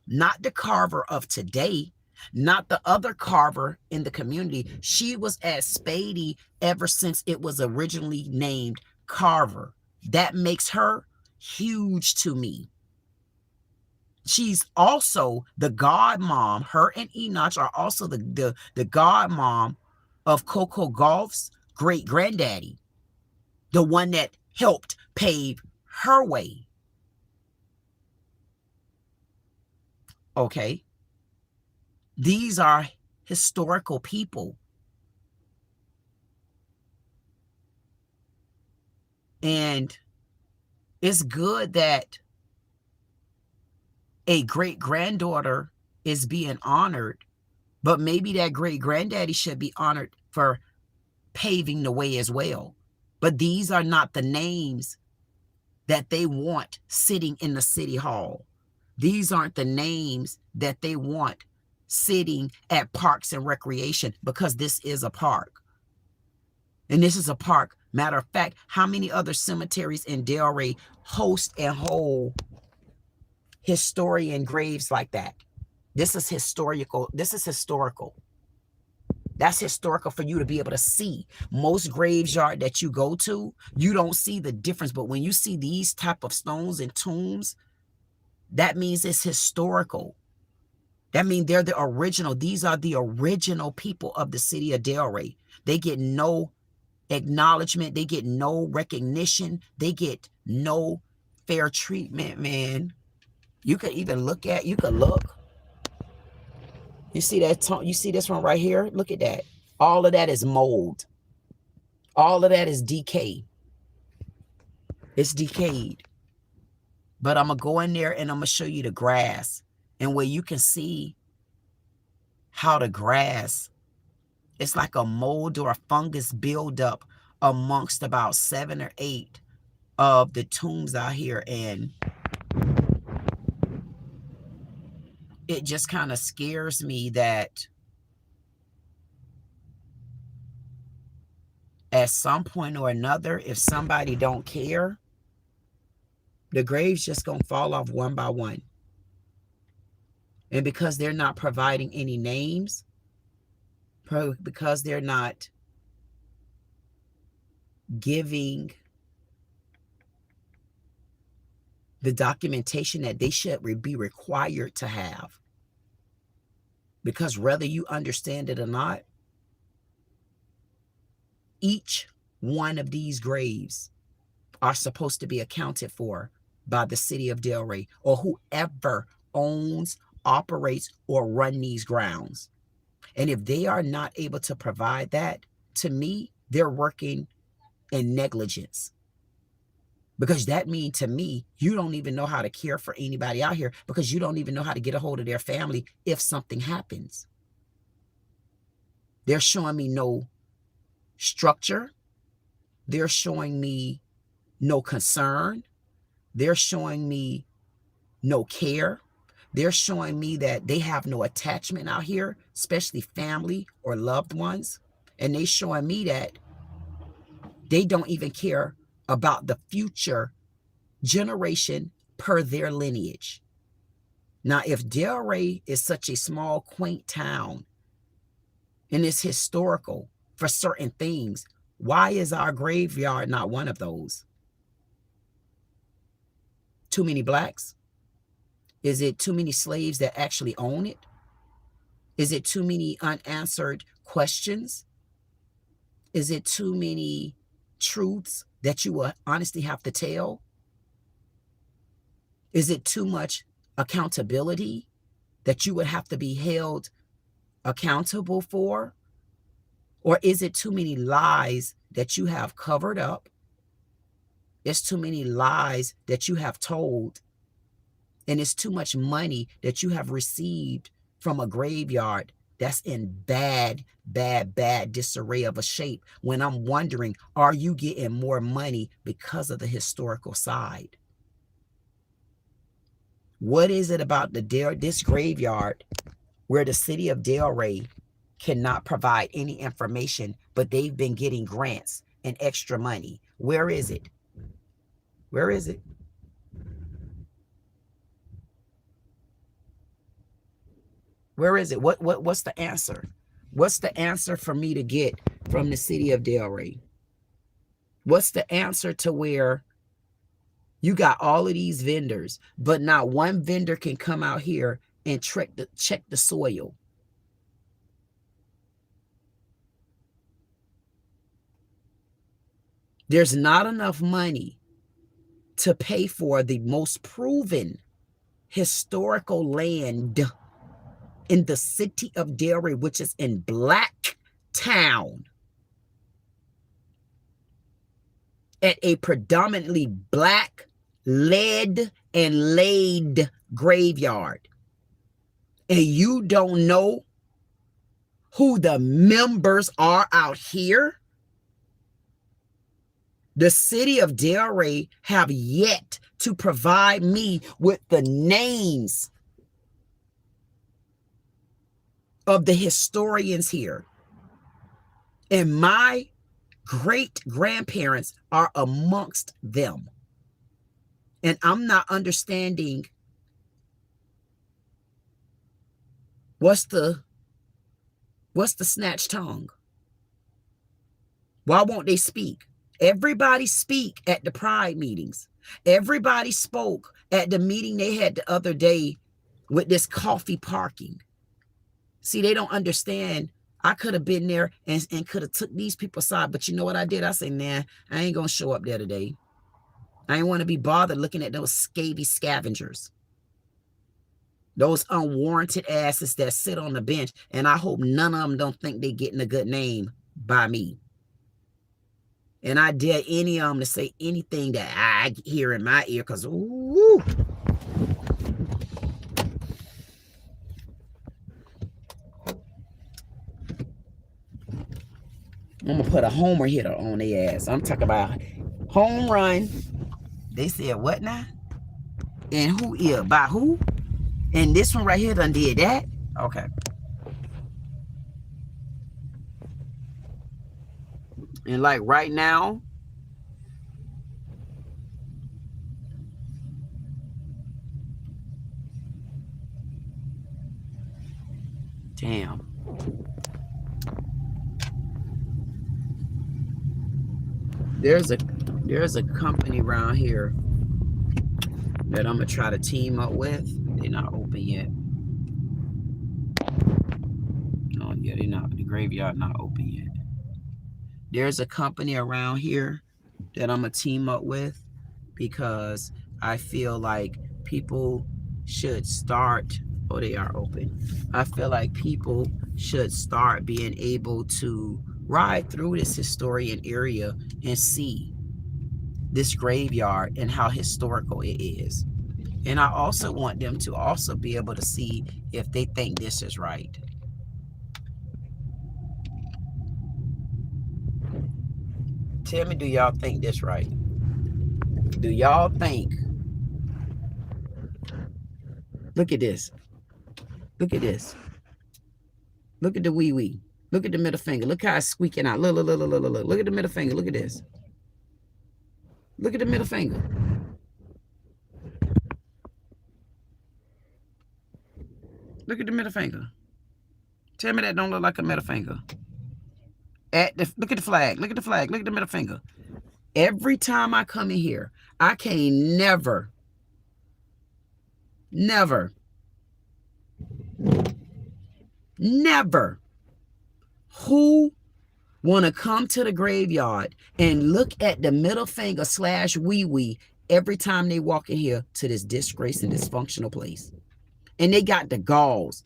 not the Carver of today, not the other Carver in the community. She was at Saiddit ever since it was originally named Carver. That makes her huge to me. She's also the godmom. Her and Enoch are also the godmom of Coco Gauff's great granddaddy, the one that helped pave her way. Okay. These are historical people. And it's good that a great-granddaughter is being honored, but maybe that great-granddaddy should be honored for paving the way as well. But these are not the names that they want sitting in the city hall. These aren't the names that they want sitting at Parks and Recreation, because this is a park. And this is a park. Matter of fact, how many other cemeteries in Delray host and hold historian graves like that? This is historical. This is historical. That's historical for you to be able to see. Most graveyard that you go to, you don't see the difference. But when you see these type of stones and tombs, that means it's historical. That means they're the original. These are the original people of the city of Delray. They get no acknowledgement. They get no recognition. They get no fair treatment, man. You could even look at, you could look. You see that? You see this one right here? Look at that. All of that is mold. All of that is decay. It's decayed. But I'm going to go in there and I'm going to show you the grass. And where you can see how the grass, it's like a mold or a fungus buildup amongst about 7 or 8 of the tombs out here. And it just kind of scares me that at some point or another, if somebody don't care, the grave's just going to fall off one by one. And because they're not providing any names, because they're not giving the documentation that they should be required to have, because whether you understand it or not, each one of these graves are supposed to be accounted for by the city of Delray or whoever owns, operates, or run these grounds. And if they are not able to provide that, to me, they're working in negligence. Because that means to me, you don't even know how to care for anybody out here, because you don't even know how to get a hold of their family if something happens. They're showing me no structure. They're showing me no concern. They're showing me no care. They're showing me that they have no attachment out here, especially family or loved ones. And they're showing me that they don't even care about the future generation per their lineage. Now, if Delray is such a small, quaint town and it's historical for certain things, why is our graveyard not one of those? Too many blacks? Is it too many slaves that actually own it? Is it too many unanswered questions? Is it too many truths that you will honestly have to tell? Is it too much accountability that you would have to be held accountable for? Or is it too many lies that you have covered up? It's too many lies that you have told. And it's too much money that you have received from a graveyard that's in bad disarray of a shape, when I'm wondering, are you getting more money because of the historical side? What is it about this graveyard where the city of Delray cannot provide any information, but they've been getting grants and extra money? Where is it? Where is it? Where is it? What's the answer? What's the answer for me to get from the city of Delray? What's the answer to where you got all of these vendors, but not one vendor can come out here and check the soil? There's not enough money to pay for the most proven historical land in the city of Delray, which is in Black Town, at a predominantly Black led and laid graveyard. And you don't know who the members are out here? The city of Delray have yet to provide me with the names of the historians here. And my great-grandparents are amongst them. And I'm not understanding what's the snatch tongue. Why won't they speak? Everybody speak at the pride meetings. Everybody spoke at the meeting they had the other day with this coffee parking. See, they don't understand. I could have been there and could have took these people aside. But you know what I did? I said, nah, I ain't going to show up there today. I ain't want to be bothered looking at those scaby scavengers. Those unwarranted asses that sit on the bench. And I hope none of them don't think they getting a good name by me. And I dare any of them to say anything that I hear in my ear, because, ooh. I'm going to put a homer hitter on their ass. I'm talking about home run. They said, what now? And who is? By who? And this one right here done did that? Okay. And like right now, damn. There's a company around here that I'm gonna try to team up with. They're not open yet. Oh yeah, they're not. The graveyard not open yet. There's a company around here that I'm gonna team up with because I feel like people should start. Oh, they are open. I feel like people should start being able to ride through this historian area and see this graveyard and how historical it is. And I also want them to also be able to see if they think this is right. Tell me, do y'all think this right? Do y'all think? Look at this. Look at this. Look at the wee. Look at the middle finger. Look how it's squeaking out. Look. Look at the middle finger. Look at this. Look at the middle finger. Look at the middle finger. Tell me that don't look like a middle finger. Look at the flag. Look at the flag. Look at the middle finger. Every time I come in here, I can't never who want to come to the graveyard and look at the middle finger / wee every time they walk in here to this disgrace and dysfunctional place. And they got the galls.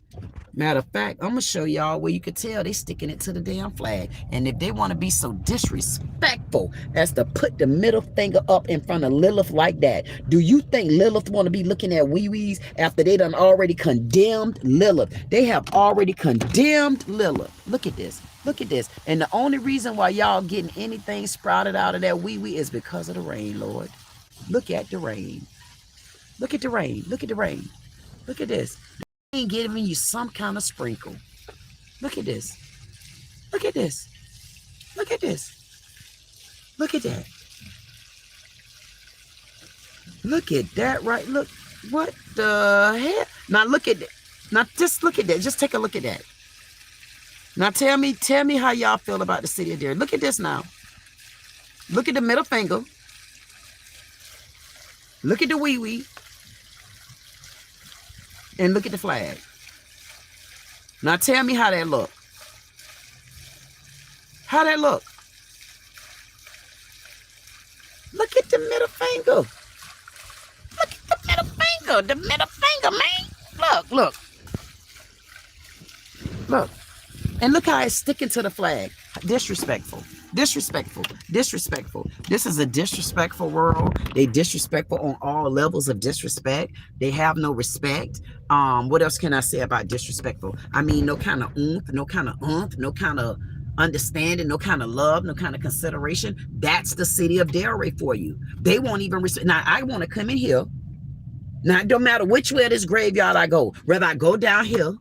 Matter of fact, I'm going to show y'all where you can tell they sticking it to the damn flag. And if they want to be so disrespectful as to put the middle finger up in front of Lilith like that, do you think Lilith want to be looking at wee-wees after they done already condemned Lilith? They have already condemned Lilith. Look at this. Look at this. And the only reason why y'all getting anything sprouted out of that wee-wee is because of the rain, Lord. Look at the rain. Look at the rain. Look at the rain. Look at this. The rain giving you some kind of sprinkle. Look at this. Look at this. Look at this. Look at that. Look at that, right? Look. What the hell? Now look at that. Now just look at that. Just take a look at that. Now tell me how y'all feel about the city of Delray. Look at this now. Look at the middle finger. Look at the wee-wee. And look at the flag. Now tell me how that look. How that look? Look at the middle finger. Look at the middle finger. The middle finger, man. Look, look. Look. And look how it's sticking to the flag. Disrespectful. Disrespectful. Disrespectful. This is a disrespectful world. They disrespectful on all levels of disrespect. They have no respect. What else can I say about disrespectful? I mean, no kind of oomph, no kind of no kind of understanding, no kind of love, no kind of consideration. That's the city of Delray for you. They won't even respect. Now, I want to come in here. Now, it don't matter which way of this graveyard I go. Whether I go down here,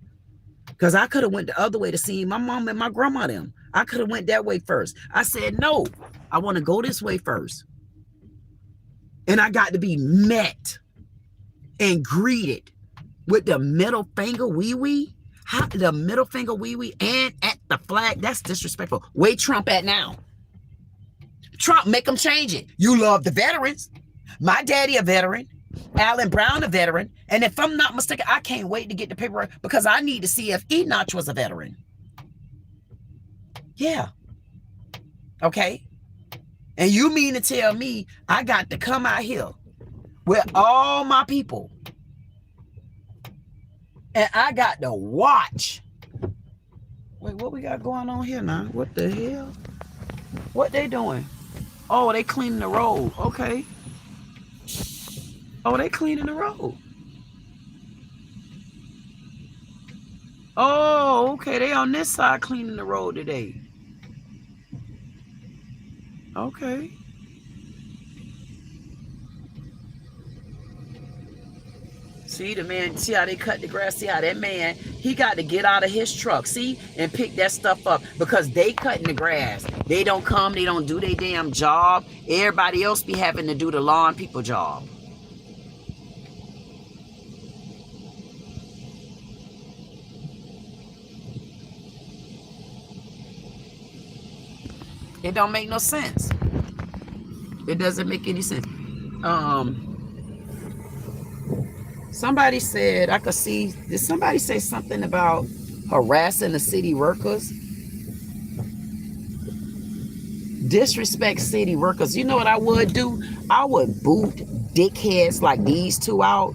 because I could have went the other way to see my mom and my grandma them. I could have went that way first. I said, no, I want to go this way first. And I got to be met and greeted with the middle finger wee-wee. The middle finger wee-wee and at the flag. That's disrespectful. Where Trump at now? Trump, make them change it. You love the veterans. My daddy a veteran. Alan Brown a veteran. And if I'm not mistaken, I can't wait to get the paperwork because I need to see if Enoch was a veteran. Yeah. Okay. And you mean to tell me I got to come out here with all my people and I got to watch. Wait, what we got going on here now? What the hell? What they doing? Oh, they cleaning the road. Okay. Oh, they cleaning the road. Oh, okay. They on this side cleaning the road today. Okay. See the man, see how they cut the grass, see how that man, he got to get out of his truck, see, and pick that stuff up because they cutting the grass. They don't come, they don't do their damn job. Everybody else be having to do the lawn people job. It don't make no sense. It doesn't make any sense. Somebody said, I could see, did somebody say something about harassing the city workers? Disrespect city workers. You know what I would do? I would boot dickheads like these two out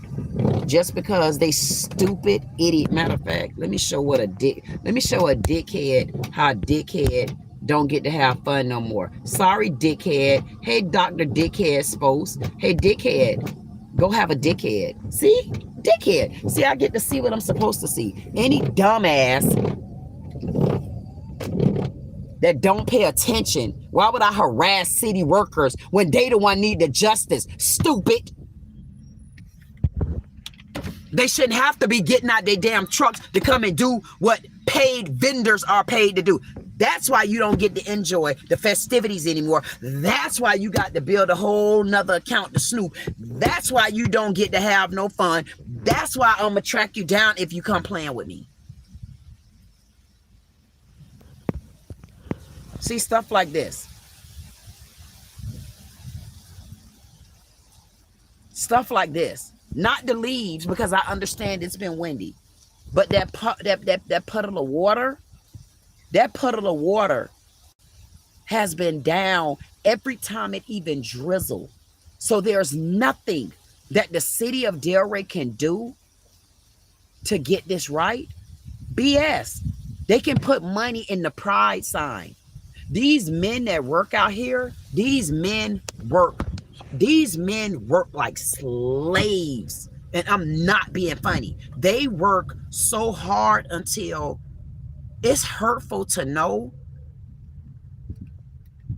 just because they stupid idiot. Matter of fact, let me show what a dick, let me show a dickhead how dickhead don't get to have fun no more. Sorry, dickhead. Hey, Dr. Dickhead Spose. Hey, dickhead. Go have a dickhead. See? Dickhead. See, I get to see what I'm supposed to see. Any dumbass that don't pay attention. Why would I harass city workers when they the one need the justice? Stupid. They shouldn't have to be getting out their damn trucks to come and do what paid vendors are paid to do. That's why you don't get to enjoy the festivities anymore. That's why you got to build a whole nother account to snoop. That's why you don't get to have no fun. That's why I'm gonna track you down if you come playing with me. See, stuff like this. Stuff like this. Not the leaves, because I understand it's been windy. But that puddle of water, that puddle of water has been down every time it even drizzled. So there's nothing that the city of Delray can do to get this right. BS. They can put money in the pride sign. These men that work out here, these men work like slaves. And I'm not being funny. They work so hard until it's hurtful to know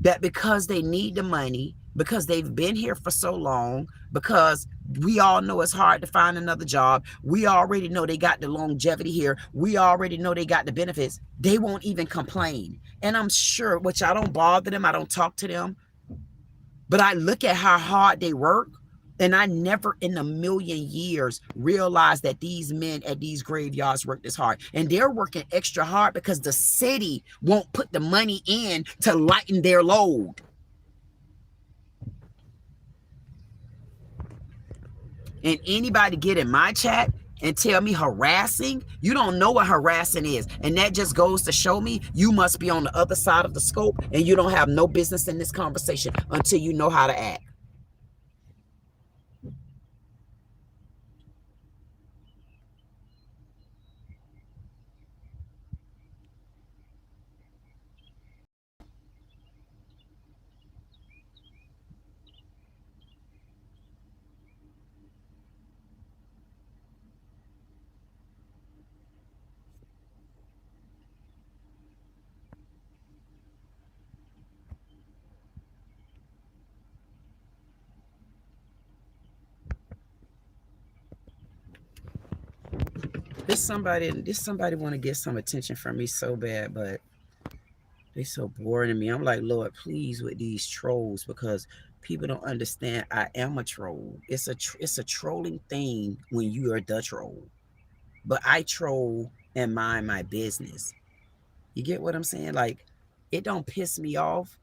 that because they need the money, because they've been here for so long, because we all know it's hard to find another job. We already know they got the longevity here. We already know they got the benefits. They won't even complain. And I'm sure, which I don't bother them, I don't talk to them, but I look at how hard they work, and I never in a million years realized that these men at these graveyards work this hard. And they're working extra hard because the city won't put the money in to lighten their load. And anybody get in my chat and tell me harassing, you don't know what harassing is. And that just goes to show me you must be on the other side of the scope, and you don't have no business in this conversation until you know how to act. This somebody want to get some attention from me so bad, but they so bored of me. I'm like, Lord, please, with these trolls, because people don't understand I am a troll. It's a trolling thing when you are the troll, but I troll and mind my business. You get what I'm saying? Like, it don't piss me off,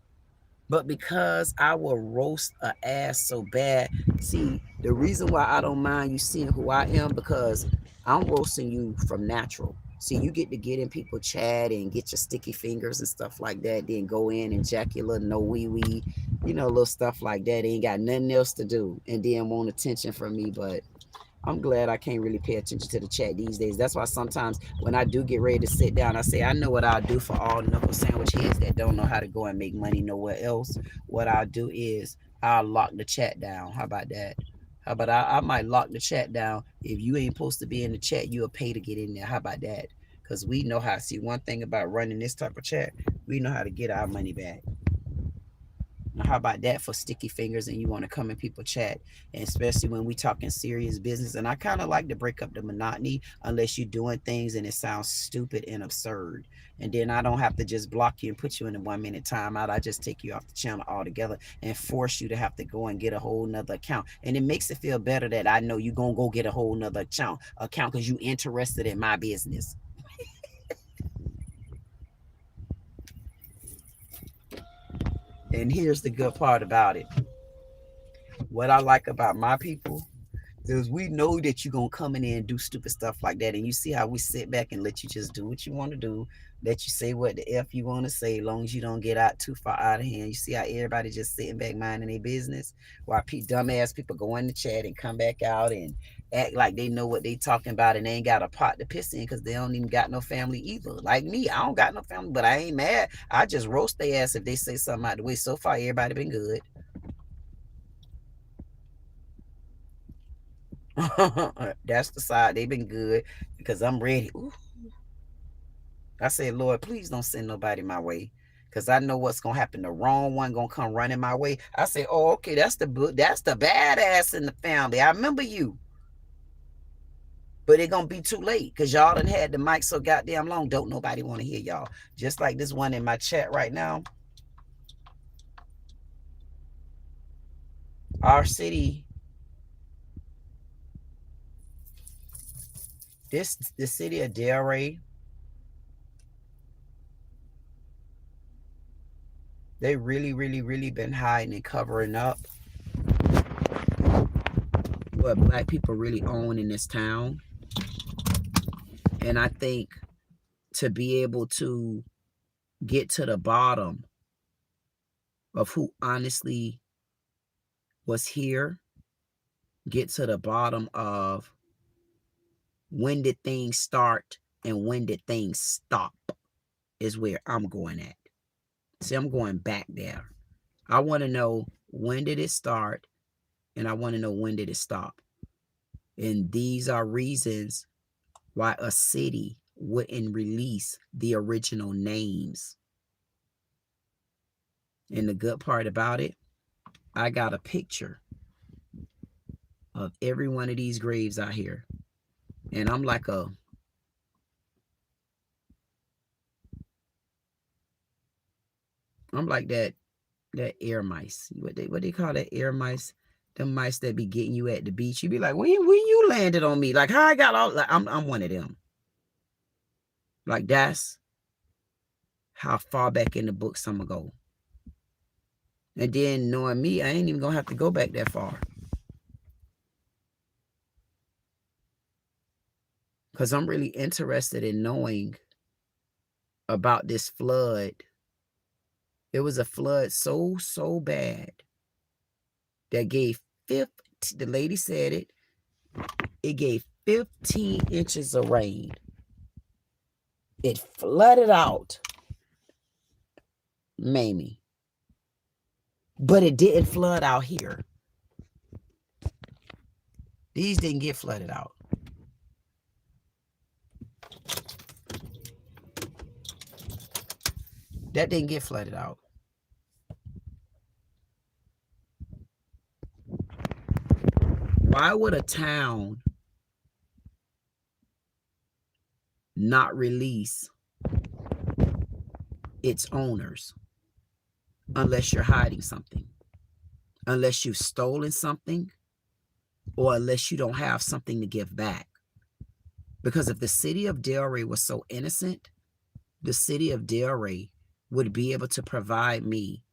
but because I will roast a ass so bad. See, the reason why I don't mind you seeing who I am, because I'm roasting you from natural. See, you get to get in people chat and get your sticky fingers and stuff like that, then go in and jack your little no wee wee, you know, little stuff like that. Ain't got nothing else to do, and then want attention from me. But I'm glad I can't really pay attention to the chat these days. That's why sometimes when I do get ready to sit down, I say, I know what I'll do for all knuckle sandwich heads that don't know how to go and make money nowhere else. What I'll do is I'll lock the chat down. How about that? How about I might lock the chat down. If you ain't supposed to be in the chat, you'll pay to get in there. How about that? Because we know how. See, one thing about running this type of chat, we know how to get our money back. Now, how about that for sticky fingers and you want to come in people chat, and especially when we talking serious business. And I kind of like to break up the monotony unless you're doing things and it sounds stupid and absurd. And then I don't have to just block you and put you in a 1 minute timeout. I just take you off the channel altogether and force you to have to go and get a whole nother account. And it makes it feel better that I know you're going to go get a whole nother account because you interested in my business. And here's the good part about it. What I like about my people is we know that you're going to come in there and do stupid stuff like that. And you see how we sit back and let you just do what you want to do. Let you say what the F you want to say, as long as you don't get out too far out of hand. You see how everybody just sitting back minding their business, while dumbass people go in the chat and come back out and act like they know what they talking about, and they ain't got a pot to piss in because they don't even got no family either. Like me, I don't got no family, but I ain't mad. I just roast their ass if they say something out the way. So far, everybody been good. That's the side they've been good, because I'm ready. Ooh. I said, Lord, please don't send nobody my way, because I know what's gonna happen. The wrong one gonna come running my way. I say, oh, okay, that's the badass in the family. I remember you, but it gonna be too late because y'all done had the mic so goddamn long. Don't nobody want to hear y'all. Just like this one in my chat right now. Our city, the city of Delray, they really been hiding and covering up what black people really own in this town. And I think to be able to get to the bottom of who honestly was here, get to the bottom of when did things start and when did things stop, is where I'm going at. See, I'm going back there. I want to know, when did it start, and I want to know, when did it stop. And these are reasons why a city wouldn't release the original names. And the good part about it, I got a picture of every one of these graves out here. And I'm like that air mice. What they call that, air mice? Them mice that be getting you at the beach. You be like, when you landed on me? Like, how I got all, like, I'm one of them. Like, that's how far back in the books I'm gonna go. And then knowing me, I ain't even gonna have to go back that far. Because I'm really interested in knowing about this flood. It was a flood so bad that gave the lady said it gave 15 inches of rain. It flooded out MAMIE. But it didn't flood out here. These didn't get flooded out. That didn't get flooded out. Why would a town not release its owners unless you're hiding something? Unless you've stolen something, or unless you don't have something to give back. Because if the city of Delray was so innocent, the city of Delray would be able to provide me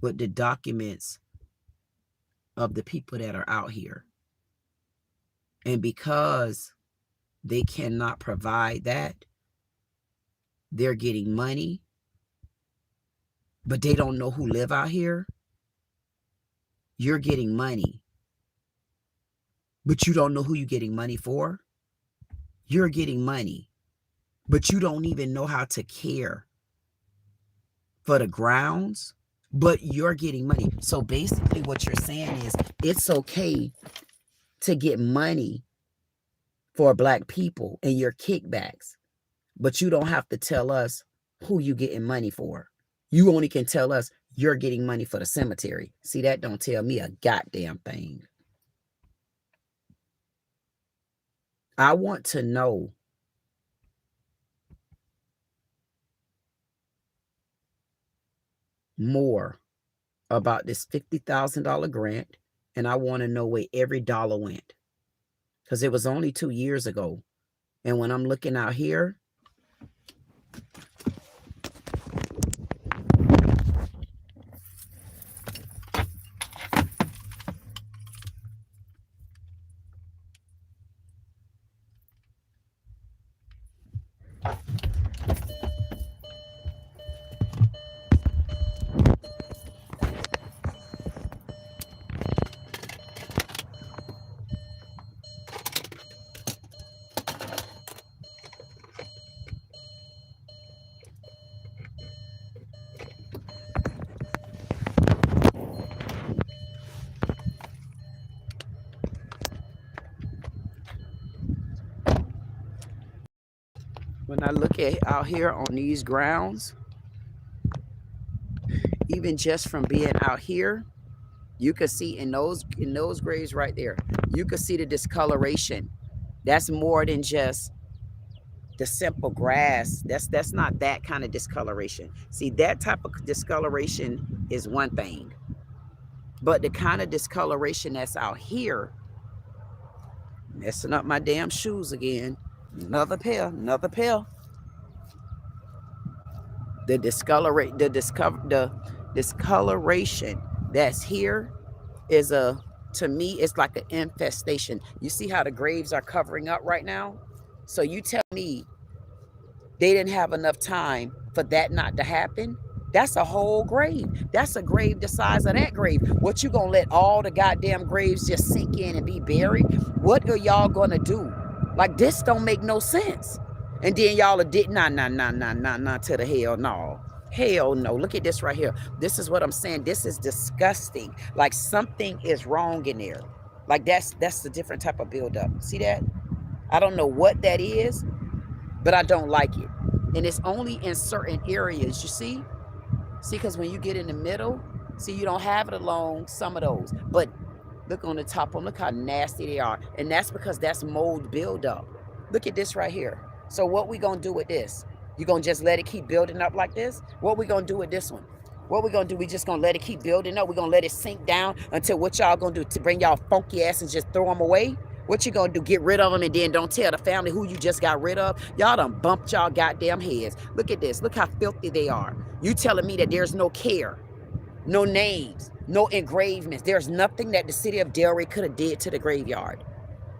with the documents of the people that are out here. And because they cannot provide that, they're getting money, but they don't know who live out here. You're getting money, but you don't know who you're getting money for. You're getting money, but you don't even know how to care for the grounds, but you're getting money. So basically what you're saying is it's okay to get money for Black people and your kickbacks, but you don't have to tell us who you getting money for. You only can tell us you're getting money for the cemetery. See, that don't tell me a goddamn thing. I want to know more about this $50,000 grant, and I want to know where every dollar went, because it was only 2 years ago. And when I'm looking out here, when I look at out here on these grounds, even just from being out here, you can see in those graves right there, you can see the discoloration. That's more than just the simple grass. That's not that kind of discoloration. See, that type of discoloration is one thing, but the kind of discoloration that's out here, messing up my damn shoes again. Another pair. The discoloration that's here is to me, it's like an infestation. You see how the graves are covering up right now? So you tell me they didn't have enough time for that not to happen? That's a whole grave. That's a grave the size of that grave. What, you gonna let all the goddamn graves just sink in and be buried? What are y'all gonna do? Like, this don't make no sense. And then y'all are nah to the hell no. Hell no. Look at this right here. This is what I'm saying. This is disgusting. Like, something is wrong in there. Like, that's a different type of buildup. See that? I don't know what that is, but I don't like it. And it's only in certain areas, you see? See, because when you get in the middle, See, you don't have it along some of those. But look on the top of them. Look how nasty they are. And that's because that's mold buildup. Look at this right here. So what we going to do with this? You going to just let it keep building up like this? What we going to do with this one? What we going to do? We just going to let it keep building up. We're going to let it sink down until what y'all going to do to bring y'all funky ass and just throw them away? What you going to do? Get rid of them and then don't tell the family who you just got rid of? Y'all done bumped y'all goddamn heads. Look at this. Look how filthy they are. You telling me that there's no care, no names, no engravements. There's nothing that the city of Delray could have did to the graveyard.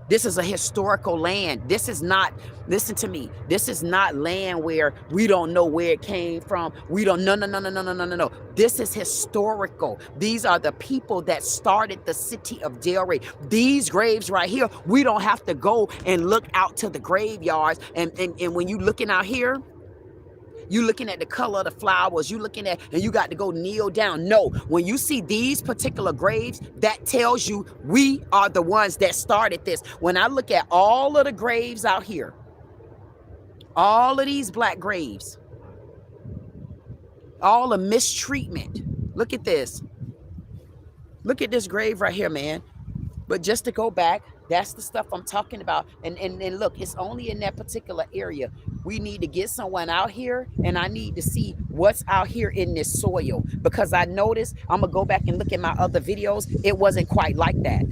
This is a historical land. This is not, listen to me, this is not land where we don't know where it came from. We don't, no. This is historical. These are the people that started the city of Delray. These graves right here, we don't have to go and look out to the graveyards. And when you looking out here, you looking at the color of the flowers, you looking at, and you got to go kneel down. No, when you see these particular graves, that tells you we are the ones that started this. When I look at all of the graves out here, all of these black graves, all the mistreatment. Look at this. Look at this grave right here, man. But just to go back, that's the stuff I'm talking about. And look, it's only in that particular area. We need to get someone out here, and I need to see what's out here in this soil. Because I noticed, I'm going to go back and look at my other videos. It wasn't quite like that.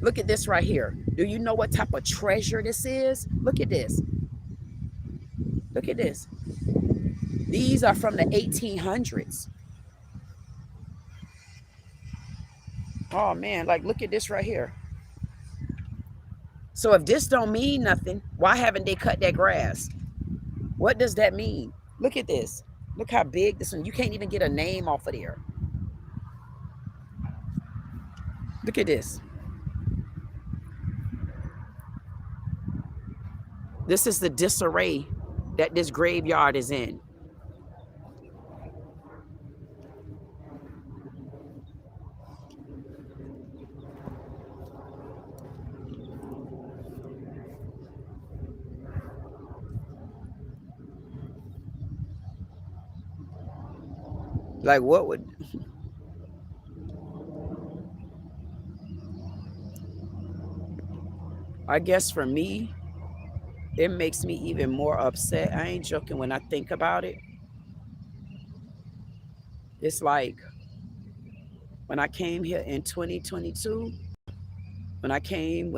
Look at this right here. Do you know what type of treasure this is? Look at this. Look at this. These are from the 1800s. Oh, man, like, look at this right here. So if this don't mean nothing, why haven't they cut that grass? What does that mean? Look at this. Look how big this one. You can't even get a name off of there. Look at this. This is the disarray that this graveyard is in. Like, what would... I guess for me, it makes me even more upset. I ain't joking when I think about it. It's like, when I came here in 2022, when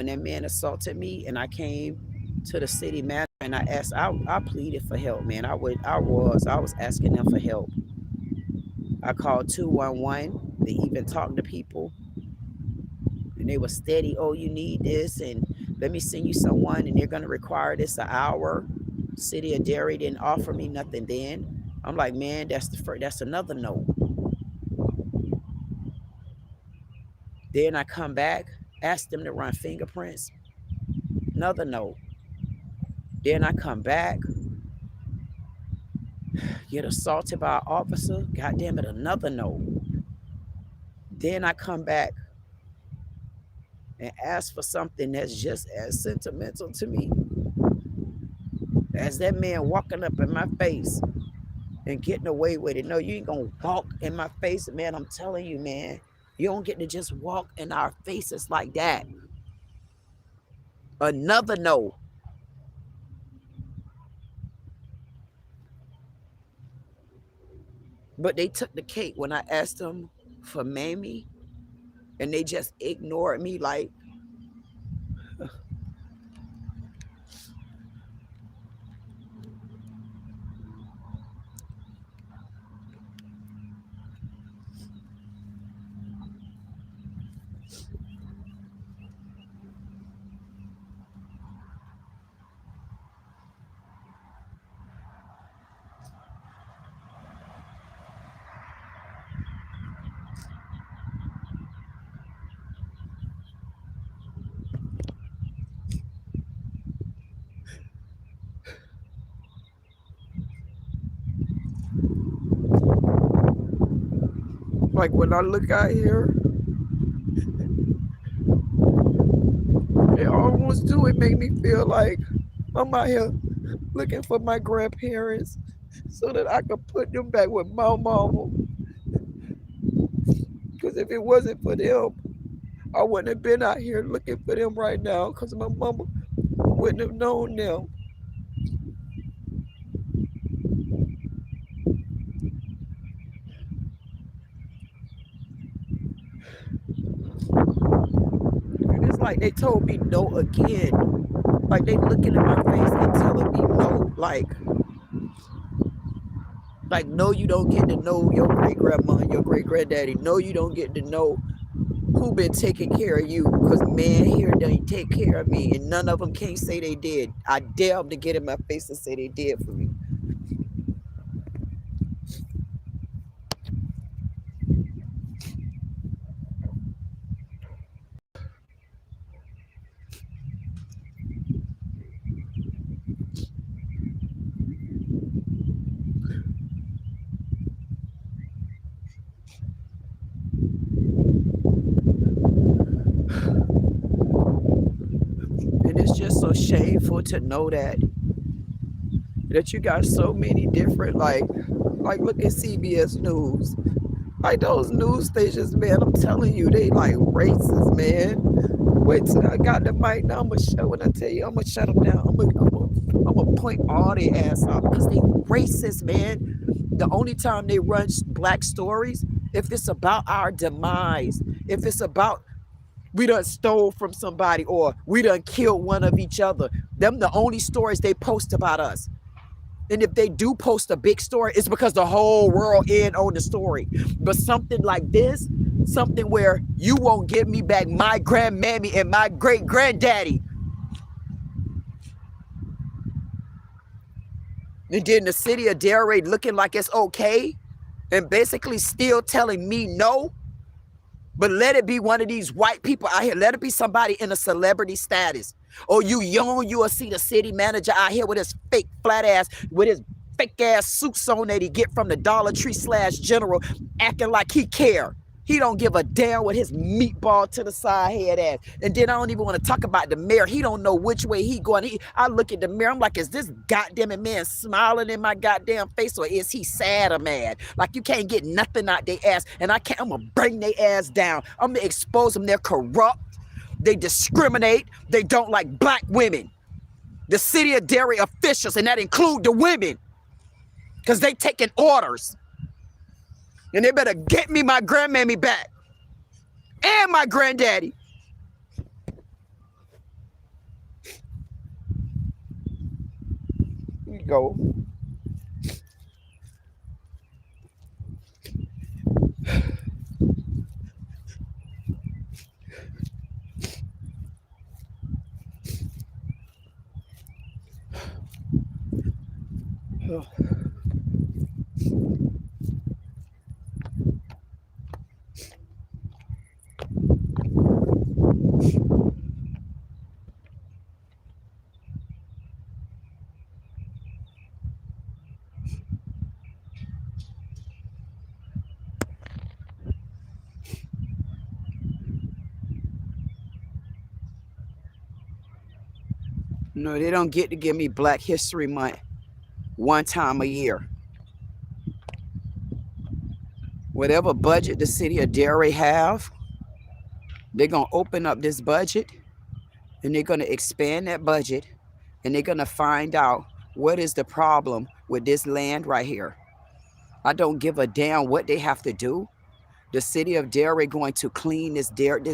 that man assaulted me, and I came to the city manager and I asked, I pleaded for help, man. I was asking them for help. I called 211. They even talked to people, and they were steady. Oh, you need this, and let me send you someone, and they're going to require this an hour. City of Delray didn't offer me nothing then. I'm like, man, that's another no. Then I come back, ask them to run fingerprints. Another no. Then I come back, get assaulted by an officer. God damn it, another no. Then I come back and ask for something that's just as sentimental to me as that man walking up in my face and getting away with it. No, you ain't gonna walk in my face, man. I'm telling you, man, you don't get to just walk in our faces like that. Another no. But they took the cake when I asked them for MAMIE, and they just ignored me like, like when I look out here, it almost do, it make me feel like I'm out here looking for my grandparents so that I can put them back with my mama. Because if it wasn't for them, I wouldn't have been out here looking for them right now, because my mama wouldn't have known them. And it's like they told me no again. Like they looking in my face and telling me no. Like no, you don't get to know your great grandma and your great granddaddy. No, you don't get to know who been taking care of you, because man here don't take care of me, and none of them can't say they did. I dare them to get in my face and say they did for me. And it's just so shameful to know that you got so many different, like look at CBS News. Like those news stations, man, I'm telling you, they like racist, man. Wait till I got the mic now. I'm gonna shut. When I tell you, I'm gonna shut them down. I'm gonna point all their ass out, because they racist, man. The only time they run black stories, if it's about our demise, if it's about we done stole from somebody or we done killed one of each other, them the only stories they post about us. And if they do post a big story, it's because the whole world in on the story. But something like this, something where you won't give me back my grandmammy and my great granddaddy, and then the city of Delray looking like it's okay and basically still telling me no. But let it be one of these white people out here. Let it be somebody in a celebrity status. Or you will see the city manager out here with his fake flat ass, with his fake ass suits on that he get from the Dollar Tree / General, acting like he care. He don't give a damn with his meatball to the side head ass. And then I don't even want to talk about the mayor. He don't know which way he going. I look at the mayor, I'm like, is this goddamn man smiling in my goddamn face, or is he sad or mad? Like you can't get nothing out their ass, and I'm gonna bring their ass down. I'm gonna expose them. They're corrupt. They discriminate. They don't like black women. The city of Delray officials, and that include the women, because they taking orders. And they better get me my grandmammy back and my granddaddy. Here you go. Oh. No, they don't get to give me Black History Month one time a year. Whatever budget the city of Delray have, they're going to open up this budget, and they're going to expand that budget, and they're going to find out what is the problem with this land right here. I don't give a damn what they have to do. The city of Delray going to clean this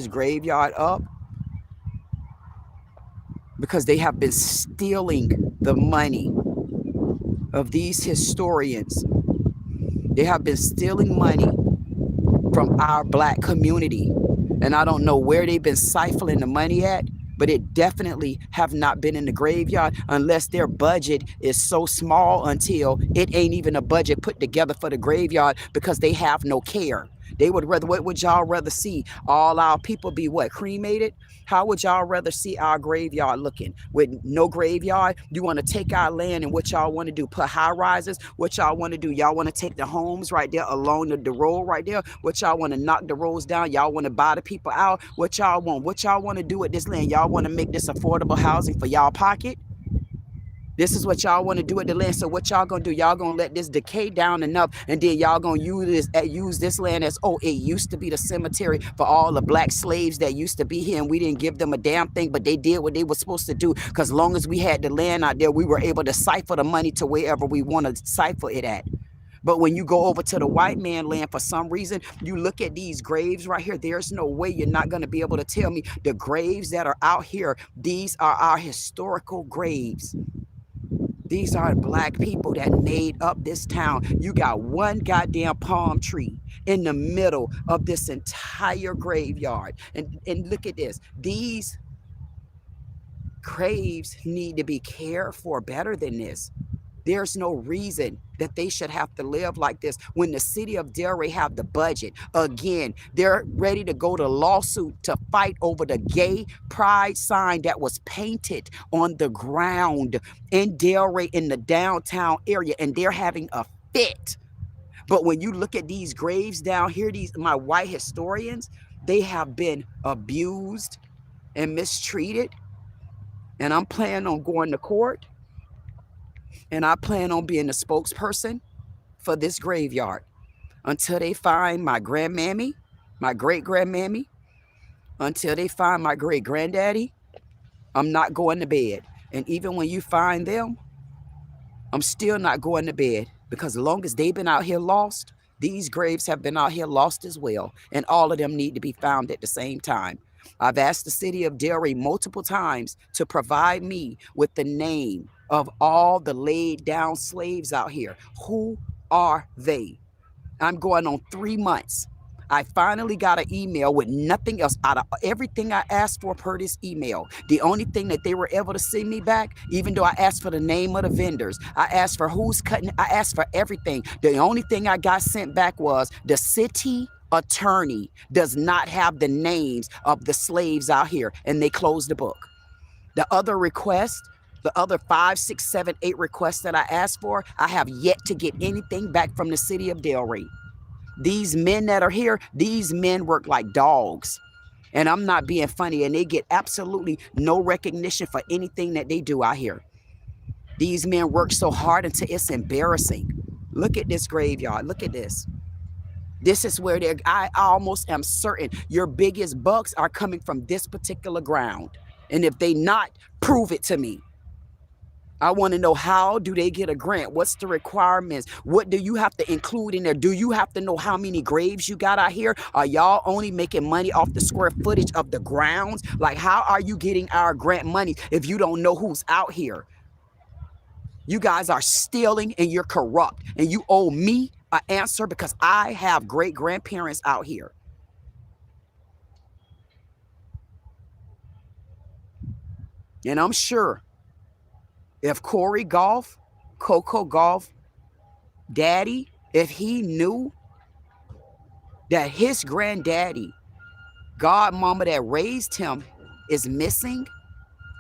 graveyard up, because they have been stealing the money of these historians. They have been stealing money from our black community. And I don't know where they've been siphoning the money at, but it definitely have not been in the graveyard, unless their budget is so small until it ain't even a budget put together for the graveyard, because they have no care. They would rather, what would y'all rather see? All our people be what, cremated? How would y'all rather see our graveyard looking? With no graveyard? You want to take our land, and what y'all want to do? Put high rises? What y'all want to do? Y'all want to take the homes right there along the road right there? What y'all want to knock the roads down? Y'all want to buy the people out? What y'all want? What y'all want to do with this land? Y'all want to make this affordable housing for y'all pocket? This is what y'all want to do at the land. So what y'all gonna do? Y'all gonna let this decay down enough, and then y'all gonna use this land as, oh, it used to be the cemetery for all the black slaves that used to be here, and we didn't give them a damn thing, but they did what they were supposed to do. Because long as we had the land out there, we were able to cipher the money to wherever we want to cipher it at. But when you go over to the white man land, for some reason, you look at these graves right here. There's no way you're not going to be able to tell me the graves that are out here, these are our historical graves. These are black people that made up this town. You got one goddamn palm tree in the middle of this entire graveyard. And look at this. These graves need to be cared for better than this. There's no reason that they should have to live like this when the city of Delray have the budget. Again, they're ready to go to lawsuit to fight over the gay pride sign that was painted on the ground in Delray in the downtown area, and they're having a fit. But when you look at these graves down here, my white historians, they have been abused and mistreated. And I'm planning on going to court. And I plan on being the spokesperson for this graveyard until they find my grandmammy, my great-grandmammy, until they find my great-granddaddy. I'm not going to bed. And even when you find them, I'm still not going to bed, because as long as they've been out here lost, these graves have been out here lost as well. And all of them need to be found at the same time. I've asked the city of Delray multiple times to provide me with the name of all the laid down slaves out here. Who are they? I'm going on 3 months. I finally got an email with nothing else. Out of everything I asked for per this email, the only thing that they were able to send me back, even though I asked for the name of the vendors, I asked for who's cutting, I asked for everything. The only thing I got sent back was the city attorney does not have the names of the slaves out here, and they closed the book. The other request, the other 5, 6, 7, 8 requests that I asked for, I have yet to get anything back from the city of Delray. These men that are here, these men work like dogs. And I'm not being funny, and they get absolutely no recognition for anything that they do out here. These men work so hard until it's embarrassing. Look at this graveyard. Look at this. This is where I almost am certain your biggest bucks are coming from this particular ground. And if they not, prove it to me. I want to know, how do they get a grant? What's the requirements? What do you have to include in there? Do you have to know how many graves you got out here? Are y'all only making money off the square footage of the grounds? Like, how are you getting our grant money if you don't know who's out here? You guys are stealing and you're corrupt, and you owe me an answer, because I have great-grandparents out here. And I'm sure if Corey Golf, Coco Golf, Daddy, if he knew that his granddaddy, godmama that raised him, is missing,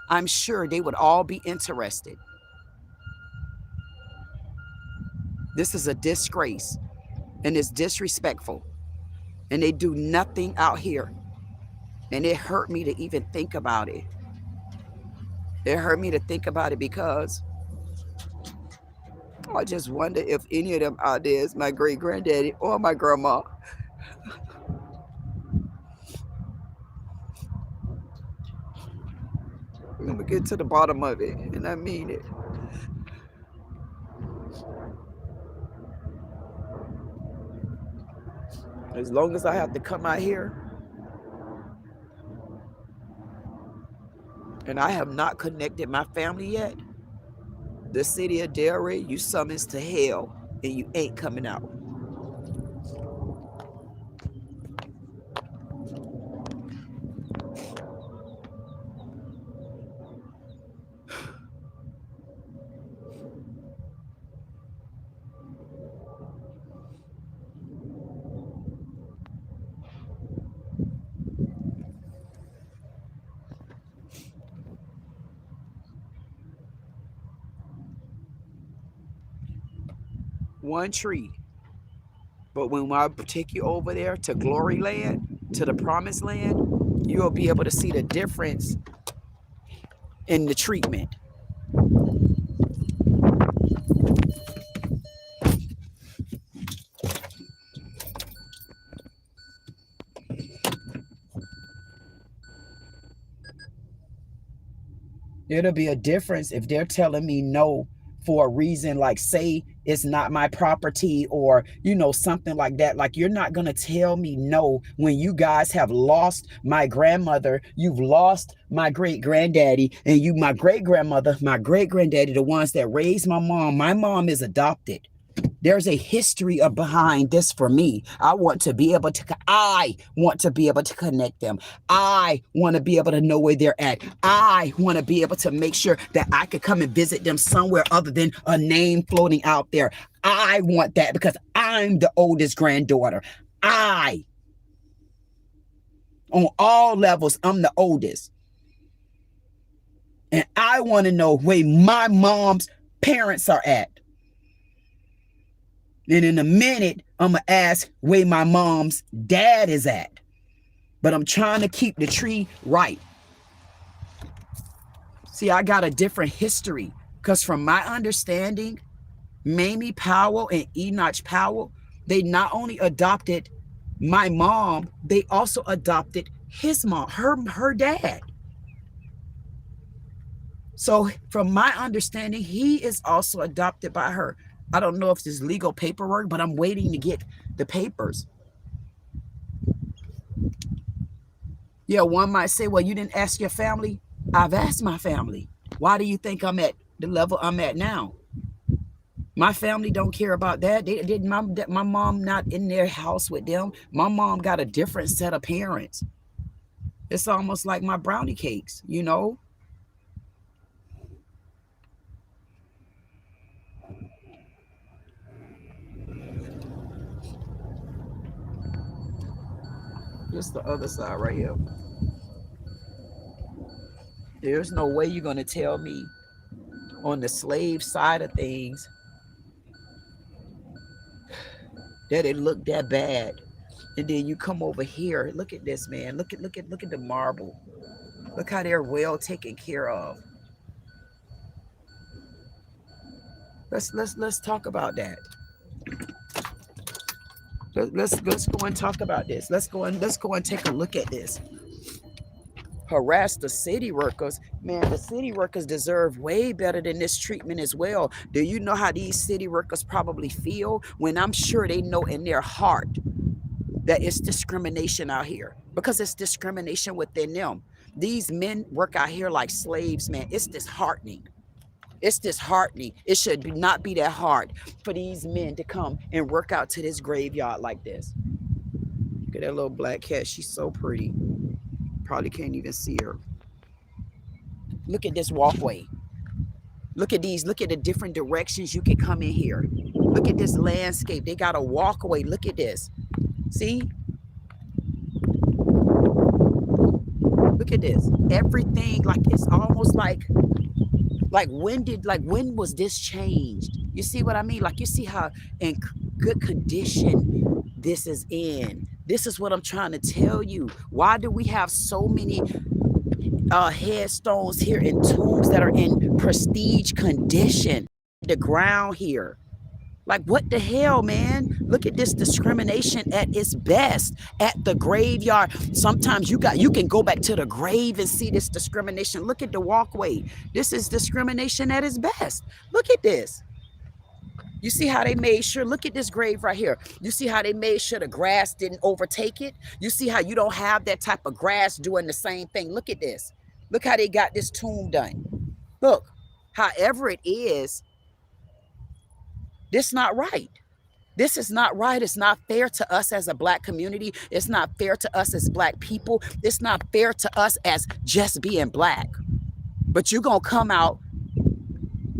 I'm sure they would all be interested. This is a disgrace, and it's disrespectful, and they do nothing out here. And it hurt me to even think about it. It hurt me to think about it, because I just wonder if any of them out there is my great-granddaddy or my grandma. I'm gonna get to the bottom of it, and I mean it. As long as I have to come out here, and I have not connected my family yet, the city of Delray, you summons to hell, and you ain't coming out. One tree. But when I take you over there to Glory Land, to the Promised Land, you'll be able to see the difference in the treatment. It'll be a difference if they're telling me no for a reason, like say it's not my property, or you know, something like that. Like, you're not going to tell me no when you guys have lost my grandmother, you've lost my great granddaddy, and you, my great grandmother, my great granddaddy, the ones that raised my mom. My mom is adopted. There's a history of behind this for me. I want to be able to connect them. I want to be able to know where they're at. I want to be able to make sure that I could come and visit them somewhere other than a name floating out there. I want that because I'm the oldest granddaughter. On all levels, I'm the oldest. And I want to know where my mom's parents are at. And in a minute, I'm going to ask where my mom's dad is at. But I'm trying to keep the tree right. See, I got a different history. Because from my understanding, Mamie Powell and Enoch Powell, they not only adopted my mom, they also adopted his mom, her dad. So from my understanding, he is also adopted by her. I don't know if there's legal paperwork, but I'm waiting to get the papers. Yeah, one might say, well, you didn't ask your family. I've asked my family. Why do you think I'm at the level I'm at now? My family don't care about that. My mom not in their house with them. My mom got a different set of parents. It's almost like my brownie cakes, you know? This the other side right here. There's no way you're going to tell me on the slave side of things that it looked that bad. And then you come over here. Look at this, man. Look at the marble. Look how they're well taken care of. Let's talk about that. Let's go and talk about this. Let's go and take a look at this. Harass the city workers. Man, the city workers deserve way better than this treatment as well. Do you know how these city workers probably feel when I'm sure they know in their heart that it's discrimination out here? Because it's discrimination within them. These men work out here like slaves, man. It's disheartening. It's disheartening. It should not be that hard for these men to come and work out to this graveyard like this. Look at that little black cat. She's so pretty. Probably can't even see her. Look at this walkway. Look at these. Look at the different directions you can come in here. Look at this landscape. They got a walkway. Look at this. See? Look at this. Everything, like, it's almost like when was this changed? You see what I mean? Like, you see how in good condition this is in. This is what I'm trying to tell you. Why do we have so many headstones here and tombs that are in prestige condition? The ground here. Like, what the hell, man? Look at this discrimination at its best at the graveyard. Sometimes you can go back to the grave and see this discrimination. Look at the walkway. This is discrimination at its best. Look at this. You see how they made sure, look at this grave right here. You see how they made sure the grass didn't overtake it? You see how you don't have that type of grass doing the same thing? Look at this. Look how they got this tomb done. Look, however it is, this is not right. This is not right. It's not fair to us as a Black community. It's not fair to us as Black people. It's not fair to us as just being Black. But you're going to come out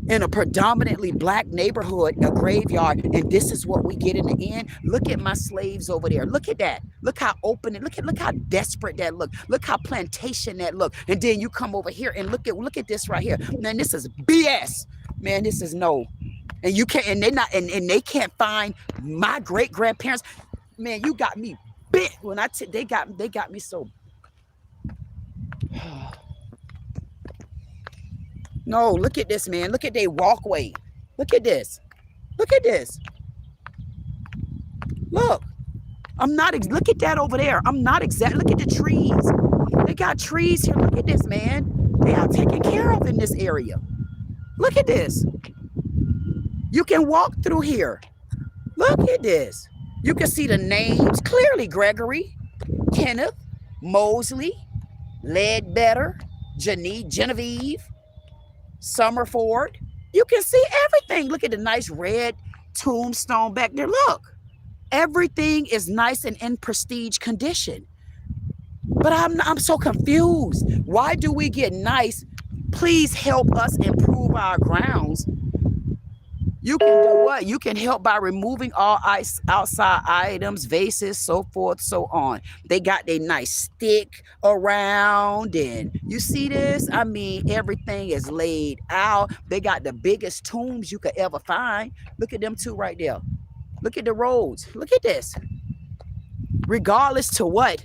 in a predominantly Black neighborhood, a graveyard, and this is what we get in the end. Look at my slaves over there. Look at that. Look how open it. Look how desperate that look. Look how plantation that look. And then you come over here and look at this right here. Man, this is BS. Man, this is no. And you can't, and they not, and they can't find my great grandparents. Man, you got me bit when they got me so. No, look at this, man. Look at their walkway. Look at this. Look at this. Look, look at that over there. I'm not exact. Look at the trees. They got trees here. Look at this, man. They are taken care of in this area. Look at this. You can walk through here. Look at this. You can see the names clearly. Gregory, Kenneth, Mosley, Ledbetter, Genevieve, Summerford. You can see everything. Look at the nice red tombstone back there. Look. Everything is nice and in prestige condition. But I'm so confused. Why do we get nice? Please help us improve our grounds. You can do what? You can help by removing all outside items, vases, so forth, so on. They got their nice stick around, and you see this? I mean, everything is laid out. They got the biggest tombs you could ever find. Look at them two right there. Look at the roads. Look at this. Regardless to what,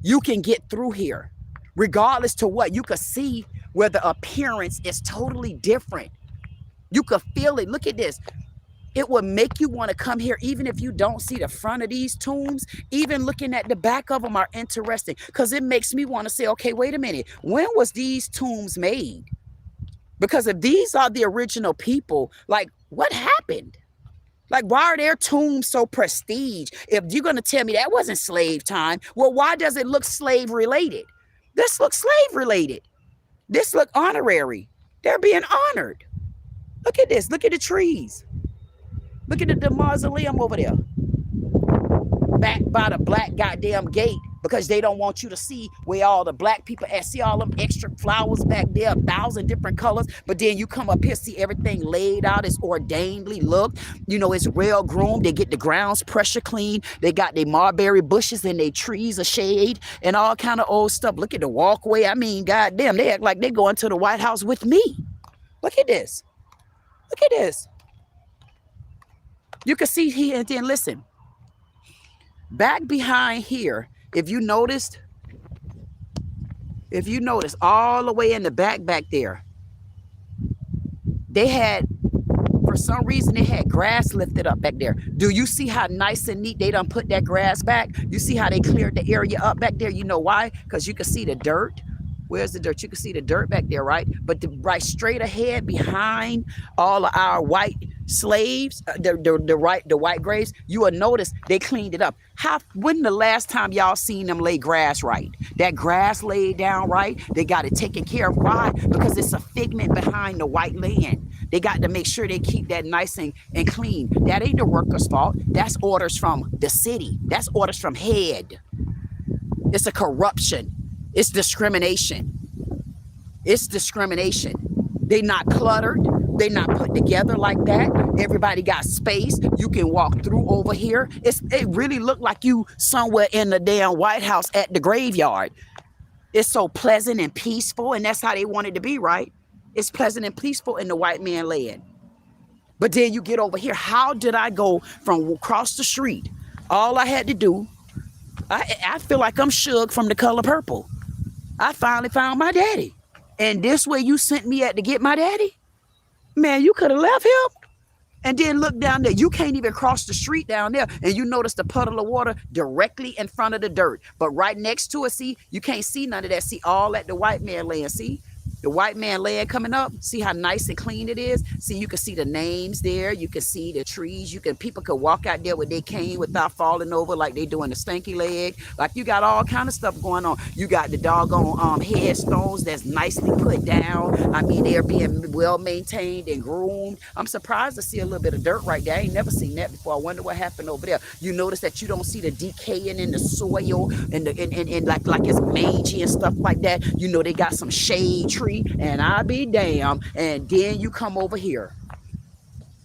you can get through here. Regardless to what, you can see where the appearance is totally different. You could feel it. Look at this. It would make you want to come here even if you don't see the front of these tombs. Even looking at the back of them are interesting because it makes me want to say, okay, wait a minute. When was these tombs made? Because if these are the original people, like what happened? Like, why are their tombs so prestige? If you're going to tell me that wasn't slave time, well, why does it look slave related? This looks slave related. This look honorary. They're being honored. Look at this. Look at the trees. Look at the mausoleum over there. Back by the black goddamn gate because they don't want you to see where all the black people at. See all them extra flowers back there, 1,000 different colors. But then you come up here, see everything laid out. It's ordainedly looked. You know, it's well groomed. They get the grounds pressure clean. They got their mulberry bushes and their trees of shade and all kind of old stuff. Look at the walkway. I mean, goddamn, they act like they're going to the White House with me. Look at this. Look at this. You can see here and then listen. Back behind here, if you noticed all the way in the back there, they had, for some reason, they had grass lifted up back there. Do you see how nice and neat they done put that grass back? You see how they cleared the area up back there? You know why? Because you can see the dirt. Where's the dirt? You can see the dirt back there, right? But right straight ahead behind all of our white slaves, the white graves, you will notice they cleaned it up. When the last time y'all seen them lay grass right? That grass laid down right? They got it taken care of. Why? Because it's a figment behind the white land. They got to make sure they keep that nice and clean. That ain't the workers' fault. That's orders from the city. That's orders from head. It's a corruption. It's discrimination. It's discrimination. They not cluttered. They not put together like that. Everybody got space. You can walk through over here. It really looked like you somewhere in the damn White House at the graveyard. It's so pleasant and peaceful, and that's how they want it to be, right? It's pleasant and peaceful in the white man land. But then you get over here. How did I go from across the street? All I had to do, I feel like I'm Suge from The Color Purple. I finally found my daddy. And this way you sent me at to get my daddy? Man, you could have left him. And then look down there. You can't even cross the street down there. And you notice the puddle of water directly in front of the dirt. But right next to it, see, you can't see none of that. See, all at the white man land, see? The white man land coming up. See how nice and clean it is? See, you can see the names there. You can see the trees. People could walk out there with their cane without falling over like they doing the stanky leg. Like you got all kind of stuff going on. You got the doggone headstones that's nicely put down. I mean, they're being well maintained and groomed. I'm surprised to see a little bit of dirt right there. I ain't never seen that before. I wonder what happened over there. You notice that you don't see the decaying in the soil and like it's mangy and stuff like that. You know, they got some shade tree. And I be damn. And then you come over here.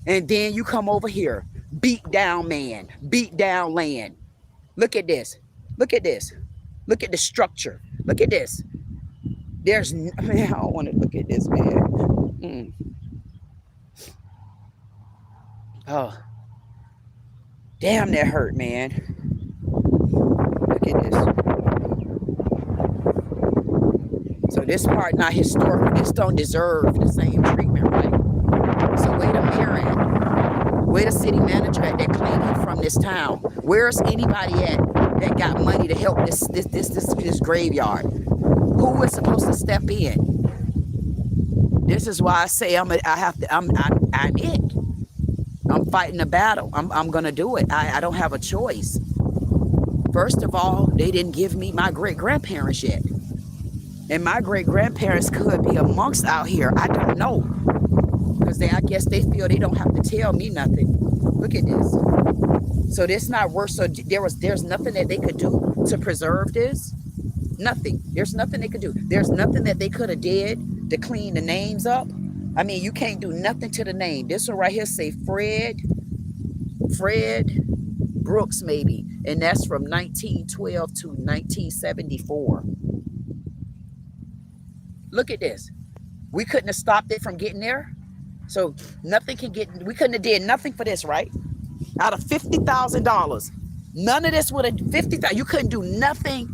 And then you come over here. Beat down man. Beat down land. Look at this. Look at this. Look at the structure. Look at this. There's, man, I don't want to look at this, man. Oh. Damn, that hurt, man. Look at this. So this part not historical. This don't deserve the same treatment, right? So where the mayor at? Where the city manager at that claimed he from this town? Where's anybody at that got money to help this graveyard? Who is supposed to step in? This is why I say I'm it. I'm fighting the battle. I'm gonna do it. I don't have a choice. First of all, they didn't give me my great-grandparents yet. And my great-grandparents could be amongst out here. I don't know. Because I guess they feel they don't have to tell me nothing. Look at this. So this not worse. So there's nothing that they could do to preserve this. Nothing. There's nothing they could do. There's nothing that they could have did to clean the names up. I mean, you can't do nothing to the name. This one right here say Fred Brooks maybe. And that's from 1912 to 1974. Look at this. We couldn't have stopped it from getting there. So nothing can get, we couldn't have did nothing for this, right? Out of $50,000, none of this would have, 50,000, you couldn't do nothing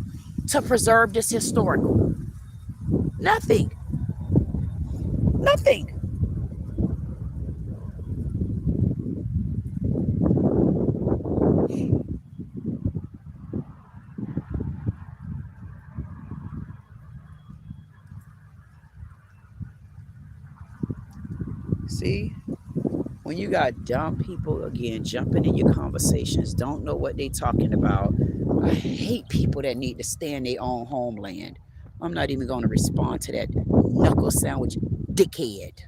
to preserve this historical. Nothing. Nothing. See, when you got dumb people again jumping in your conversations, don't know what they talking about. I hate people that need to stay in their own homeland. I'm not even going to respond to that knuckle sandwich dickhead.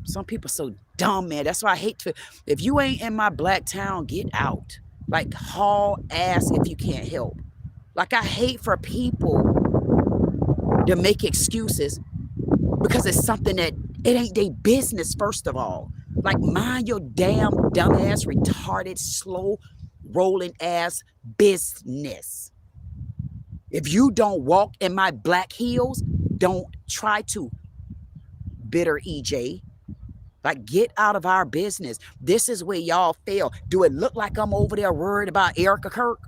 Some people so dumb, man. That's why I hate to. If you ain't in my black town, get out. Like, haul ass if you can't help. Like, I hate for people to make excuses because it's something that it ain't their business, first of all. Like, mind your damn dumbass, retarded, slow rolling ass business. If you don't walk in my black heels, don't try to. Bitter EJ. Like, get out of our business. This is where y'all fail. Do it look like I'm over there worried about Erica Kirk?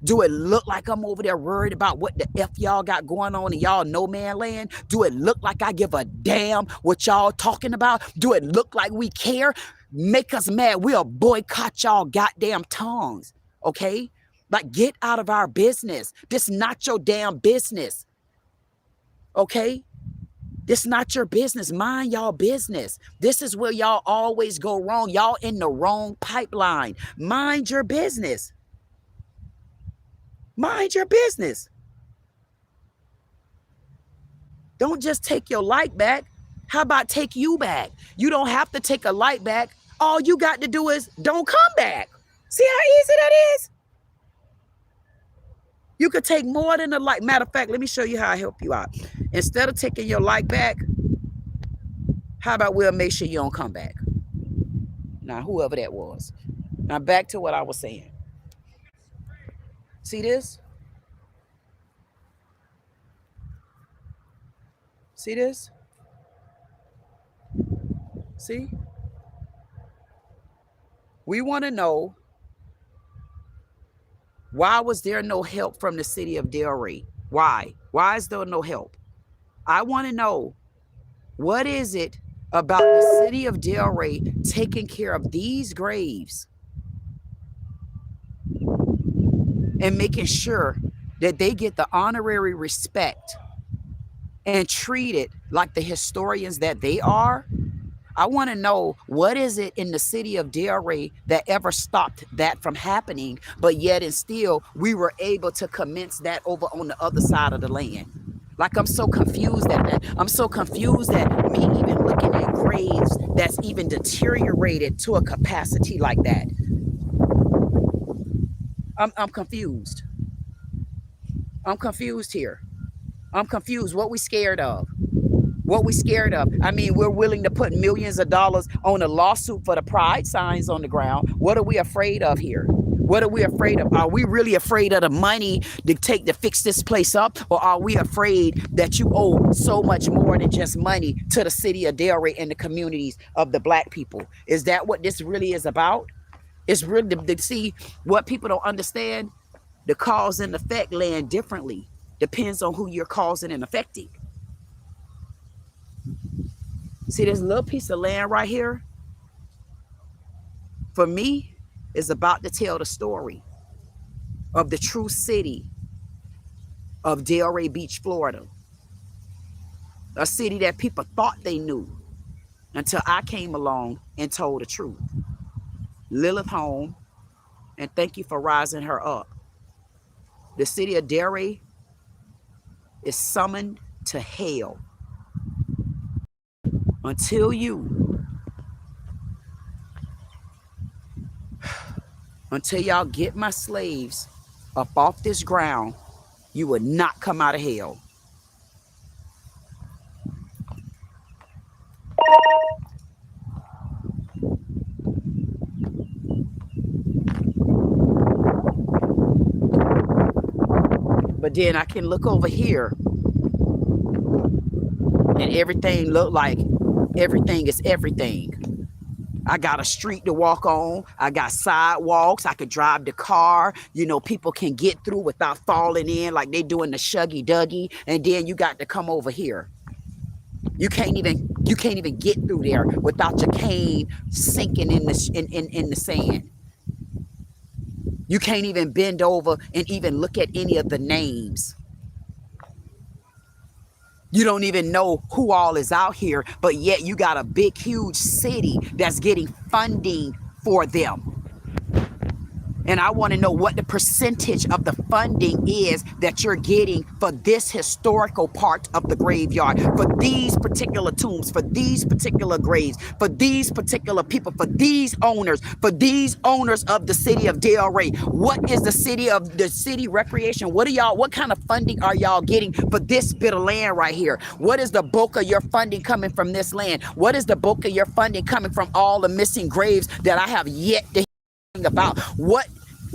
Do it look like I'm over there worried about what the F y'all got going on in y'all no man land? Do it look like I give a damn what y'all talking about? Do it look like we care? Make us mad. We'll boycott y'all goddamn tongues. Okay? Like, get out of our business. This not your damn business. Okay? This not your business. Mind y'all business. This is where y'all always go wrong. Y'all in the wrong pipeline. Mind your business. Mind your business. Don't just take your light back. How about take you back? You don't have to take a light back. All you got to do is don't come back. See how easy that is? You could take more than a light. Matter of fact, let me show you how I help you out. Instead of taking your light back, how about we'll make sure you don't come back? Now, whoever that was. Now, back to what I was saying. See this? See this? See? We want to know, why was there no help from the city of Delray? Why? Why is there no help? I want to know, what is it about the city of Delray taking care of these graves and making sure that they get the honorary respect and treated like the historians that they are? I want to know, what is it in the city of Delray that ever stopped that from happening, but yet and still we were able to commence that over on the other side of the land? Like, I'm so confused at that. I'm so confused at me even looking at graves that's even deteriorated to a capacity like that. I'm confused. I'm confused here. I'm confused. What we scared of? What we scared of? I mean, we're willing to put millions of dollars on a lawsuit for the pride signs on the ground. What are we afraid of here? What are we afraid of? Are we really afraid of the money to fix this place up? Or are we afraid that you owe so much more than just money to the city of Delray and the communities of the black people? Is that what this really is about? It's really to see what people don't understand. The cause and effect land differently. Depends on who you're causing and affecting. See this little piece of land right here? For me, is about to tell the story of the true city of Delray Beach, Florida. A city that people thought they knew until I came along and told the truth. Lilith home, and thank you for rising her up. The city of Delray is summoned to hell until y'all get my slaves up off this ground. You will not come out of hell. But then I can look over here and everything look like everything is everything. I got a street to walk on. I got sidewalks. I could drive the car. You know, people can get through without falling in like they doing the shuggy duggy. And then you got to come over here. You can't even get through there without your cane sinking in the sand. You can't even bend over and even look at any of the names. You don't even know who all is out here, but yet you got a big, huge city that's getting funding for them. And I want to know what the percentage of the funding is that you're getting for this historical part of the graveyard, for these particular tombs, for these particular graves, for these particular people, for these owners of the city of Delray. What is the city recreation? What kind of funding are y'all getting for this bit of land right here? What is the bulk of your funding coming from this land? What is the bulk of your funding coming from all the missing graves that I have yet to about?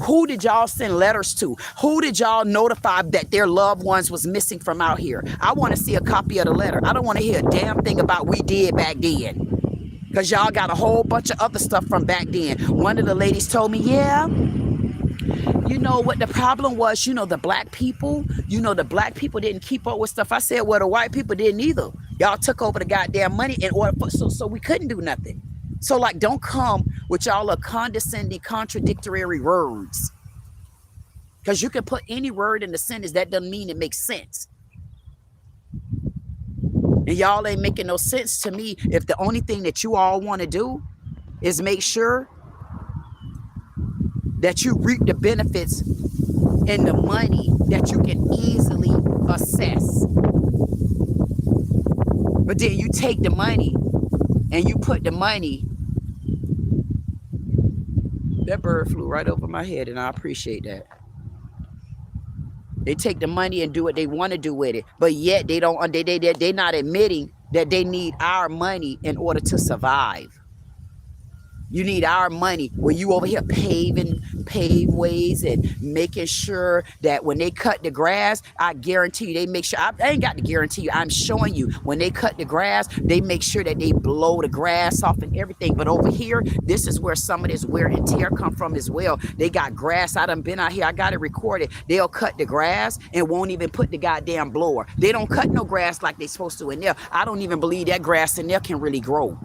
Who did y'all send letters to? Who did y'all notify that their loved ones was missing from out here? I want to see a copy of the letter. I don't want to hear a damn thing about we did back then, because y'all got a whole bunch of other stuff from back then. One of the ladies told me, yeah, you know what the problem was, the black people didn't keep up with stuff. I said, well, the white people didn't either. Y'all took over the goddamn money in order for, so we couldn't do nothing. So, like, don't come with y'all a condescending, contradictory words. Because you can put any word in the sentence. That doesn't mean it makes sense. And y'all ain't making no sense to me if the only thing that you all want to do is make sure that you reap the benefits and the money that you can easily assess. But then you take the money and you put the money. That bird flew right over my head, and I appreciate that. They take the money and do what they want to do with it, but yet they're not admitting that they need our money in order to survive. You need our money where you over here paving ways and making sure that when they cut the grass, I guarantee you they make sure, I ain't got to guarantee you, I'm showing you when they cut the grass, they make sure that they blow the grass off and everything. But over here, this is where some of this wear and tear come from as well. They got grass. I done been out here. I got it recorded. They'll cut the grass and won't even put the goddamn blower. They don't cut no grass like they supposed to in there. I don't even believe that grass in there can really grow.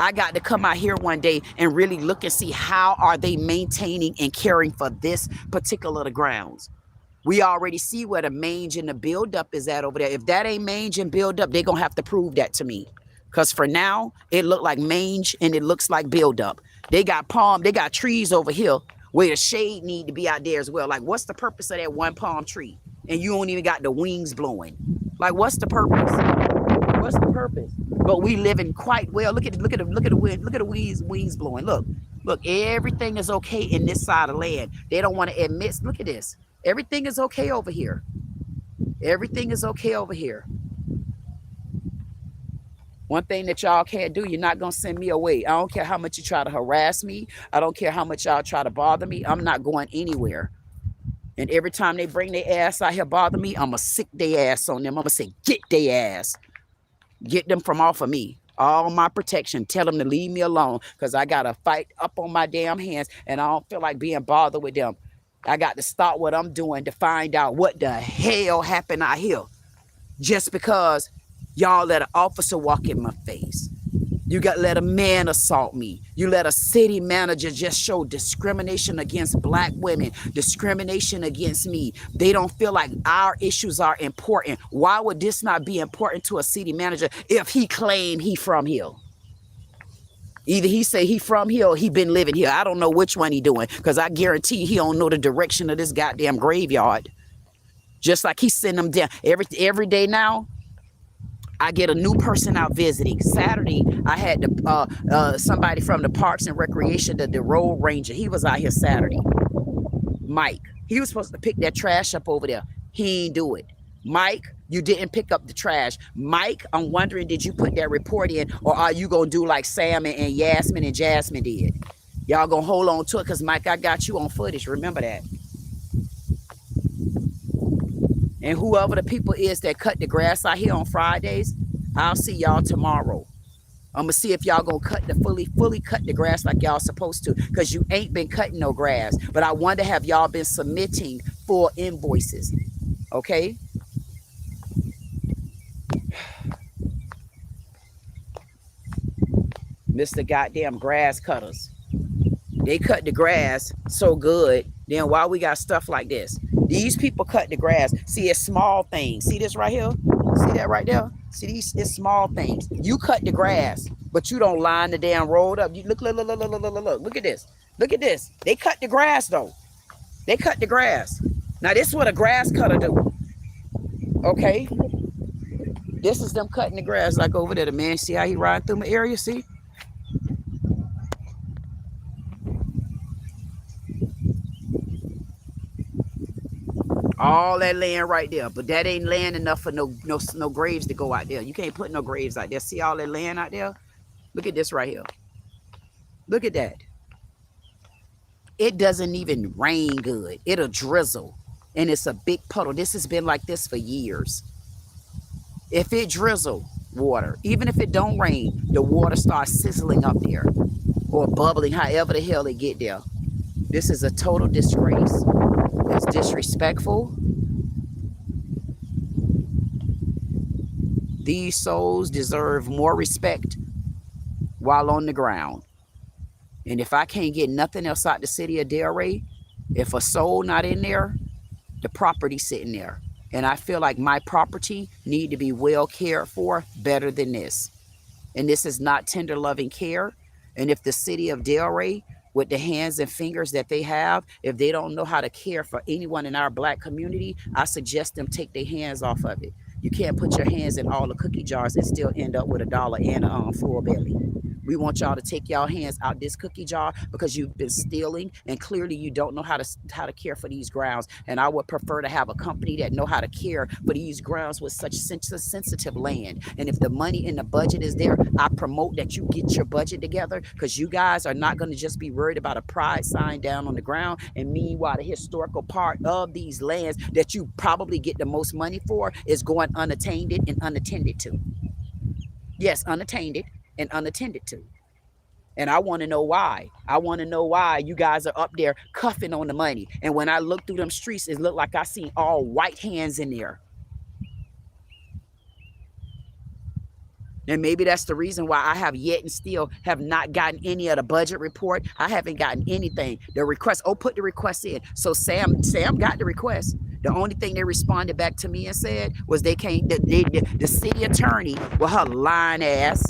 I got to come out here one day and really look and see how are they maintaining and caring for this particular grounds. We already see where the mange and the buildup is at over there. If that ain't mange and buildup, they're going to have to prove that to me. Because for now, it looked like mange and it looks like buildup. They got trees over here where the shade need to be out there as well. Like, what's the purpose of that one palm tree? And you don't even got the wings blowing. Like, what's the purpose? What's the purpose? But we living quite well. Look at the wings blowing. Look, everything is okay in this side of land. They don't want to admit. Look at this. Everything is okay over here. Everything is okay over here. One thing that y'all can't do, you're not gonna send me away. I don't care how much you try to harass me. I don't care how much y'all try to bother me. I'm not going anywhere. And every time they bring their ass out here bother me, I'm gonna sick their ass on them. I'm gonna say, get their ass. Get them from off of me. All my protection. Tell them to leave me alone because I got to fight up on my damn hands and I don't feel like being bothered with them. I got to stop what I'm doing to find out what the hell happened out here just because y'all let an officer walk in my face. You got let a man assault me. You let a city manager just show discrimination against black women, discrimination against me. They don't feel like our issues are important. Why would this not be important to a city manager if he claimed he from here? Either he say he from here or he been living here. I don't know which one he doing, because I guarantee he don't know the direction of this goddamn graveyard. Just like he send them down every day now. I get a new person out visiting. Saturday, I had somebody from the Parks and Recreation, the road ranger. He was out here Saturday. Mike, he was supposed to pick that trash up over there. He ain't do it. Mike, you didn't pick up the trash. Mike, I'm wondering, did you put that report in, or are you going to do like Sam and Yasmin and Jasmine did? Y'all going to hold on to it, because Mike, I got you on footage. Remember that. And whoever the people is that cut the grass out here on Fridays, I'll see y'all tomorrow. I'm going to see if y'all going to fully cut the grass like y'all supposed to, because you ain't been cutting no grass. But I wonder, have y'all been submitting full invoices? Okay? Mr. Goddamn grass cutters. They cut the grass so good. Then why we got stuff like this? These people cut the grass. See, it's small things. See this right here? See that right there? See these? It's small things. You cut the grass, but you don't line the damn road up. You look. Look at this. Look at this. They cut the grass though. They cut the grass. Now this is what a grass cutter do. Okay. This is them cutting the grass like over there. The man, see how he riding through my area? See? All that land right there, but that ain't land enough for no graves to go out there. You can't put no graves out there. See all that land out there? Look at this right here. Look at that. It doesn't even rain good. It'll drizzle, and it's a big puddle. This has been like this for years. If it drizzle water, even if it don't rain, the water starts sizzling up there or bubbling, however the hell it get there. This is a total disgrace. It's disrespectful. These souls deserve more respect while on the ground. And if I can't get nothing else out the city of Delray, if a soul not in there, the property sitting there. And I feel like my property need to be well cared for better than this. And this is not tender loving care. And if the city of Delray, with the hands and fingers that they have, if they don't know how to care for anyone in our black community, I suggest them take their hands off of it. You can't put your hands in all the cookie jars and still end up with $1 and a full belly. We want y'all to take y'all hands out this cookie jar, because you've been stealing, and clearly you don't know how to care for these grounds. And I would prefer to have a company that know how to care for these grounds with such sensitive land. And if the money in the budget is there, I promote that you get your budget together, because you guys are not going to just be worried about a pride sign down on the ground. And meanwhile, the historical part of these lands that you probably get the most money for is going unattained and unattended to. Yes, unattained and unattended to. And I want to know why. I want to know why you guys are up there cuffing on the money. And when I look through them streets, it looked like I seen all white hands in there. And maybe that's the reason why I have yet and still have not gotten any of the budget report. I haven't gotten anything. The request, put the request in. So Sam got the request. The only thing they responded back to me and said was the city attorney with her lying ass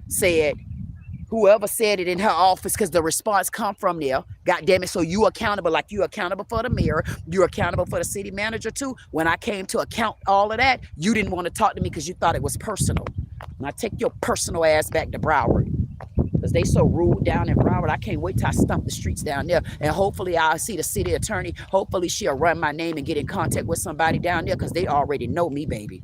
said, whoever said it in her office, because the response come from there. God damn it. So you accountable, like you accountable for the mayor, you're accountable for the city manager too. When I came to account all of that, you didn't want to talk to me because you thought it was personal. Now take your personal ass back to Broward, because they so rude down in Broward. I can't wait till I stump the streets down there. And hopefully I'll see the city attorney. Hopefully she'll run my name and get in contact with somebody down there, because they already know me, baby.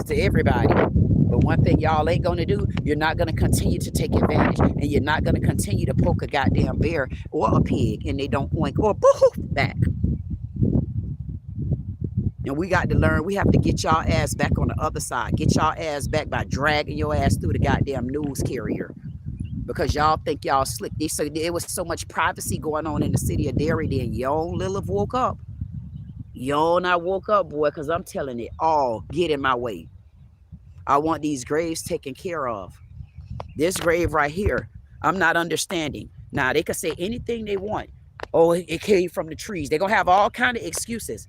To everybody. But one thing y'all ain't gonna do, you're not gonna continue to take advantage, and you're not gonna continue to poke a goddamn bear or a pig and they don't oink or boo back. And we got to learn, we have to get y'all ass back on the other side. Get y'all ass back by dragging your ass through the goddamn news carrier, because y'all think y'all slick. So there was so much privacy going on in the city of Delray. Then young Lilith woke up. Yawn, I woke up, boy, because I'm telling it all. Get in my way. I want these graves taken care of. This grave right here, I'm not understanding. Now, they could say anything they want. Oh, it came from the trees. They're going to have all kind of excuses.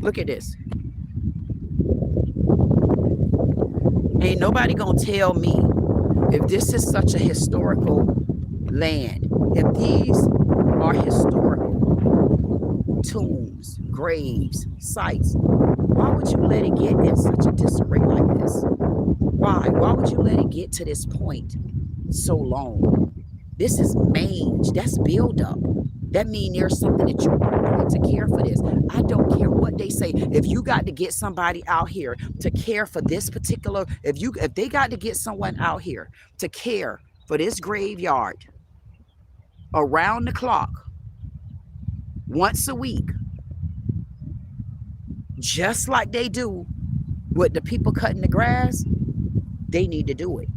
Look at this. Ain't nobody going to tell me if this is such a historical land, if these are historical tombs, graves, sites, why would you let it get in such a disarray like this? Why? Why would you let it get to this point so long? This is mange. That's buildup. That means there's something that you're doing to care for this. I don't care what they say. If you got to get somebody out here to care for this particular, if they got to get someone out here to care for this graveyard around the clock, once a week, just like they do with the people cutting the grass, they need to do it.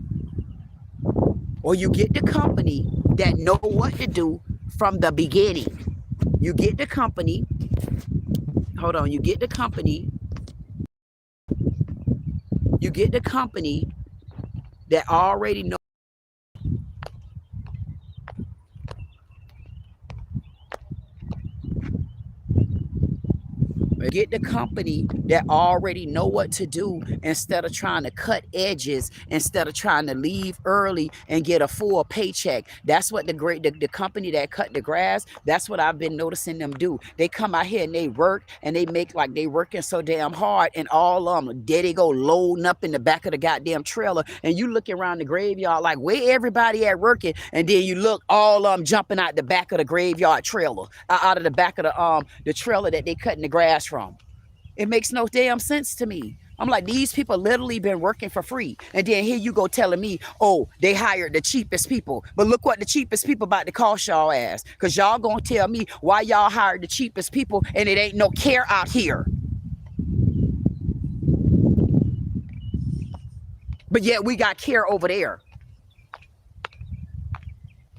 Or you get the company that know what to do from the beginning. You get the company, hold on, you get the company that already know. Get the company that already know what to do instead of trying to cut edges, instead of trying to leave early and get a full paycheck. That's what the company that cut the grass, that's what I've been noticing them do. They come out here and they work and they make like they working so damn hard, and all of them, there they go loading up in the back of the goddamn trailer, and you looking around the graveyard like where everybody at working, and then you look all of them jumping out the back of the graveyard trailer, out of the back of the trailer that they cutting the grass from. It makes no damn sense to me. I'm like, these people literally been working for free. And then here you go telling me, oh, they hired the cheapest people. But look what the cheapest people about to cost y'all ass. Because y'all gonna tell me why y'all hired the cheapest people and it ain't no care out here. But yet we got care over there.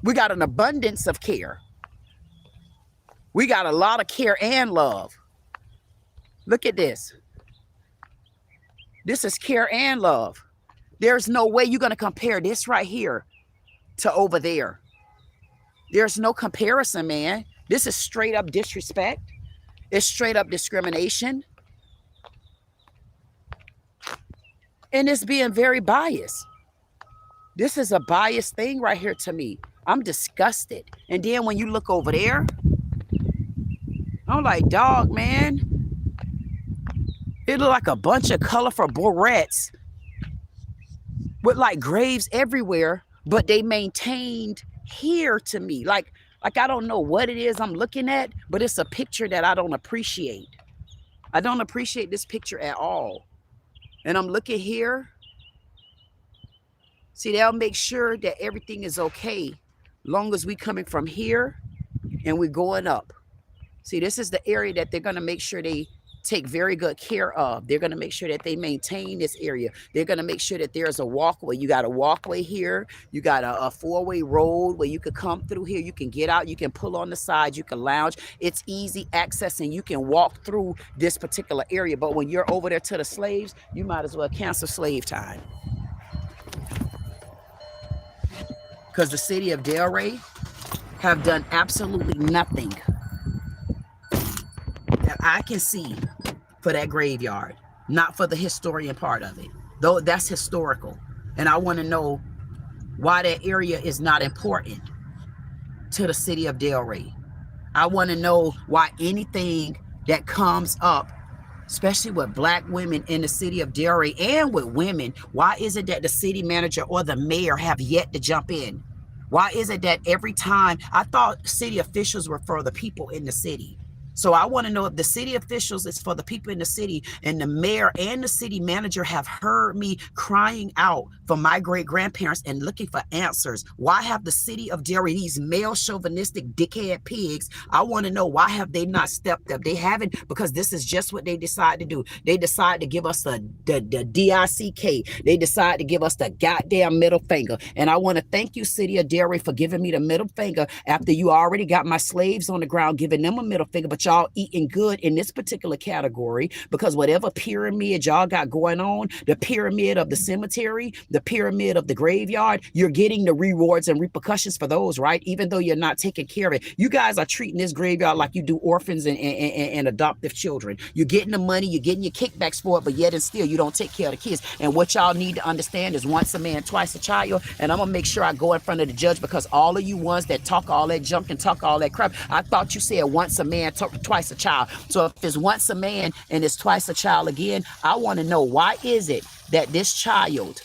We got an abundance of care. We got a lot of care and love. Look at this. This is care and love. There's no way you're going to compare this right here to over there. There's no comparison, man. This is straight up disrespect. It's straight up discrimination. And it's being very biased. This is a biased thing right here to me. I'm disgusted. And then when you look over there, I'm like, dog, man. It looked like a bunch of colorful barrettes with like graves everywhere, but they maintained here to me. Like I don't know what it is I'm looking at, but it's a picture that I don't appreciate. I don't appreciate this picture at all. And I'm looking here. See, they'll make sure that everything is okay, long as we coming from here and we're going up. See, this is the area that they're going to make sure they take very good care of. They're going to make sure that they maintain this area. They're going to make sure that there's a walkway. You got a walkway here. You got a four-way road where you could come through here. You can get out. You can pull on the side. You can lounge. It's easy access and you can walk through this particular area. But when you're over there to the slaves, you might as well cancel slave time. Because the city of Delray have done absolutely nothing that I can see for that graveyard, not for the historian part of it, though that's historical. And I want to know why that area is not important to the city of Delray. I want to know why anything that comes up, especially with black women in the city of Delray and with women, why is it that the city manager or the mayor have yet to jump in? Why is it that every time, I thought city officials were for the people in the city. So I want to know if the city officials is for the people in the city, and the mayor and the city manager have heard me crying out for my great-grandparents and looking for answers. Why have the city of Delray, these male chauvinistic dickhead pigs, I want to know why have they not stepped up? They haven't, because this is just what they decide to do. They decide to give us the DICK. They decide to give us the goddamn middle finger. And I want to thank you, city of Delray, for giving me the middle finger after you already got my slaves on the ground, giving them a middle finger, but y'all eating good in this particular category, because whatever pyramid y'all got going on, the pyramid of the cemetery, the pyramid of the graveyard, you're getting the rewards and repercussions for those, right? Even though you're not taking care of it. You guys are treating this graveyard like you do orphans and adoptive children. You're getting the money, you're getting your kickbacks for it, but yet and still you don't take care of the kids. And what y'all need to understand is once a man, twice a child. And I'm gonna make sure I go in front of the judge, because all of you ones that talk all that junk and talk all that crap, I thought you said once a man, twice a child. So if it's once a man and it's twice a child again, I want to know, why is it that this child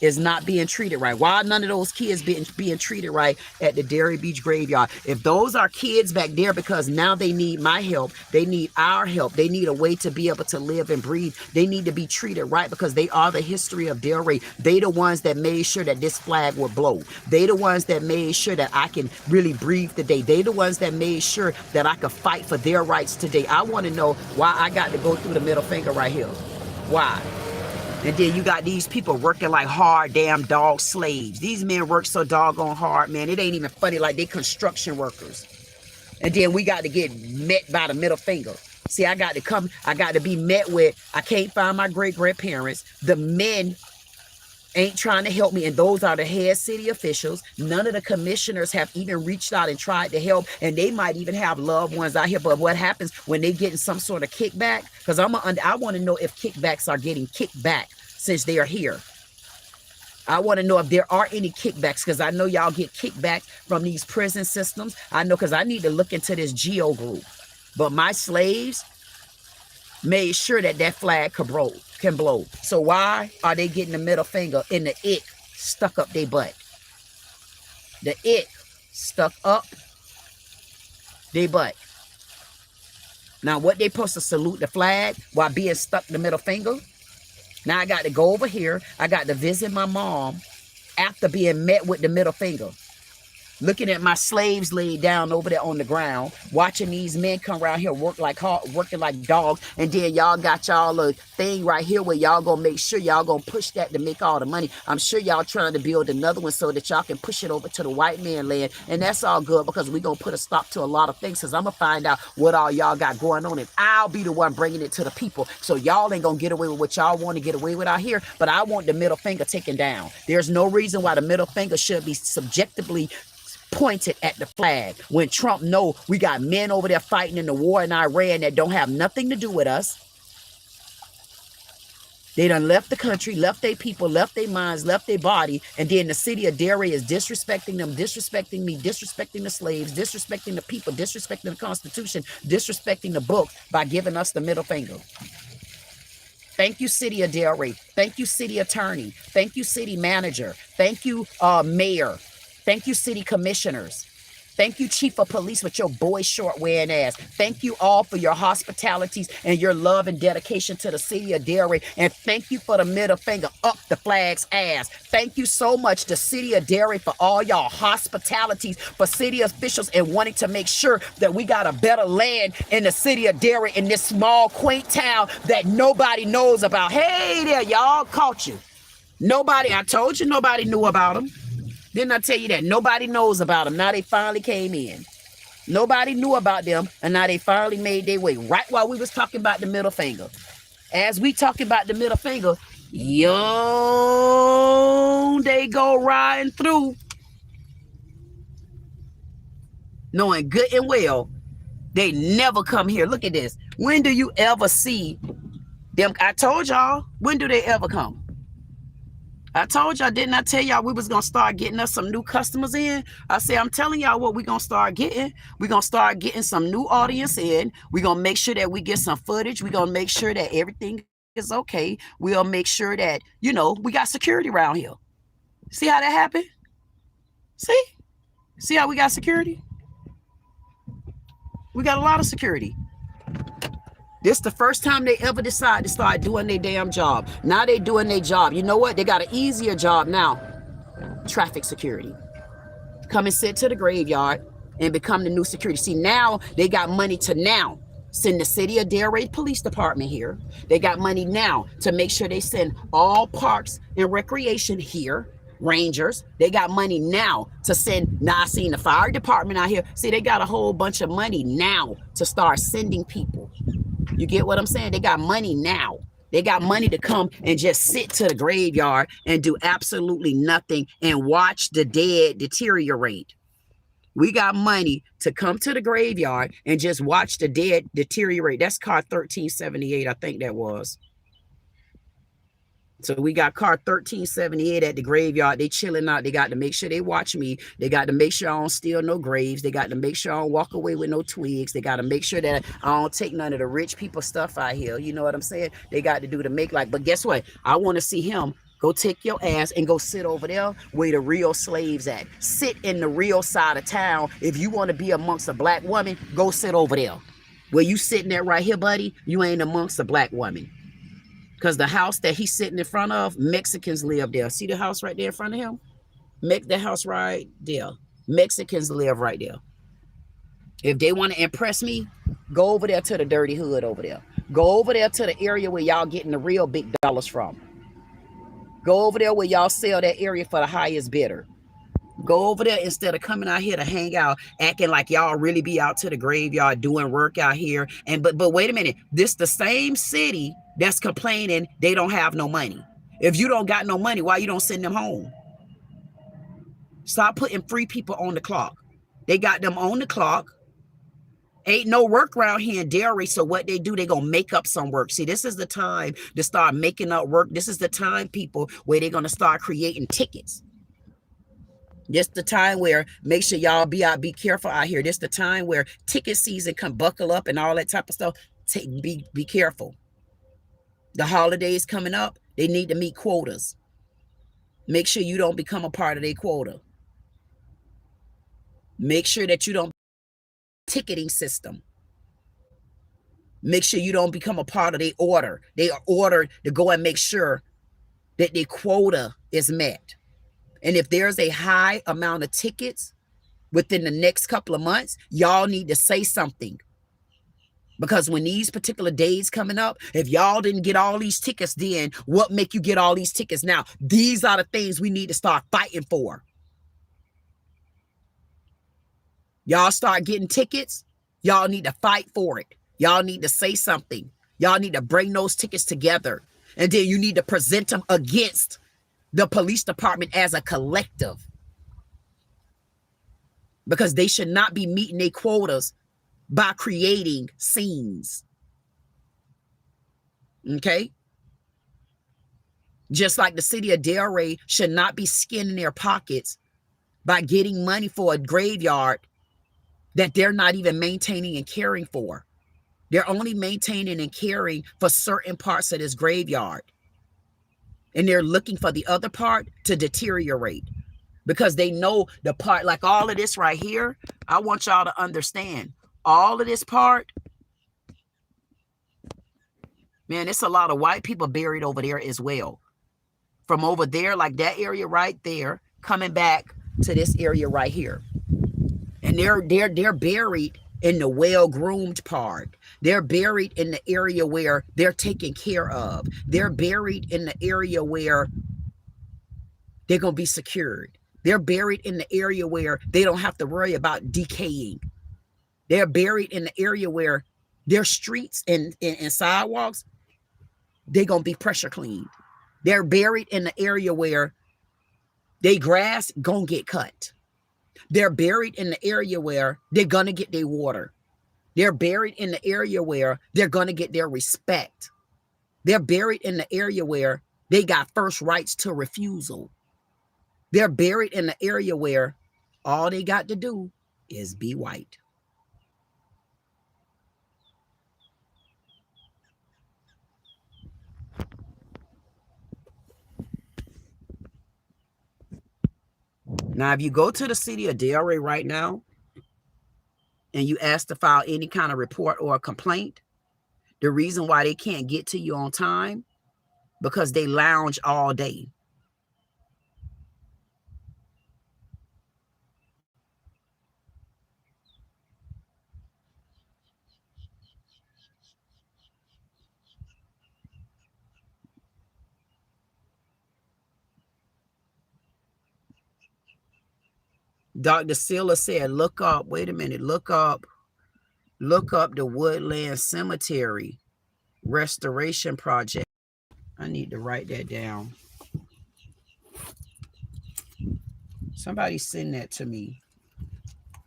is not being treated right? Why are none of those kids being treated right at the Delray Beach graveyard? If those are kids back there because now they need my help, they need our help, they need a way to be able to live and breathe, they need to be treated right, because they are the history of Delray. They the ones that made sure that this flag would blow. They the ones that made sure that I can really breathe today. They the ones that made sure that I could fight for their rights today. I want to know why I got to go through the middle finger right here. Why? And then you got these people working like hard damn dog slaves. These men work so doggone hard, man. It ain't even funny, like they construction workers. And then we got to get met by the middle finger. See, I got to be met with, I can't find my great-grandparents. The men ain't trying to help me, and those are the head city officials. None of the commissioners have even reached out and tried to help, and they might even have loved ones out here. But what happens when they getting some sort of kickback? Because I want to know if kickbacks are getting kicked back since they are here. I want to know if there are any kickbacks, because I know y'all get kickback from these prison systems. I know, because I need to look into this geo group. But my slaves made sure that that flag can blow. So why are they getting the middle finger and the ick stuck up their butt? The ick stuck up their butt. Now, what they supposed to salute the flag while being stuck the middle finger? Now I got to go over here. I got to visit my mom after being met with the middle finger. Looking at my slaves laid down over there on the ground, watching these men come around here working like dogs, and then y'all got y'all a thing right here where y'all gonna make sure y'all gonna push that to make all the money. I'm sure y'all trying to build another one so that y'all can push it over to the white man land, and that's all good, because we gonna put a stop to a lot of things, because I'm gonna find out what all y'all got going on, and I'll be the one bringing it to the people. So y'all ain't gonna get away with what y'all want to get away with out here, but I want the middle finger taken down. There's no reason why the middle finger should be subjectively pointed at the flag when Trump know we got men over there fighting in the war in Iran that don't have nothing to do with us. They done left the country, left their people, left their minds, left their body, and then the city of Delray is disrespecting them, disrespecting me, disrespecting the slaves, disrespecting the people, disrespecting the Constitution, disrespecting the book by giving us the middle finger. Thank you, city of Delray. Thank you, city attorney. Thank you, city manager. Thank you, mayor. Thank you, city commissioners. Thank you, chief of police, with your boy short wearing ass. Thank you all for your hospitalities and your love and dedication to the city of Delray. And thank you for the middle finger up the flag's ass. Thank you so much, the city of Delray, for all y'all hospitalities, for city officials, and wanting to make sure that we got a better land in the city of Delray, in this small, quaint town that nobody knows about. Hey there, y'all, caught you. Nobody, I told you nobody knew about them. Didn't I tell you that? Nobody knows about them. Now they finally came in. Nobody knew about them, and now they finally made their way. Right while we was talking about the middle finger. As we talking about the middle finger, yo, they go riding through. Knowing good and well, they never come here. Look at this. When do you ever see them? I told y'all, when do they ever come? I told y'all, didn't I tell y'all we was going to start getting us some new customers in? I said, I'm telling y'all what we're going to start getting. We're going to start getting some new audience in. We're going to make sure that we get some footage. We're going to make sure that everything is okay. We'll make sure that, you know, we got security around here. See how that happened? See how we got security? We got a lot of security. This the first time they ever decide to start doing their damn job. Now they doing their job. You know what? They got an easier job now. Traffic security. Come and sit to the graveyard and become the new security. See, now they got money to now send the city of Delray Police Department here. They got money now to make sure they send all parks and recreation here. Rangers, they got money now to send. Now I seen the fire department out here. See, they got a whole bunch of money now to start sending people. You get what I'm saying? They got money now. They got money to come and just sit to the graveyard and do absolutely nothing and watch the dead deteriorate. We got money to come to the graveyard and just watch the dead deteriorate. That's car 1378, I think that was. So we got car 1378 at the graveyard. They chilling out. They got to make sure they watch me. They got to make sure I don't steal no graves. They got to make sure I don't walk away with no twigs. They got to make sure that I don't take none of the rich people stuff out here. You know what I'm saying? They got to do to make like, but guess what? I want to see him go take your ass and go sit over there where the real slaves at. Sit in the real side of town. If you want to be amongst a black woman, go sit over there. Where you sitting there right here, buddy, you ain't amongst a black woman. Because the house that he's sitting in front of, Mexicans live there. See the house right there in front of him? The house right there. Mexicans live right there. If they want to impress me, go over there to the dirty hood over there. Go over there to the area where y'all getting the real big dollars from. Go over there where y'all sell that area for the highest bidder. Go over there instead of coming out here to hang out, acting like y'all really be out to the graveyard doing work out here. And but wait a minute, this the same city that's complaining they don't have no money. If you don't got no money, why you don't send them home? Stop putting free people on the clock. They got them on the clock. Ain't no work around here in Delray, so what they do, they gonna make up some work. See, this is the time to start making up work. This is the time, people, where they're gonna start creating tickets. This the time where make sure y'all be careful out here. This the time where ticket season come, buckle up and all that type of stuff. Be careful. The holidays coming up, they need to meet quotas. Make sure you don't become a part of their quota. Make sure that you don't ticketing system. Make sure you don't become a part of their order. They are ordered to go and make sure that their quota is met. And if there's a high amount of tickets within the next couple of months, y'all need to say something. Because when these particular days coming up, if y'all didn't get all these tickets then, what make you get all these tickets now? These are the things we need to start fighting for. Y'all start getting tickets, y'all need to fight for it. Y'all need to say something. Y'all need to bring those tickets together. And then you need to present them against the police department as a collective. Because they should not be meeting their quotas by creating scenes. Okay? Just like the city of Delray should not be skinning their pockets by getting money for a graveyard that they're not even maintaining and caring for. They're only maintaining and caring for certain parts of this graveyard. And they're looking for the other part to deteriorate because they know the part, like all of this right here. I want y'all to understand all of this part. Man, it's a lot of white people buried over there as well. From over there, like that area right there, coming back to this area right here. And they're buried in the well-groomed part. They're buried in the area where they're taken care of. They're buried in the area where they're going to be secured. They're buried in the area where they don't have to worry about decaying. They're buried in the area where their streets and sidewalks, they're going to be pressure cleaned. They're buried in the area where their grass going to get cut. They're buried in the area where they're going to get their water. They're buried in the area where they're going to get their respect. They're buried in the area where they got first rights to refusal. They're buried in the area where all they got to do is be white. Now, if you go to the city of Delray right now and you ask to file any kind of report or a complaint, The reason why they can't get to you on time, because they lounge all day. Dr. Silla said, look up, wait a minute, look up the Woodland Cemetery Restoration Project. I need to write that down. Somebody send that to me.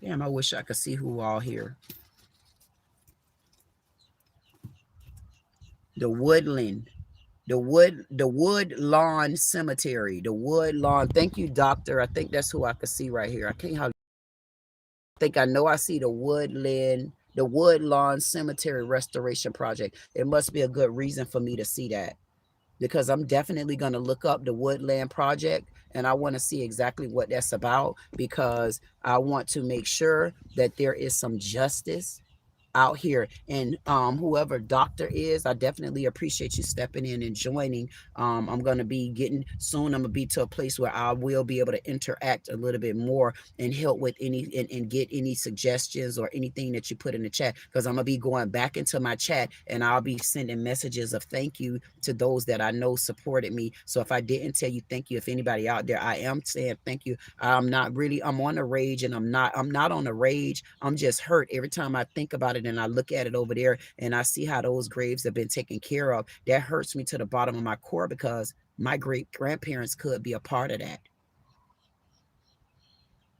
Damn, I wish I could see who all here. The Woodland, the Woodlawn Cemetery, the Woodlawn. Thank you, doctor. I think that's who I could see right here. I can't I think I know I see the Woodlawn Cemetery Restoration Project. It must be a good reason for me to see that, because I'm definitely going to look up the Woodland Project, and I want to see exactly what that's about, because I want to make sure that there is some justice out here. And whoever doctor is, I definitely appreciate you stepping in and joining. I'm going to be getting soon, I'm going to be to a place where I will be able to interact a little bit more and help with any and get any suggestions or anything that you put in the chat, because I'm going to be going back into my chat and I'll be sending messages of thank you to those that I know supported me. So if I didn't tell you thank you, if anybody out there, I am saying thank you. I'm on a rage, and I'm not on a rage. I'm just hurt every time I think about it and I look at it over there and I see how those graves have been taken care of. That hurts me to the bottom of my core, because my great grandparents could be a part of that.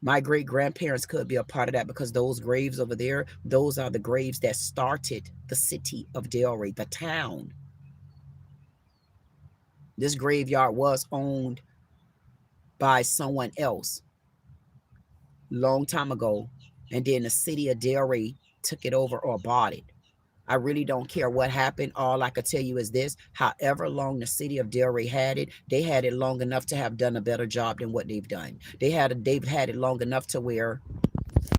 My great grandparents could be a part of that, because those graves over there, those are the graves that started the city of Delray, the town. This graveyard was owned by someone else long time ago, and then the city of Delray took it over or bought it. I really don't care what happened. All I could tell you is this: however long the city of Delray had it, they had it long enough to have done a better job than what they've done. They've had it long enough to where